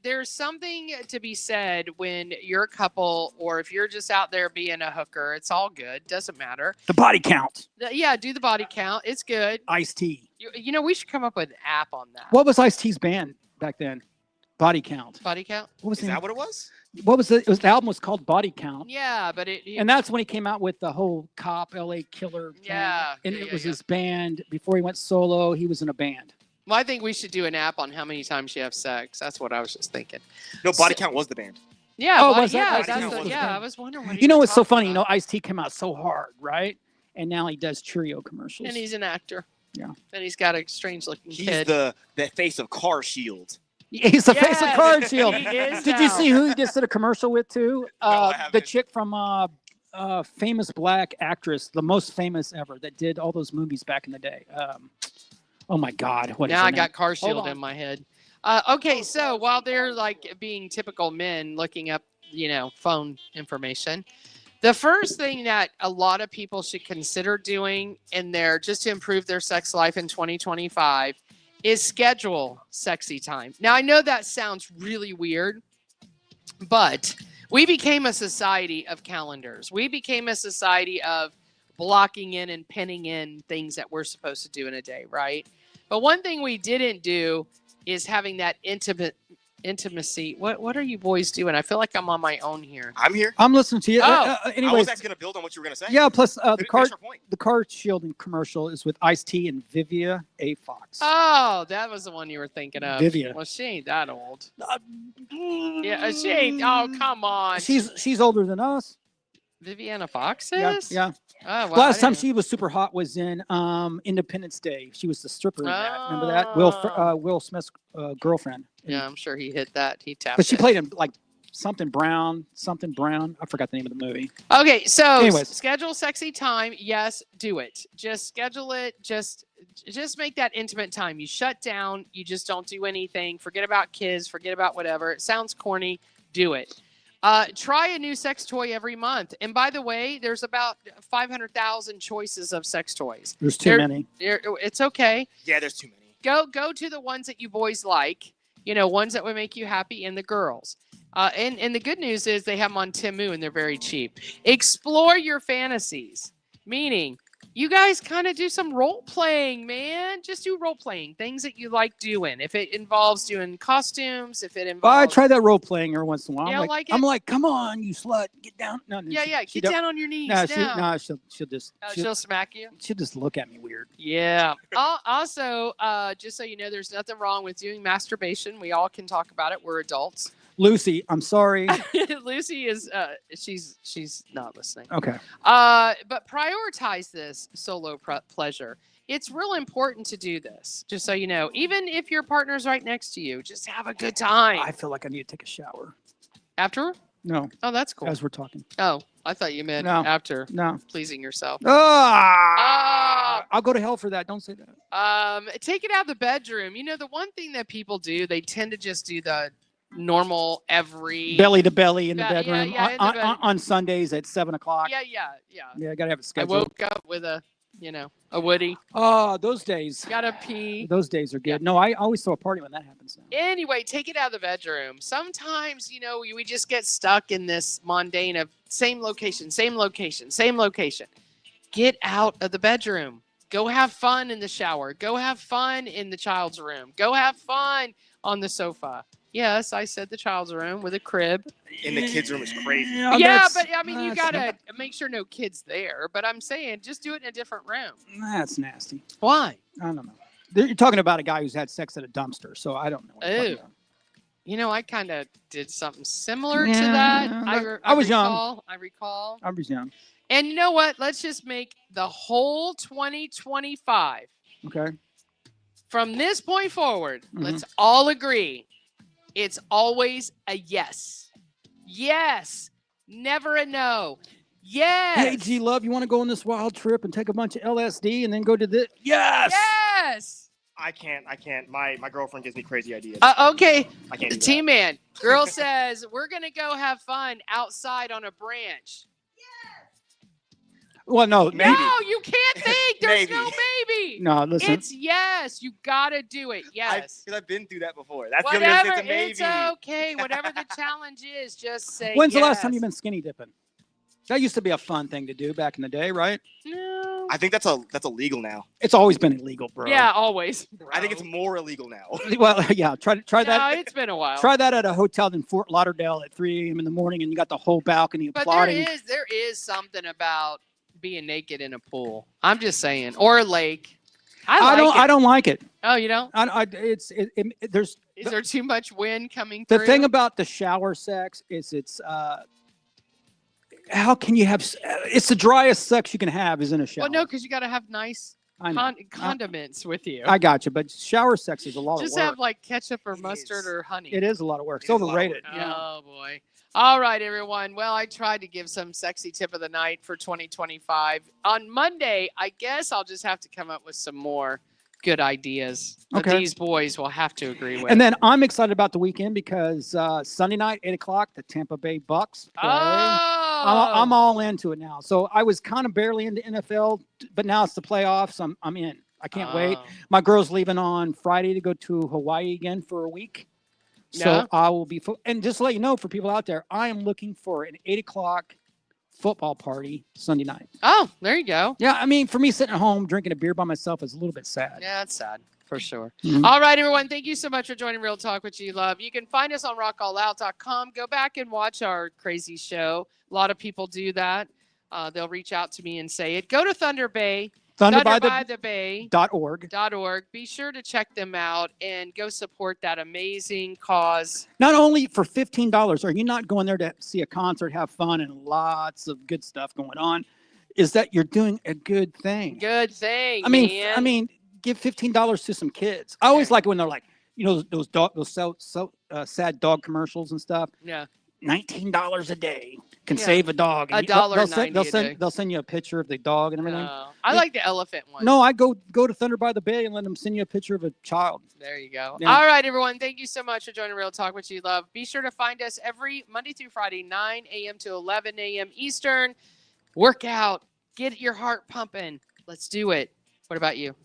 there's something to be said when you're a couple, or if you're just out there being a hooker, it's all good. Doesn't matter. The body count. Yeah, do the body count. It's good. Ice-T. We should come up with an app on that. What was Ice-T's band back then? Body Count. Body count? What was Is that what it was? What was it? The album was called Body Count. Yeah, but And that's when he came out with the whole cop LA killer thing. Yeah, And yeah, it was yeah. his band. Before he went solo, he was in a band. Well, I think we should do an app on how many times you have sex. That's what I was just thinking. No, Body Count was the band. Yeah, Oh, body, was that? yeah, Body that's Count was the yeah. band. I was wondering what You know was what's so talking funny? about. Ice-T came out so hard, right? And now he does Cheerio commercials. And he's an actor. Yeah. And he's got a strange looking He's kid. the face of Car Shield. He's the face of Yes, Card Shield. he is Did you now. see who he just did a commercial with too? I The haven't. chick from famous black actress, the most famous ever, that did all those movies back in the day. Oh my God, what is Now her I name? got Car Hold Shield on. in my head. Okay, so while they're like being typical men looking up, phone information, the first thing that a lot of people should consider doing just to improve their sex life in 2025 is schedule sexy time. Now, I know that sounds really weird, but we became a society of calendars. We became a society of blocking in and pinning in things that we're supposed to do in a day, right? But one thing we didn't do is having that intimacy. What are you boys doing? I feel like I'm on my own here. I'm here. I'm listening to you. Oh. I was Anyways, actually going to build on what you were going to say. yeah. Plus, the Finish card, your point. the Card Shielding commercial is with Ice-T and Vivia A. Fox. Oh, that was the one you were thinking of. Vivia. Well, she ain't that old. Yeah, she ain't. Oh, come on. She's older than us. Viviana Fox Yeah, is? yeah. Oh, wow, Last I time didn't- she was super hot was in Independence Day. She was the stripper in that. Remember that? Oh. Will Smith's girlfriend. Yeah, I'm sure he hit that. He tapped But she it. played him like something Brown. I forgot the name of the movie. Okay, so Anyways. schedule sexy time. Yes, do it. Just schedule it. Just make that intimate time. You shut down. You just don't do anything. Forget about kids. Forget about whatever. It sounds corny. Do it. Try a new sex toy every month. And by the way, there's about 500,000 choices of sex toys. There's too many. It's okay. Yeah, there's too many. Go to the ones that you boys like. Ones that would make you happy, and the girls. And the good news is they have them on Temu and they're very cheap. Explore your fantasies, meaning you guys kind of do some role playing, man. Just do role playing, things that you like doing. If it involves doing costumes, if it Well, involves, I try that role playing every once in a while. Yeah, I'm I like it. I'm like, come on, you slut, get down. No, yeah, get down on your knees. No, down. she'll just She'll smack you. she'll just look at me weird. Yeah. Also, just so you know, there's nothing wrong with doing masturbation. We all can talk about it. We're adults. Lucy, I'm sorry. Lucy is she's not listening. Okay. But prioritize this solo pleasure. It's real important to do this. Just so you know, even if your partner's right next to you, just have a good time. I feel like I need to take a shower. After? No. Oh, that's cool. As we're talking. Oh, I thought you meant No. after No. pleasing yourself. I'll go to hell for that. Don't say that. Take it out of the bedroom. You know, the one thing that people do, they tend to just do the normal every Belly to belly in the Yeah, bedroom in the bedroom. on Sundays at 7:00. Yeah. Yeah, I gotta have a I schedule. woke up with a Woody. Oh, those days. Gotta pee. Those days are good. Yeah. No, I always throw a party when that happens. Now. Anyway, take it out of the bedroom. Sometimes, we just get stuck in this mundane of same location. Get out of the bedroom. Go have fun in the shower. Go have fun in the child's room. Go have fun on the sofa. Yes, I said the child's room with a crib. In the kids' room is crazy. Yeah, but I mean, you gotta make sure no kids there. But I'm saying, just do it in a different room. That's nasty. Why? I don't know. You're talking about a guy who's had sex at a dumpster, so I don't know. What you're talking about. I kind of did something similar to that. I was young. I recall. I was young. And you know what? Let's just make the whole 2025. Okay. From this point forward, Mhm. let's all agree. It's always a yes. Yes. Never a no. Yes. Hey, G Love, you want to go on this wild trip and take a bunch of LSD and then go to this? Yes. Yes. I can't. My girlfriend gives me crazy ideas. Okay. I can't do that. T-Man. Girl says, we're going to go have fun outside on a branch. Well, no. Maybe. No, you can't think. There's Maybe. no maybe. No, listen. It's yes. You got to do it. Yes. Because I've been through that before. That's the Whatever. only maybe. It's okay. Whatever the challenge is, just say When's the last yes. time you've been skinny dipping? That used to be a fun thing to do back in the day, right? No. I think that's illegal now. It's always been illegal, bro. Yeah, always. I think it's more illegal now. Well, yeah. Try No, that. it's been a while. Try that at a hotel in Fort Lauderdale at 3 a.m. in the morning, and you got the whole balcony But applauding. there is something about being naked in a pool. I'm just saying, or a lake. I don't like it. Oh, you don't? There's Is there too much wind coming through? the thing about the shower sex is how can you have? It's the driest sex you can have is in a shower. Well, no, because you got to have nice I know. condiments with you. I got you, but shower sex is a lot Just of work. have like ketchup or mustard or honey. It is a lot of work. It's It is a lot of overrated. work. Yeah. Oh boy. All right, everyone. Well, I tried to give some sexy tip of the night for 2025. On Monday, I guess I'll just have to come up with some more good ideas that Okay. these boys will have to agree with. And then I'm excited about the weekend because Sunday night, 8:00, the Tampa Bay Bucks play. I'm all into it now. So I was kind of barely into NFL, but now it's the playoffs. I'm in. I can't wait. My girl's leaving on Friday to go to Hawaii again for a week. So Yeah. I will be, and just to let you know, for people out there, I am looking for an 8:00 football party Sunday night. Oh, there you go. Yeah, I mean, for me, sitting at home drinking a beer by myself is a little bit sad. Yeah, that's sad for sure. Mhm. All right, everyone. Thank you so much for joining Real Talk with G Love. You can find us on rockallout.com. Go back and watch our crazy show. A lot of people do that. They'll reach out to me and say it. Go to Thunder Bay. Thunderbythebay.org. .org. Be sure to check them out and go support that amazing cause. Not only for $15, are you not going there to see a concert, have fun, and lots of good stuff going on? Is that you're doing a good thing? Good thing. I mean, man. give $15 to some kids. I always like it when they're like, those sad dog commercials and stuff. Yeah. $19 a day can Yeah. save a dog. And $1.90 a day. They'll send you a picture of the dog and everything. I like the elephant one. No, I go to Thunder by the Bay and let them send you a picture of a child. There you go. Yeah. All right, everyone. Thank you so much for joining Real Talk with G Love. Be sure to find us every Monday through Friday, 9 a.m. to 11 a.m. Eastern. Work out. Get your heart pumping. Let's do it. What about you?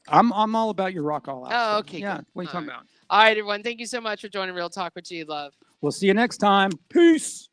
I'm all about your rock all out. Oh, stuff. okay, Yeah. good. What are you All talking right. about? All right, everyone. Thank you so much for joining Real Talk with G Love. We'll see you next time. Peace.